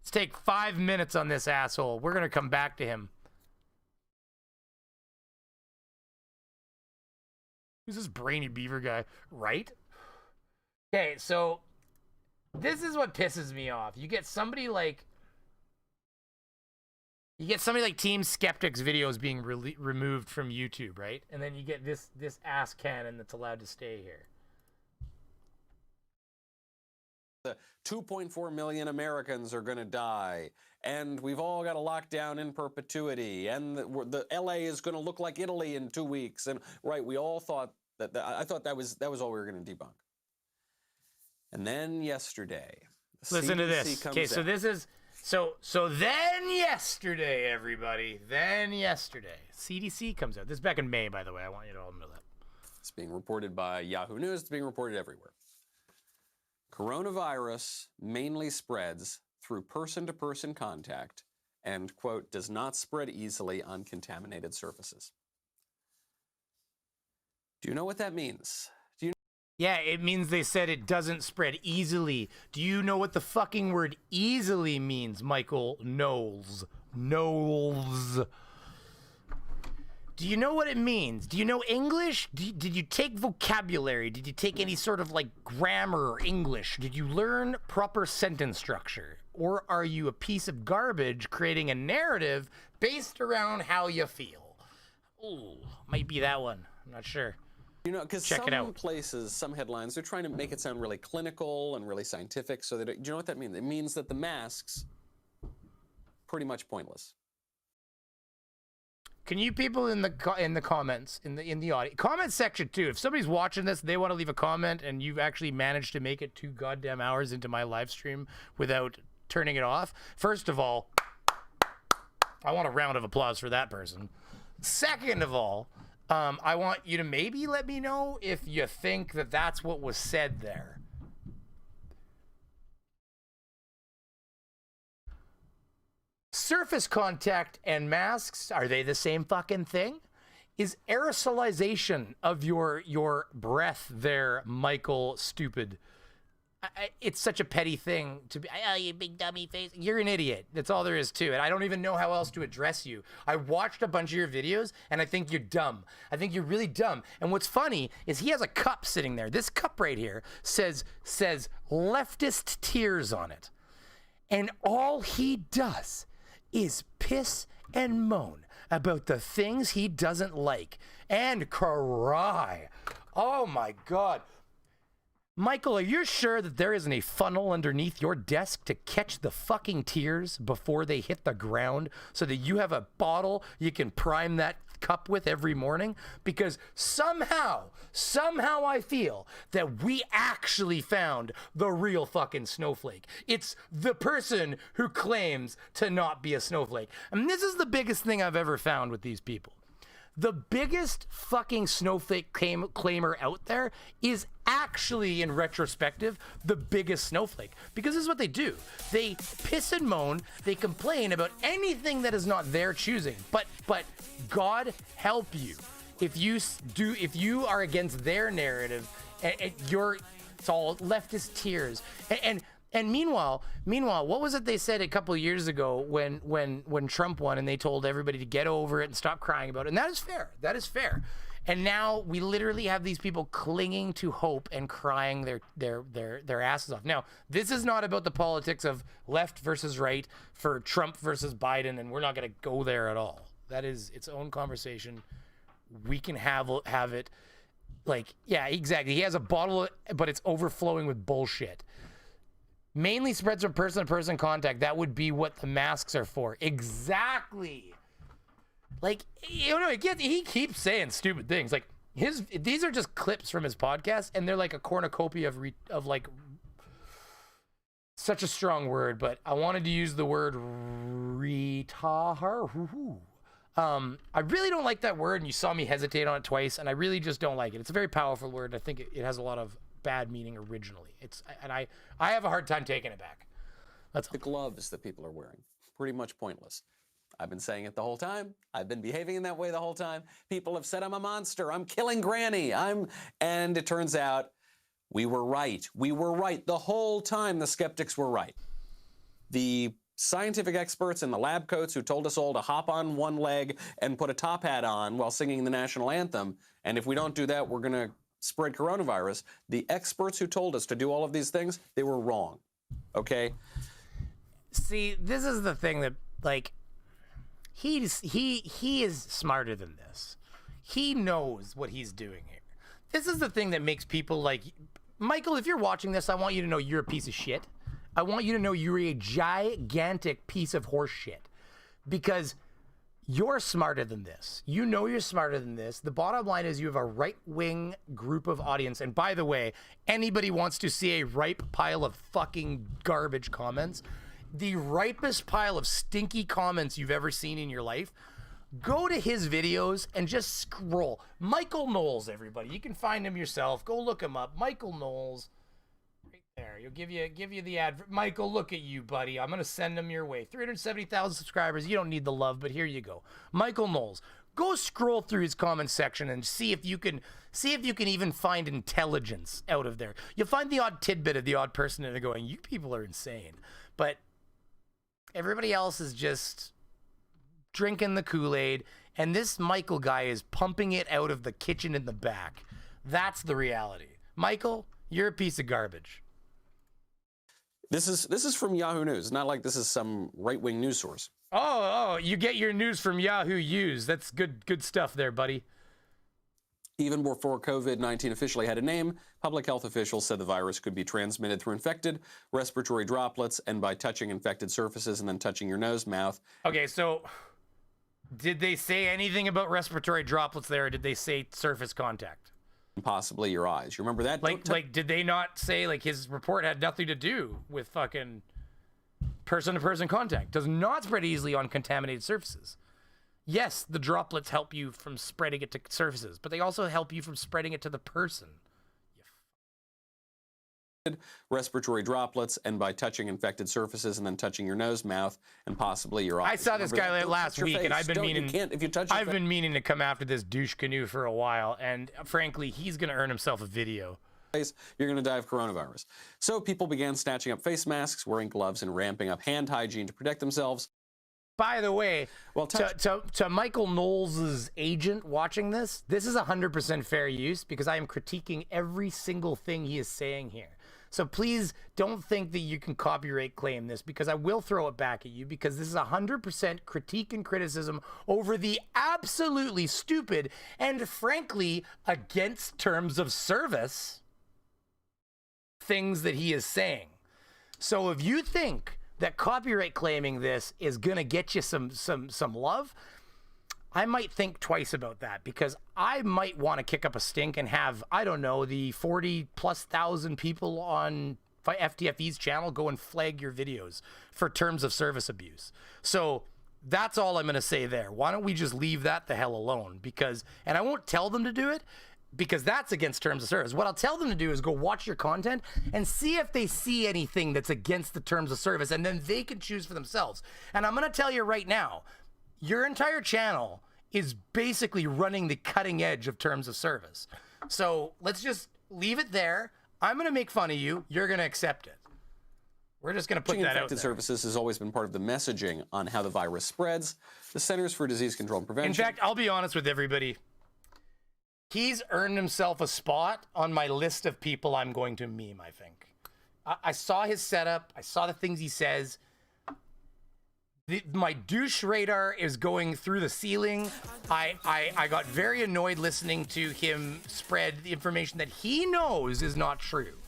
Let's take 5 minutes on this asshole. We're going to come back to him. Who's this Brainy Beaver guy? Right? Okay, so this is what pisses me off. You get somebody like Team Skeptic's videos being removed from YouTube, right? And then you get this ass cannon that's allowed to stay here. The 2.4 million Americans are going to die, and we've all got a lockdown in perpetuity, and the LA is going to look like Italy in 2 weeks. And right, we all thought that I thought that was all we were going to debunk. And then yesterday, Listen to CDC this. Okay, so out. this is so then yesterday, everybody. Then yesterday, CDC comes out. This is back in May, by the way. I want you to all know that. It's being reported by Yahoo News. It's being reported everywhere. Coronavirus mainly spreads through person-to-person contact and, quote, does not spread easily on contaminated surfaces. Do you know what that means? Do you? Yeah, it means they said it doesn't spread easily. Do you know what the fucking word easily means, Michael Knowles? Knowles. Do you know what it means? Do you know English? Did you take vocabulary? Did you take any sort of like grammar or English? Did you learn proper sentence structure? Or are you a piece of garbage creating a narrative based around how you feel? Ooh, might be that one. I'm not sure. You know, because some places, some headlines, they're trying to make it sound really clinical and really scientific. So that do you know what that means? It means that the masks pretty much pointless. Can you people in the comments in the audio comment section too? If somebody's watching this, they want to leave a comment, and you've actually managed to make it 2 goddamn hours into my live stream without turning it off. First of all, I want a round of applause for that person. Second of all, I want you to maybe let me know if you think that that's what was said there. Surface contact and masks, are they the same fucking thing? Is aerosolization of your breath there, Michael Stupid? It's such a petty thing to be, oh, you big dummy face. You're an idiot. That's all there is to it. I don't even know how else to address you. I watched a bunch of your videos, and I think you're dumb. I think you're really dumb. And what's funny is he has a cup sitting there. This cup right here says leftist tears on it. And all he does is piss and moan about the things he doesn't like and cry. Oh my God. Michael, are you sure that there isn't a funnel underneath your desk to catch the fucking tears before they hit the ground so that you have a bottle you can prime that cup with every morning? Because somehow I feel that we actually found the real fucking snowflake. It's the person who claims to not be a snowflake. And this is the biggest thing I've ever found with these people. The biggest fucking snowflake claimer out there is actually, in retrospective, the biggest snowflake. Because this is what they do. They piss and moan, they complain about anything that is not their choosing. But God help you. If you are against their narrative, it's all leftist tears. And meanwhile, what was it they said a couple of years ago when Trump won and they told everybody to get over it and stop crying about it? And that is fair. That is fair. And now we literally have these people clinging to hope and crying their asses off. Now, this is not about the politics of left versus right for Trump versus Biden, and we're not going to go there at all. That is its own conversation. We can have it like, yeah, exactly. He has a bottle, but it's overflowing with bullshit. Mainly spreads from person-to-person contact. That would be what the masks are for. Exactly. Like, you know, he keeps saying stupid things. Like, these are just clips from his podcast, and they're like a cornucopia of like, such a strong word, but I wanted to use the word retard. I really don't like that word, and you saw me hesitate on it twice, and I really just don't like it. It's a very powerful word. I think it has a lot of bad meaning originally. I have a hard time taking it back. That's the gloves that people are wearing. Pretty much pointless. I've been saying it the whole time. I've been behaving in that way the whole time. People have said I'm a monster. I'm killing Granny. And it turns out we were right. We were right the whole time. The skeptics were right. The scientific experts in the lab coats who told us all to hop on one leg and put a top hat on while singing the national anthem, and if we don't do that, we're going to spread coronavirus. The experts who told us to do all of these things, they were wrong. Okay? See, this is the thing that, like, he is smarter than this. He knows what he's doing here. This is the thing that makes people like, Michael, if you're watching this, I want you to know you're a piece of shit. I want you to know you're a gigantic piece of horse shit. Because you're smarter than this. You know you're smarter than this. The bottom line is you have a right-wing group of audience. And by the way, anybody wants to see a ripe pile of fucking garbage comments, the ripest pile of stinky comments you've ever seen in your life, go to his videos and just scroll. Michael Knowles, everybody. You can find him yourself. Go look him up. Michael Knowles. Right there. there. He'll give you the ad. Michael, look at you, buddy. I'm gonna send him your way. 370,000 subscribers. You don't need the love, but here you go. Michael Knowles. Go scroll through his comment section and see if you can even find intelligence out of there. You'll find the odd tidbit of the odd person and they're going, you people are insane. But everybody else is just drinking the Kool-Aid, and this Michael guy is pumping it out of the kitchen in the back. That's the reality. Michael, you're a piece of garbage. This is from Yahoo News. It's not like this is some right-wing news source. Oh, you get your news from Yahoo News. That's good stuff there, buddy. Even before COVID-19 officially had a name, public health officials said the virus could be transmitted through infected respiratory droplets and by touching infected surfaces and then touching your nose, mouth. Okay, so did they say anything about respiratory droplets there, or did they say surface contact? Possibly your eyes. You remember that? Like, did they not say, like, his report had nothing to do with fucking person-to-person contact? Does not spread easily on contaminated surfaces. Yes, the droplets help you from spreading it to surfaces, but they also help you from spreading it to the person. Respiratory droplets and by touching infected surfaces and then touching your nose, mouth, and possibly your eyes. I saw this guy last week, and I've been meaning to come after this douche canoe for a while, and frankly, he's going to earn himself a video. You're going to die of coronavirus. So people began snatching up face masks, wearing gloves, and ramping up hand hygiene to protect themselves. By the way, well, to Michael Knowles' agent watching this is 100% fair use because I am critiquing every single thing he is saying here. So please don't think that you can copyright claim this because I will throw it back at you because this is 100% critique and criticism over the absolutely stupid and frankly against terms of service things that he is saying. So if you think that copyright claiming this is going to get you some love, I might think twice about that because I might want to kick up a stink and have, I don't know, the 40,000+ people on FTFE's channel go and flag your videos for terms of service abuse. So that's all I'm going to say there. Why don't we just leave that the hell alone? Because, and I won't tell them to do it because that's against terms of service. What I'll tell them to do is go watch your content and see if they see anything that's against the terms of service, and then they can choose for themselves. And I'm going to tell you right now, your entire channel is basically running the cutting edge of terms of service. So let's just leave it there. I'm going to make fun of you. You're going to accept it. We're just going to put that out there. Infected surfaces has always been part of the messaging on how the virus spreads. The Centers for Disease Control and Prevention. In fact, I'll be honest with everybody. He's earned himself a spot on my list of people I'm going to meme, I think. I saw his setup. I saw the things he says. My douche radar is going through the ceiling. I got very annoyed listening to him spread the information that he knows is not true.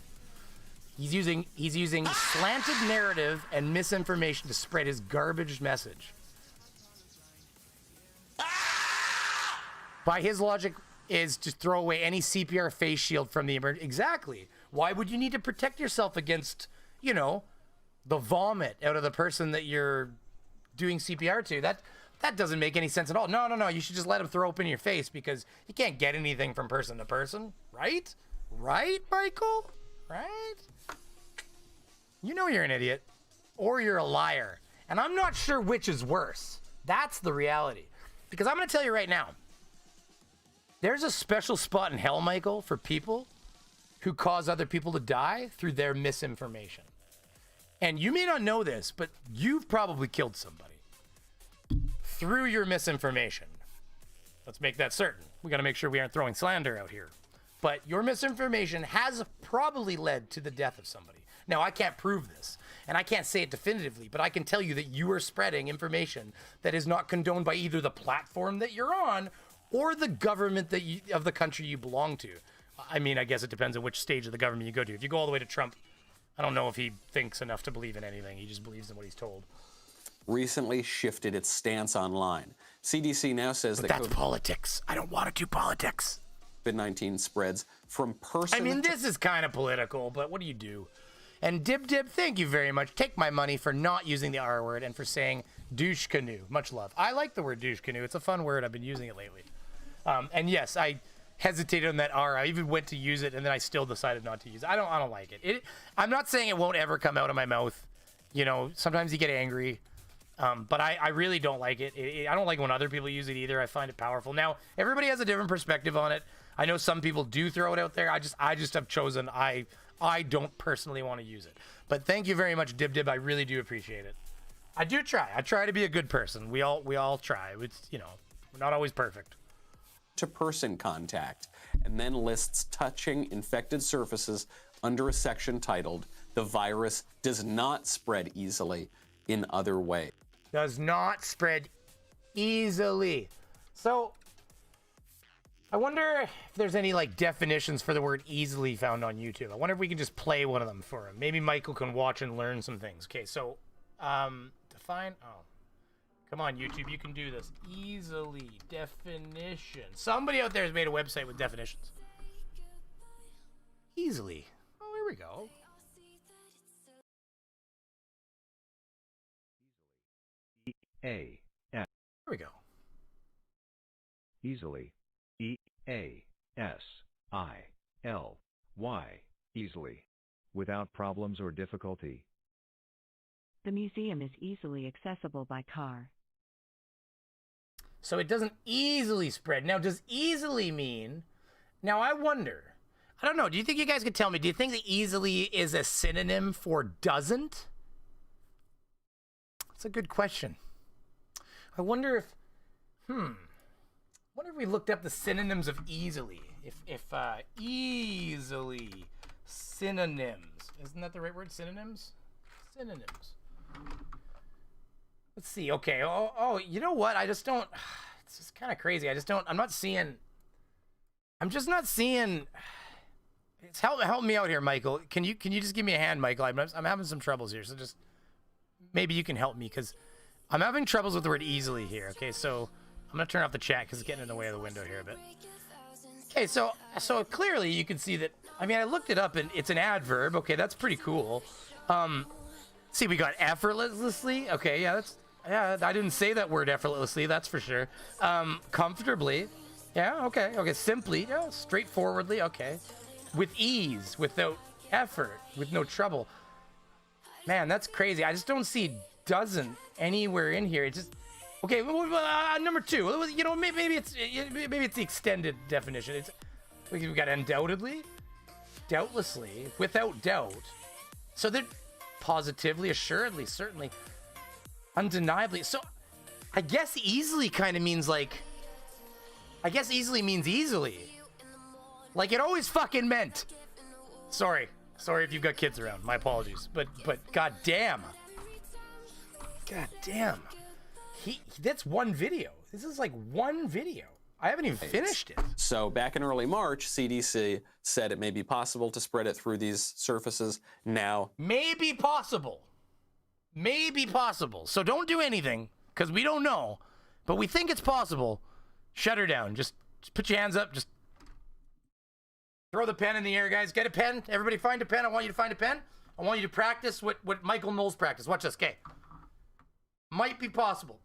He's using slanted narrative and misinformation to spread his garbage message. By his logic is to throw away any CPR face shield from the emergency. Exactly. Why would you need to protect yourself against, you know, the vomit out of the person that you're doing CPR to? That doesn't make any sense at all. No. You should just let him throw up in your face because you can't get anything from person to person, right? Right, Michael? Right? You know you're an idiot or you're a liar. And I'm not sure which is worse. That's the reality. Because I'm going to tell you right now, there's a special spot in hell, Michael, for people who cause other people to die through their misinformation. And you may not know this, but you've probably killed somebody through your misinformation. Let's make that certain. We got to make sure we aren't throwing slander out here. But your misinformation has probably led to the death of somebody. Now, I can't prove this, and I can't say it definitively, but I can tell you that you are spreading information that is not condoned by either the platform that you're on or the government of the country you belong to. I mean, I guess it depends on which stage of the government you go to. If you go all the way to Trump, I don't know if he thinks enough to believe in anything. He just believes in what he's told. Recently shifted its stance online. CDC now says that that's politics. I don't want to do politics. COVID-19 spreads from person. I mean, this is kind of political, but what do you do? And Dib, thank you very much. Take my money for not using the R word and for saying douche canoe. Much love. I like the word douche canoe. It's a fun word. I've been using it lately. And yes, hesitated on that R. I even went to use it, and then I still decided not to use it. I don't like it. I'm not saying it won't ever come out of my mouth. You know, sometimes you get angry, but I really don't like it. I don't like when other people use it either. I find it powerful. Now, everybody has a different perspective on it. I know some people do throw it out there. I just have chosen I don't personally want to use it. But thank you very much, Dib. I really do appreciate it. I do try. I try to be a good person. We all try. It's, you know, we're not always perfect. To person contact, and then lists touching infected surfaces under a section titled "The virus does not spread easily in other ways." Does not spread easily. So I wonder if there's any like definitions for the word easily found on YouTube. I wonder if we can just play one of them for him. Maybe Michael can watch and learn some things. Okay, so define. Oh, come on, YouTube, you can do this easily. Definition. Somebody out there has made a website with definitions. Easily. Oh, here we go. Here we go. Easily. E-A-S-I-L-Y. Easily. Without problems or difficulty. The museum is easily accessible by car. So it doesn't easily spread. Now, does easily mean... Now, I wonder... I don't know. Do you think you guys could tell me? Do you think that easily is a synonym for doesn't? That's a good question. I wonder if... I wonder if we looked up the synonyms of easily. If easily... Synonyms. Isn't that the right word? Synonyms? Synonyms. Let's see. Okay. Oh, you know what? I just don't... It's just kind of crazy. I'm not seeing... I'm just not seeing... It's help me out here, Michael. Can you just give me a hand, Michael? I'm having some troubles here, so just... Maybe you can help me, because I'm having troubles with the word easily here. Okay, so I'm going to turn off the chat, because it's getting in the way of the window here a bit. Okay, so clearly you can see that... I mean, I looked it up, and it's an adverb. Okay, that's pretty cool. See, we got effortlessly. Okay, yeah, I didn't say that word effortlessly, that's for sure. Comfortably. Yeah, okay. Simply, yeah, straightforwardly, okay. With ease, without effort, with no trouble. Man, that's crazy. I just don't see doesn't anywhere in here. It just... Okay, number two. You know, maybe it's the extended definition. We've got undoubtedly, doubtlessly, without doubt. So they're positively, assuredly, certainly, undeniably. So I guess easily kind of means like... I guess easily means easily. Like it always fucking meant. Sorry if you've got kids around. My apologies. But goddamn. Goddamn. That's one video. This is like one video. I haven't even finished it. So back in early March, CDC said it may be possible to spread it through these surfaces now. Maybe possible. So don't do anything, because we don't know. But we think it's possible. Shut her down. Just put your hands up. Just throw the pen in the air, guys. Get a pen. Everybody find a pen. I want you to find a pen. I want you to practice what Michael Knowles practiced. Watch this. Okay. Might be possible.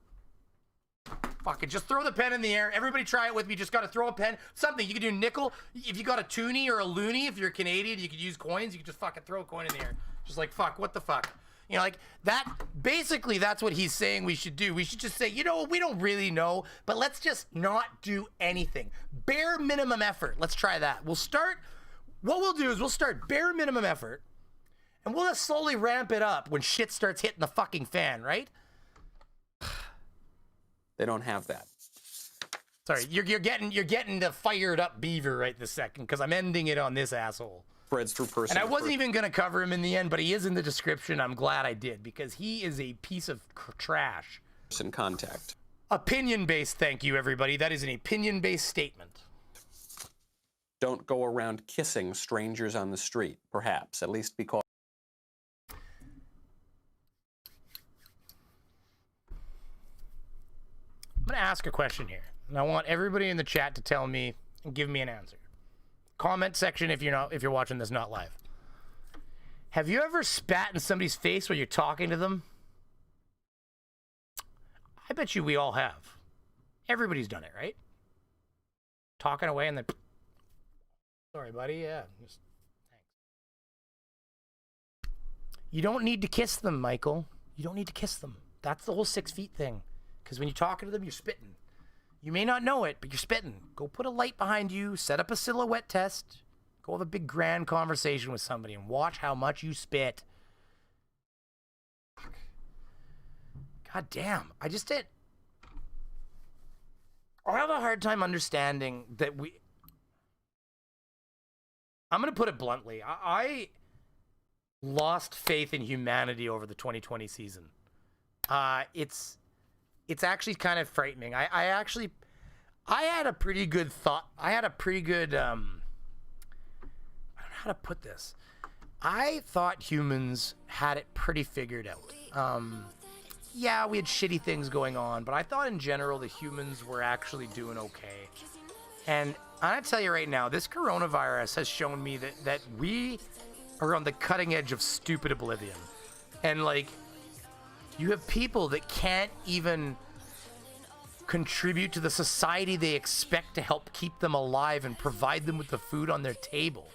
Fuck it. Just throw the pen in the air. Everybody try it with me. Just got to throw a pen. Something. You can do nickel. If you got a toonie or a loony, if you're Canadian, you could use coins. You could just fucking throw a coin in the air. Just like, fuck, what the fuck? You know, like that, basically that's what he's saying we should do. We should just say, you know, we don't really know, but let's just not do anything. Bare minimum effort. Let's try that. What we'll do is we'll start bare minimum effort, and we'll just slowly ramp it up when shit starts hitting the fucking fan, right? They don't have that. Sorry, you're getting the fired up Beaver right this second, because I'm ending it on this asshole. Spreads through person. And I wasn't even going to cover him in the end, but he is in the description. I'm glad I did, because he is a piece of trash. Person contact. Opinion-based, thank you, everybody. That is an opinion-based statement. Don't go around kissing strangers on the street, perhaps, at least because... I'm going to ask a question here, and I want everybody in the chat to tell me and give me an answer. Comment section if you're watching this not live. Have you ever spat in somebody's face while you're talking to them? I bet you we all have. Everybody's done it, right? Talking away and then Sorry, buddy. Yeah. Thanks. You don't need to kiss them, Michael. You don't need to kiss them. That's the whole 6 feet thing. Because when you're talking to them, you're spitting. You may not know it, but you're spitting. Go put a light behind you, set up a silhouette test, go have a big grand conversation with somebody and watch how much you spit. God damn. I just did. I have a hard time understanding that I'm going to put it bluntly. I lost faith in humanity over the 2020 season. It's actually kind of frightening. I had a pretty good thought. I had a pretty good, I don't know how to put this. I thought humans had it pretty figured out. Yeah, we had shitty things going on, but I thought in general the humans were actually doing okay. And I'm gonna tell you right now, this coronavirus has shown me that we are on the cutting edge of stupid oblivion. And like, you have people that can't even contribute to the society they expect to help keep them alive and provide them with the food on their table.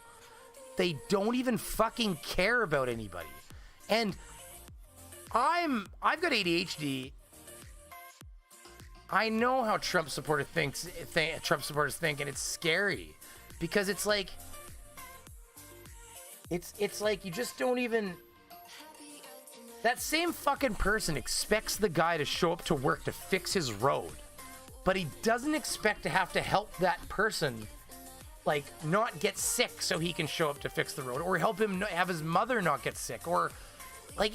They don't even fucking care about anybody. And I've got ADHD. I know how Trump supporters think, and it's scary because it's like you just don't even. That same fucking person expects the guy to show up to work to fix his road, but he doesn't expect to have to help that person like not get sick so he can show up to fix the road, or help him have his mother not get sick, or like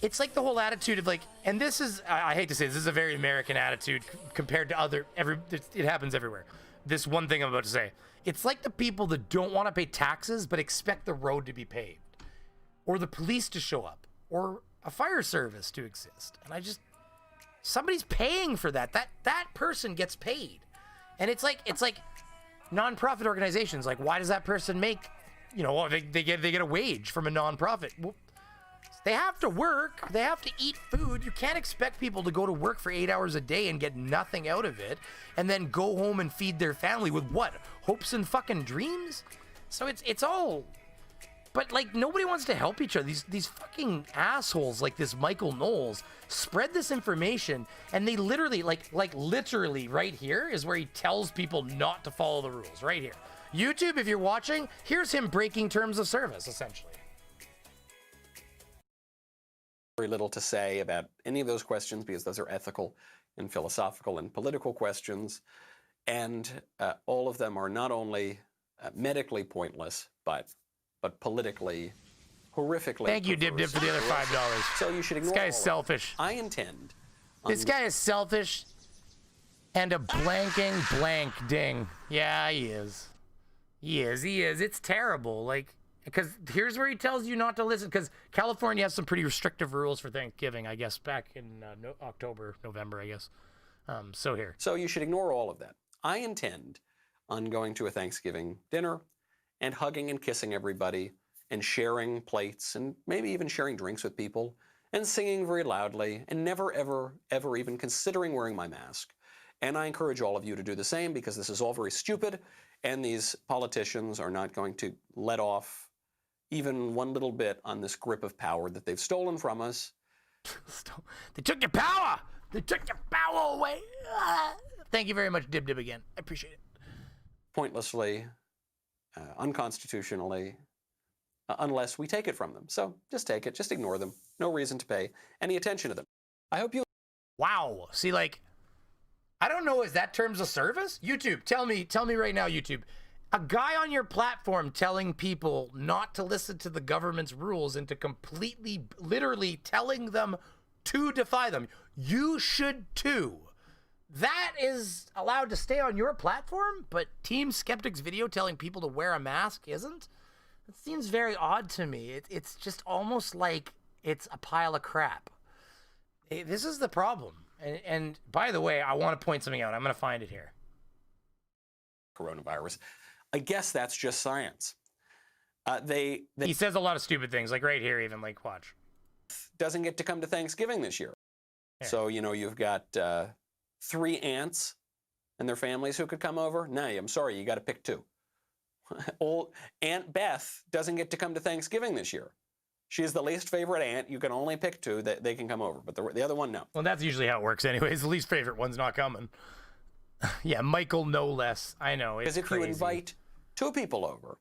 it's like the whole attitude of like, and this is, I hate to say this is a very American attitude compared to it happens everywhere. This one thing I'm about to say, it's like the people that don't want to pay taxes but expect the road to be paved, or the police to show up, or a fire service to exist. And somebody's paying for that. That person gets paid. And it's like nonprofit organizations. Like, why does that person make, they get a wage from a nonprofit? Well, they have to work. They have to eat food. You can't expect people to go to work for 8 hours a day and get nothing out of it, and then go home and feed their family with what? Hopes and fucking dreams? So it's all. But like, nobody wants to help each other. These fucking assholes like this Michael Knowles spread this information, and they literally like literally right here is where he tells people not to follow the rules. Right here. YouTube, if you're watching, here's him breaking terms of service, essentially. Very little to say about any of those questions because those are ethical and philosophical and political questions, and all of them are not only medically pointless but politically horrifically. Thank you, Dib Dib, for the other $5. So you should ignore. This guy is selfish. I intend. This guy is selfish and a blanking blank ding. Yeah, he is. He is. It's terrible. Like. Because here's where he tells you not to listen, because California has some pretty restrictive rules for Thanksgiving, I guess, back in November, I guess. So here. So you should ignore all of that. I intend on going to a Thanksgiving dinner and hugging and kissing everybody and sharing plates and maybe even sharing drinks with people and singing very loudly and never, ever, ever even considering wearing my mask. And I encourage all of you to do the same because this is all very stupid and these politicians are not going to let off even one little bit on this grip of power that they've stolen from us. They took your power! They took your power away! Thank you very much, Dib Dib again. I appreciate it. Pointlessly, unconstitutionally, unless we take it from them. So just take it, just ignore them. No reason to pay any attention to them. I hope you... Wow. See, like, I don't know, is that terms of service? YouTube, tell me right now, YouTube. A guy on your platform telling people not to listen to the government's rules and to completely, literally telling them to defy them. You should too. That is allowed to stay on your platform, but Team Skeptic's video telling people to wear a mask isn't? It seems very odd to me. It's just almost like it's a pile of crap. This is the problem. And by the way, I want to point something out. I'm going to find it here. Coronavirus. I guess that's just science. He says a lot of stupid things, like right here, even, like, watch. Doesn't get to come to Thanksgiving this year. Here. So, you've got 3 aunts and their families who could come over. No, I'm sorry, you got to pick 2. Old Aunt Beth doesn't get to come to Thanksgiving this year. She is the least favorite aunt. You can only pick two that they can come over, but the other one, no. Well, that's usually how it works anyways. The least favorite one's not coming. Yeah, Michael no less. I know, it's Because if crazy. you invite two people over,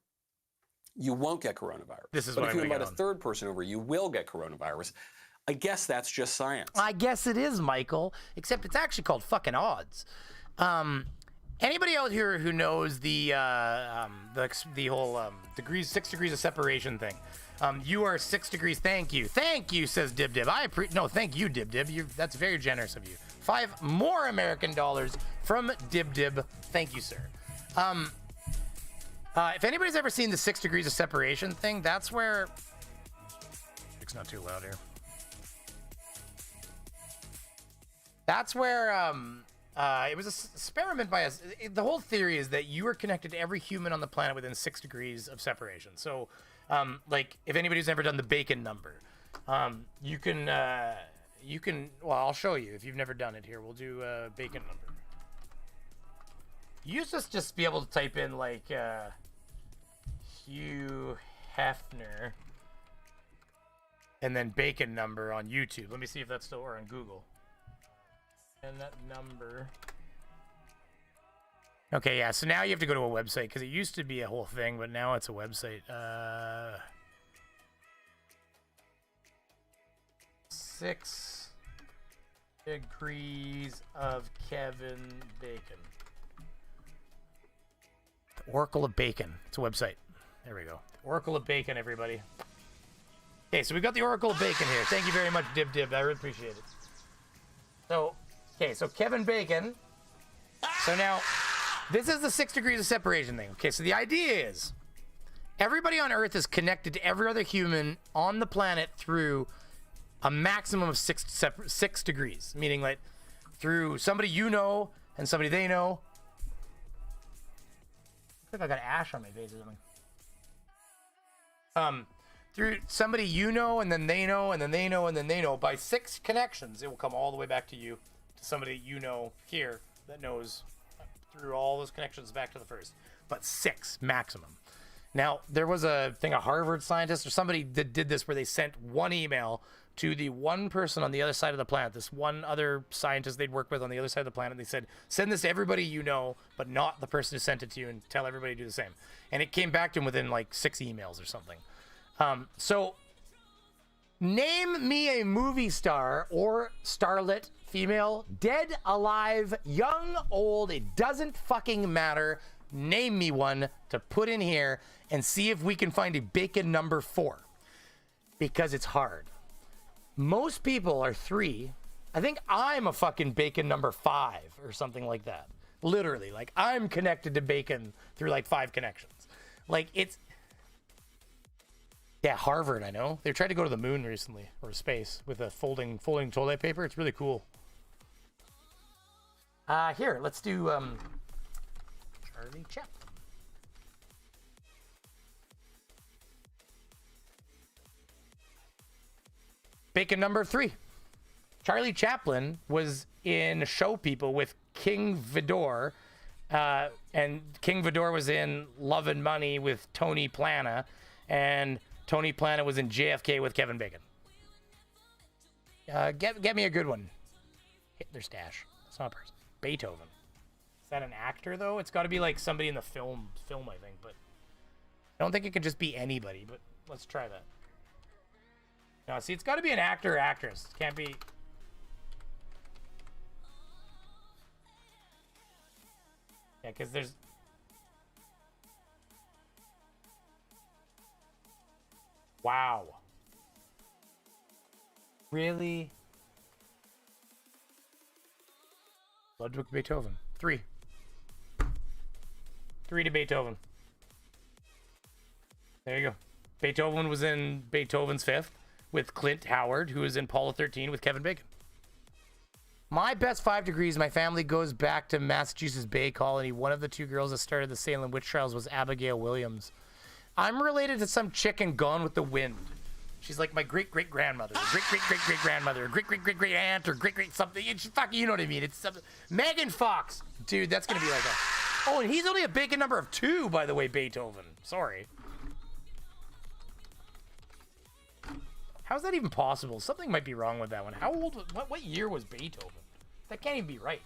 you won't get coronavirus. This is but what if you I'm gonna invite get a third person over, you will get coronavirus. I guess that's just science. I guess it is, Michael, except it's actually called fucking odds. Anybody out here who knows the whole 6 degrees of separation thing? You are 6 degrees. Thank you, says Dib Dib. No, thank you, Dib Dib. That's very generous of you. 5 more American dollars from Dib Dib. Thank you, sir. If anybody's ever seen the 6 degrees of separation thing, that's where. It's not too loud here. That's where it was an experiment by us. The whole theory is that you are connected to every human on the planet within 6 degrees of separation. So, like, if anybody's ever done the bacon number, you can. Well, I'll show you if you've never done it. Here, we'll do bacon number. You used to just be able to type in like Hugh Hefner and then bacon number on YouTube. Let me see if that's still or on Google. And that number. Okay, yeah, so now you have to go to a website because it used to be a whole thing, but now it's a website. 6 degrees of Kevin Bacon. The Oracle of Bacon. It's a website. There we go. Oracle of Bacon, everybody. Okay, so we've got the Oracle of Bacon here. Thank you very much, Dib Dib. I really appreciate it. So, okay, so Kevin Bacon. So now, this is the 6 degrees of separation thing. Okay, so the idea is everybody on Earth is connected to every other human on the planet through a maximum of 6 degrees, meaning like through somebody you know and somebody they know. I think I got ash on my face or something. Through somebody you know, and then they know, and then they know, and then they know. By 6 connections, it will come all the way back to you, to somebody you know here that knows through all those connections back to the first. But 6 maximum. Now, there was a Harvard scientist or somebody that did this where they sent one email to the one person on the other side of the planet, this one other scientist they'd worked with on the other side of the planet. They said, send this to everybody you know, but not the person who sent it to you, and tell everybody to do the same. And it came back to him within like 6 emails or something. So, name me a movie star or starlet, female, dead, alive, young, old, it doesn't fucking matter. Name me one to put in here and see if we can find a bacon number 4. Because it's hard. Most people are 3. I think I'm a fucking bacon number 5 or something like that. Literally, like I'm connected to bacon through like 5 connections. Like it's... Yeah, Harvard, I know. They tried to go to the moon recently, or space, with a folding toilet paper. It's really cool. Here, let's do Charlie Chaplin. Bacon number 3. Charlie Chaplin was in Show People with King Vidor, and King Vidor was in Love and Money with Tony Plana, and Tony Plana was in JFK with Kevin Bacon. Get me a good one. Hitler stash. It's not a person. Beethoven. Is that an actor though? It's got to be like somebody in the film I think, but I don't think it could just be anybody. But let's try that. No, see, it's got to be an actor or actress. It can't be. Yeah, because there's. Wow. Really? Ludwig Beethoven. 3. 3 to Beethoven. There you go. Beethoven was in Beethoven's Fifth with Clint Howard, who was in Apollo 13 with Kevin Bacon. My best 5 degrees, my family goes back to Massachusetts Bay Colony. One of the 2 girls that started the Salem witch trials was Abigail Williams. I'm related to some chick in Gone with the Wind. She's like my great-great-grandmother, great-great-great-great-grandmother, great-great-great-great-aunt, or great-great something. It's fucking, you know what I mean. It's something. Megan Fox. Dude, that's going to be like a... Oh, and he's only a bacon number of 2, by the way, Beethoven. Sorry. How's that even possible? Something might be wrong with that one. How old? What year was Beethoven? That can't even be right.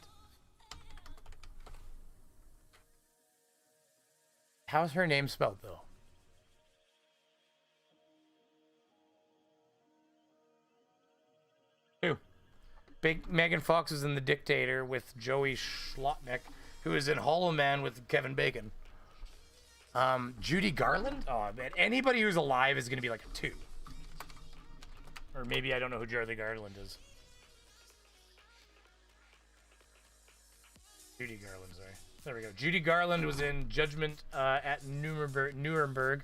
How's her name spelled, though? Who? Big Megan Fox was in The Dictator with Joey Schlotnick, who is in Hollow Man with Kevin Bacon. Judy Garland? Oh, man. Anybody who's alive is going to be like a 2. Or maybe I don't know who Judy Garland is. Judy Garland, sorry. There we go. Judy Garland was in Judgment at Nuremberg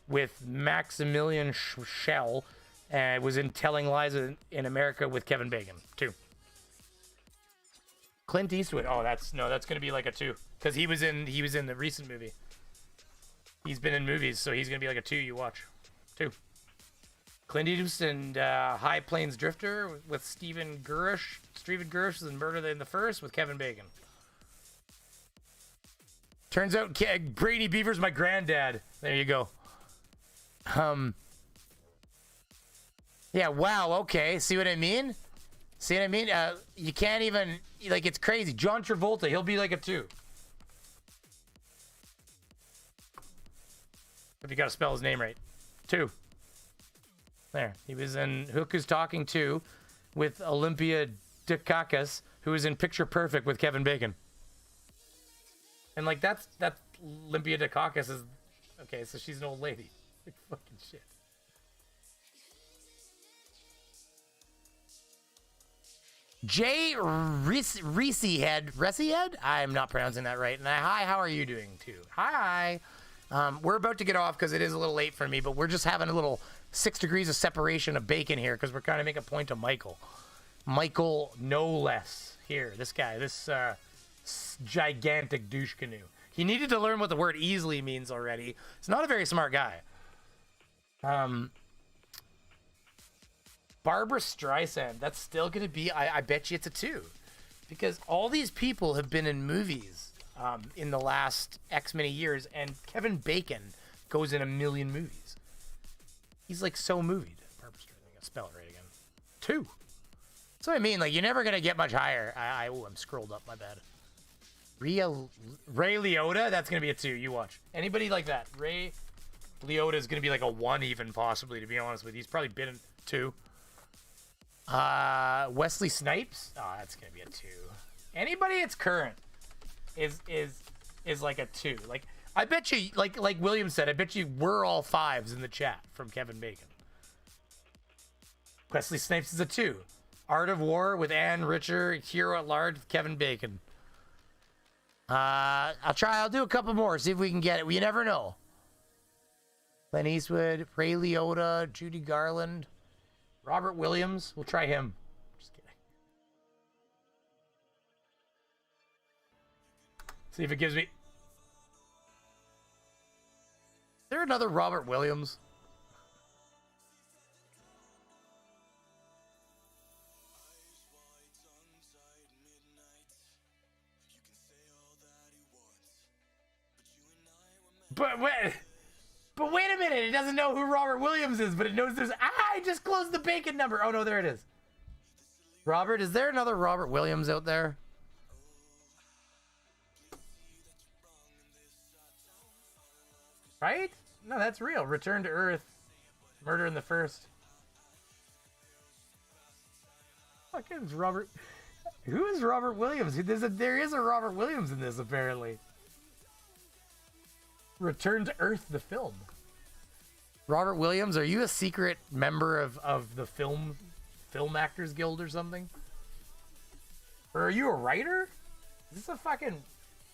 with Maximilian Schell, and was in Telling Lies in America with Kevin Bacon. 2. Clint Eastwood. Oh, that's going to be like a 2 because he was in the recent movie. He's been in movies, so he's going to be like a 2 you watch. 2. Clint Eastwood and High Plains Drifter with Stephen Gurish. Stephen Gurish is in Murder in the First with Kevin Bacon. Turns out Brainy Beaver's my granddad. There you go. Yeah, wow, okay. See what I mean? See what I mean? You can't even, like, it's crazy. John Travolta, he'll be like a 2. If you gotta spell his name right. 2. There. He was in Hook is Talking To with Olympia Dukakis, who was in Picture Perfect with Kevin Bacon. And like that's Olympia Dukakis is okay, so she's an old lady. Like fucking shit. Jay Reesehead? I'm not pronouncing that right. And hi, how are you doing too? Hi. We're about to get off because it is a little late for me, but we're just having a little 6 degrees of separation of bacon here because we're kind of making a point to Michael. Michael, no less. Here, this guy, this gigantic douche canoe. He needed to learn what the word easily means already. He's not a very smart guy. Barbara Streisand, that's still going to be, I bet you it's a 2. Because all these people have been in movies in the last X many years, and Kevin Bacon goes in a million movies. He's like so movied. Barbara Streisand, I gotta spell it right again. 2. That's what I mean, like you're never going to get much higher. I'm scrolled up, my bad. Ray Liotta, that's going to be a 2. You watch. Anybody like that? Ray Liotta is going to be like a 1 even, possibly, to be honest with you. He's probably been in 2. Wesley Snipes? Oh, that's going to be a 2. Anybody that's current is like a 2. Like, I bet you, like William said, I bet you we're all 5s in the chat from Kevin Bacon. Wesley Snipes is a 2. Art of War with Ann Richer, Hero at Large with Kevin Bacon. I'll do a couple more, see if we can get it. You never know. Clint Eastwood, Ray Liotta, Judy Garland, Robert Williams. We'll try him. Just kidding. See if it gives me... Is there another Robert Williams? But wait a minute, it doesn't know who Robert Williams is, but it knows there's... I just closed the bacon number. Oh, no, there it is. Robert, is there another Robert Williams out there? Right? No, that's real. Return to Earth. Murder in the First. Fucking Robert... Who is Robert Williams? There is a Robert Williams in this, apparently. Return to Earth, the film. Robert Williams, are you a secret member of the Film Actors Guild or something? Or are you a writer? Is this a fucking...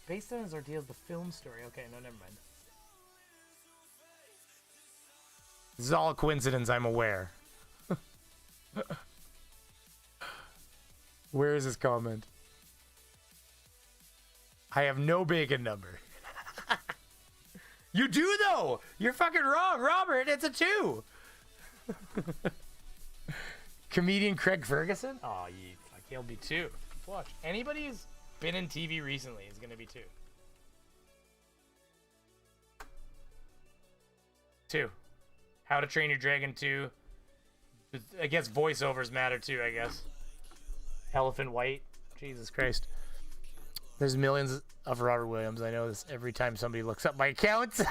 Based on his ordeal, the film story. Okay, no, never mind. This is all a coincidence, I'm aware. Where is this comment? I have no bacon number. You do, though! You're fucking wrong, Robert! It's a 2! Comedian Craig Ferguson? Oh, he'll be 2. Watch. Anybody who's been in TV recently is gonna be 2. 2. How to Train Your Dragon 2. I guess voiceovers matter too, I guess. Elephant White. Jesus Christ. There's millions of Robert Williams. I know this every time somebody looks up my accounts.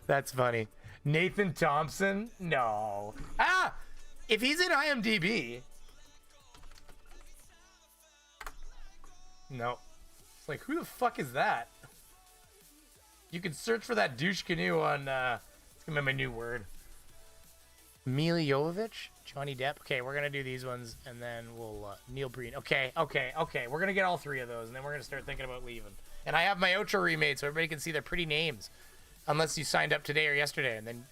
That's funny. Nathan Thompson? No. If he's in IMDb. No. It's like, who the fuck is that? You can search for that douche canoe on, it's gonna be my new word. Mila Jovovich? Johnny Depp? Okay, we're gonna do these ones, and then we'll, Neil Breen. Okay. We're gonna get all 3 of those, and then we're gonna start thinking about leaving. And I have my outro remade, so everybody can see their pretty names. Unless you signed up today or yesterday, and then...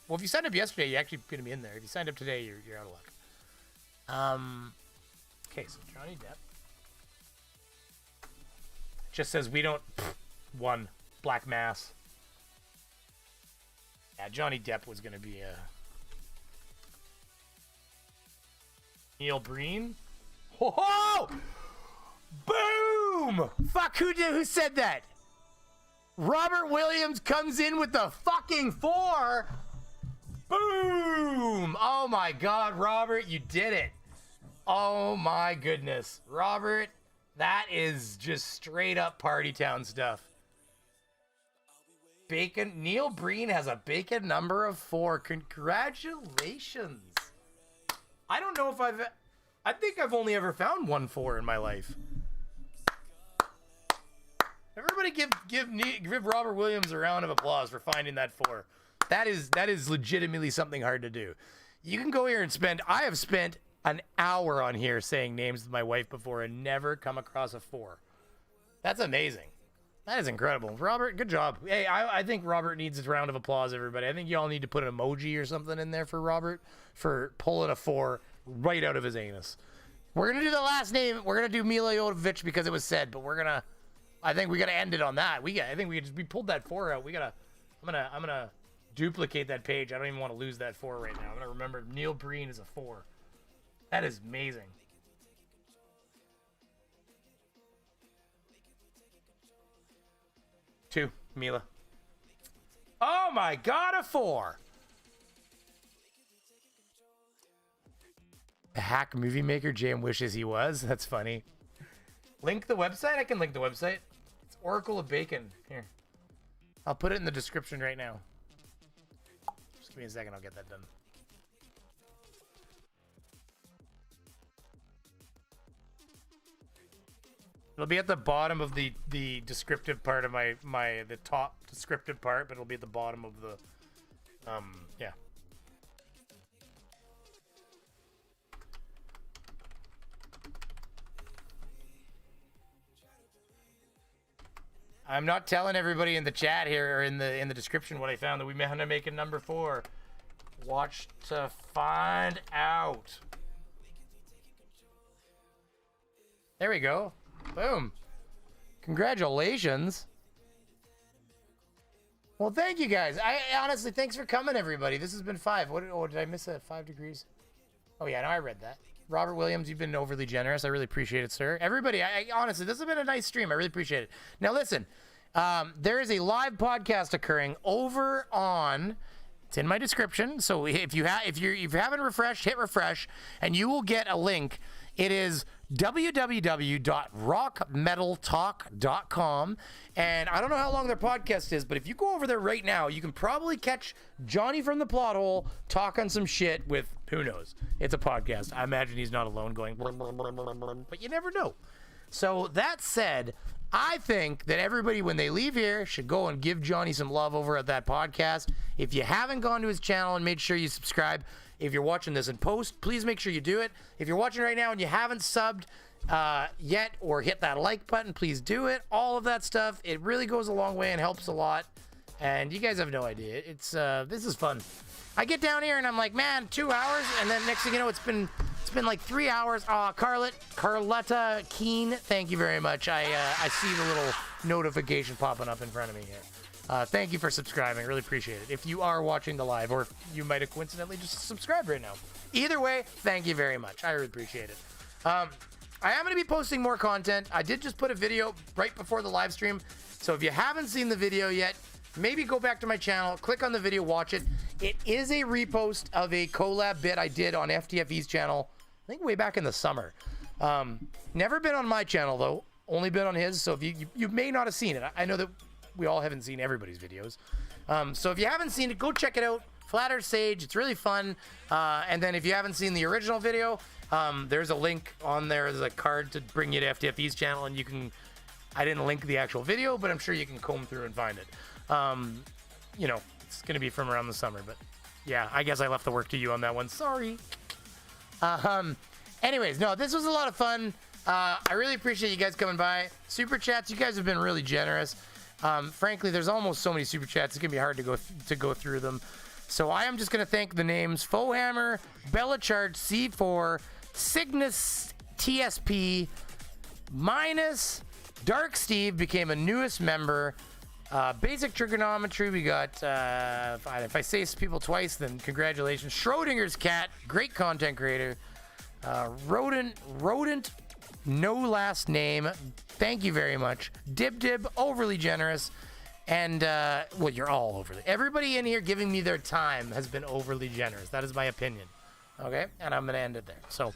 Well, if you signed up yesterday, you're actually gonna be in there. If you signed up today, you're out of luck. Okay, so Johnny Depp. Just says we don't... 1. Black Mass. Yeah, Johnny Depp was gonna be a... Neil Breen? Whoa! Boom! Fuck, who said that? Robert Williams comes in with the fucking 4. Boom! Oh my God, Robert, you did it. Oh my goodness. Robert, that is just straight up Party Town stuff. Bacon. Neil Breen has a bacon number of 4. Congratulations. I don't know if I think I've only ever found 1 4 in my life. Everybody give Robert Williams a round of applause for finding that 4. That is legitimately something hard to do. You can go here and I have spent an hour on here saying names with my wife before and never come across a 4. That's amazing. That is incredible. Robert, good job. Hey, I think Robert needs a round of applause, everybody. I think y'all need to put an emoji or something in there for Robert for pulling a 4 right out of his anus. We're going to do the last name. We're going to do Mila Jovovich because it was said, but I think we got to end it on that. We pulled that 4 out. I'm going to duplicate that page. I don't even want to lose that 4 right now. I'm going to remember Neil Breen is a 4. That is amazing. Two, Mila. Oh my God, a 4. The hack movie maker Jam wishes he was. That's funny. Link the website? I can link the website. It's Oracle of Bacon. Here. I'll put it in the description right now. Just give me a second, I'll get that done. It'll be at the bottom of the descriptive part of the top descriptive part, but it'll be at the bottom of the yeah. I'm not telling everybody in the chat here or in the description what I found that we may have to make a number 4. Watch to find out. There we go. Boom. Congratulations. Well, thank you guys. I honestly, thanks for coming, everybody. This has been 5. What did I miss at 5 degrees? Oh yeah, no, I read that. Robert Williams, you've been overly generous. I really appreciate it, sir. Everybody, I honestly, this has been a nice stream. I really appreciate it. Now listen, there is a live podcast occurring over on. It's in my description. So if you haven't refreshed, hit refresh, and you will get a link. It is www.rockmetaltalk.com, and I don't know how long their podcast is, but if you go over there right now, you can probably catch Johnny from the plot hole talking some shit with, who knows? It's a podcast. I imagine he's not alone going, but you never know. So that said, I think that everybody, when they leave here, should go and give Johnny some love over at that podcast. If you haven't gone to his channel and made sure you subscribe, if you're watching this in post, please make sure you do it. If you're watching right now and you haven't subbed yet or hit that like button, please do it. All of that stuff, it really goes a long way and helps a lot. And you guys have no idea. It's this is fun. I get down here and I'm like, man, 2 hours, and then next thing you know, it's been like 3 hours. Carletta Keen, thank you very much. I see the little notification popping up in front of me here. Thank you for subscribing. Really appreciate it. If you are watching the live, or if you might have coincidentally just subscribed right now. Either way, thank you very much. I really appreciate it. I am going to be posting more content. I did just put a video right before the live stream. So if you haven't seen the video yet, maybe go back to my channel, click on the video, watch it. It is a repost of a collab bit I did on FTFE's channel, I think way back in the summer. Never been on my channel though, only been on his, so if you may not have seen it. I know that we all haven't seen everybody's videos. So if you haven't seen it, go check it out. Flat Earth Sage, it's really fun. And then if you haven't seen the original video, there's a link on there. There's a card to bring you to FTFE's channel, and you can, I didn't link the actual video, but I'm sure you can comb through and find it. You know, it's going to be from around the summer, but yeah, I guess I left the work to you on that one. Sorry. Anyways, no, this was a lot of fun. I really appreciate you guys coming by. Super chats, you guys have been really generous. Frankly, there's almost so many super chats, it's going to be hard to go through them. So I am just going to thank the names Fohammer, Bellacharge C4, Cygnus TSP, Minus, Dark Steve became a newest member, Basic Trigonometry, we got, if I say people twice, then congratulations. Schrodinger's Cat, great content creator. Rodent, no last name, thank you very much. Dib, overly generous. And, well, you're all overly. Everybody in here giving me their time has been overly generous. That is my opinion. Okay? And I'm going to end it there. So,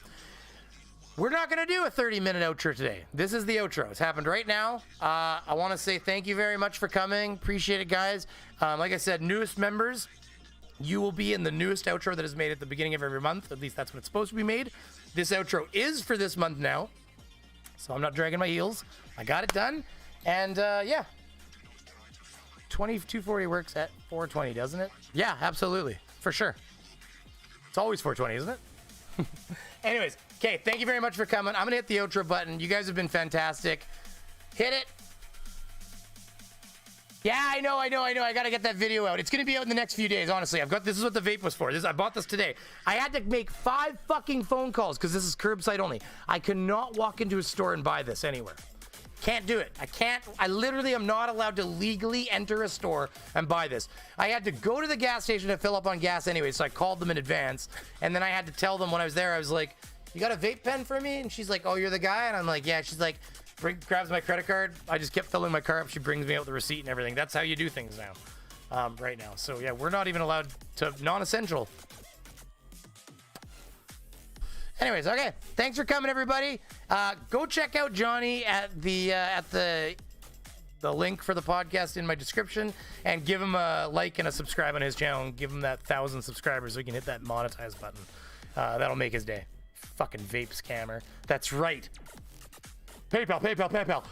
we're not going to do a 30-minute outro today. This is the outro. It's happened right now. I want to say thank you very much for coming. Appreciate it, guys. Like I said, newest members, you will be in the newest outro that is made at the beginning of every month. At least that's when it's supposed to be made. This outro is for this month now. So I'm not dragging my heels. I got it done. And, yeah. 2240 works at 420, doesn't it? Yeah, absolutely. For sure. It's always 420, isn't it? Anyways, okay, thank you very much for coming. I'm going to hit the outro button. You guys have been fantastic. Hit it. Yeah, I know. I got to get that video out. It's going to be out in the next few days, honestly. This is what the vape was for. I bought this today. I had to make 5 fucking phone calls because this is curbside only. I cannot walk into a store and buy this anywhere. Can't do it. I literally am not allowed to legally enter a store and buy this. I had to go to the gas station to fill up on gas anyway, so I called them in advance. And then I had to tell them when I was there, I was like, you got a vape pen for me? And she's like, oh, you're the guy? And I'm like, yeah. She's like, grabs my credit card. I just kept filling my car up. She brings me out the receipt and everything. That's how you do things now, right now. So yeah, we're not even allowed to, non-essential. Anyways, okay. Thanks for coming, everybody. Go check out Johnny at the link for the podcast in my description, and give him a like and a subscribe on his channel, and give him that 1,000 subscribers so he can hit that monetize button. That'll make his day. Fucking vape scammer. That's right. PayPal.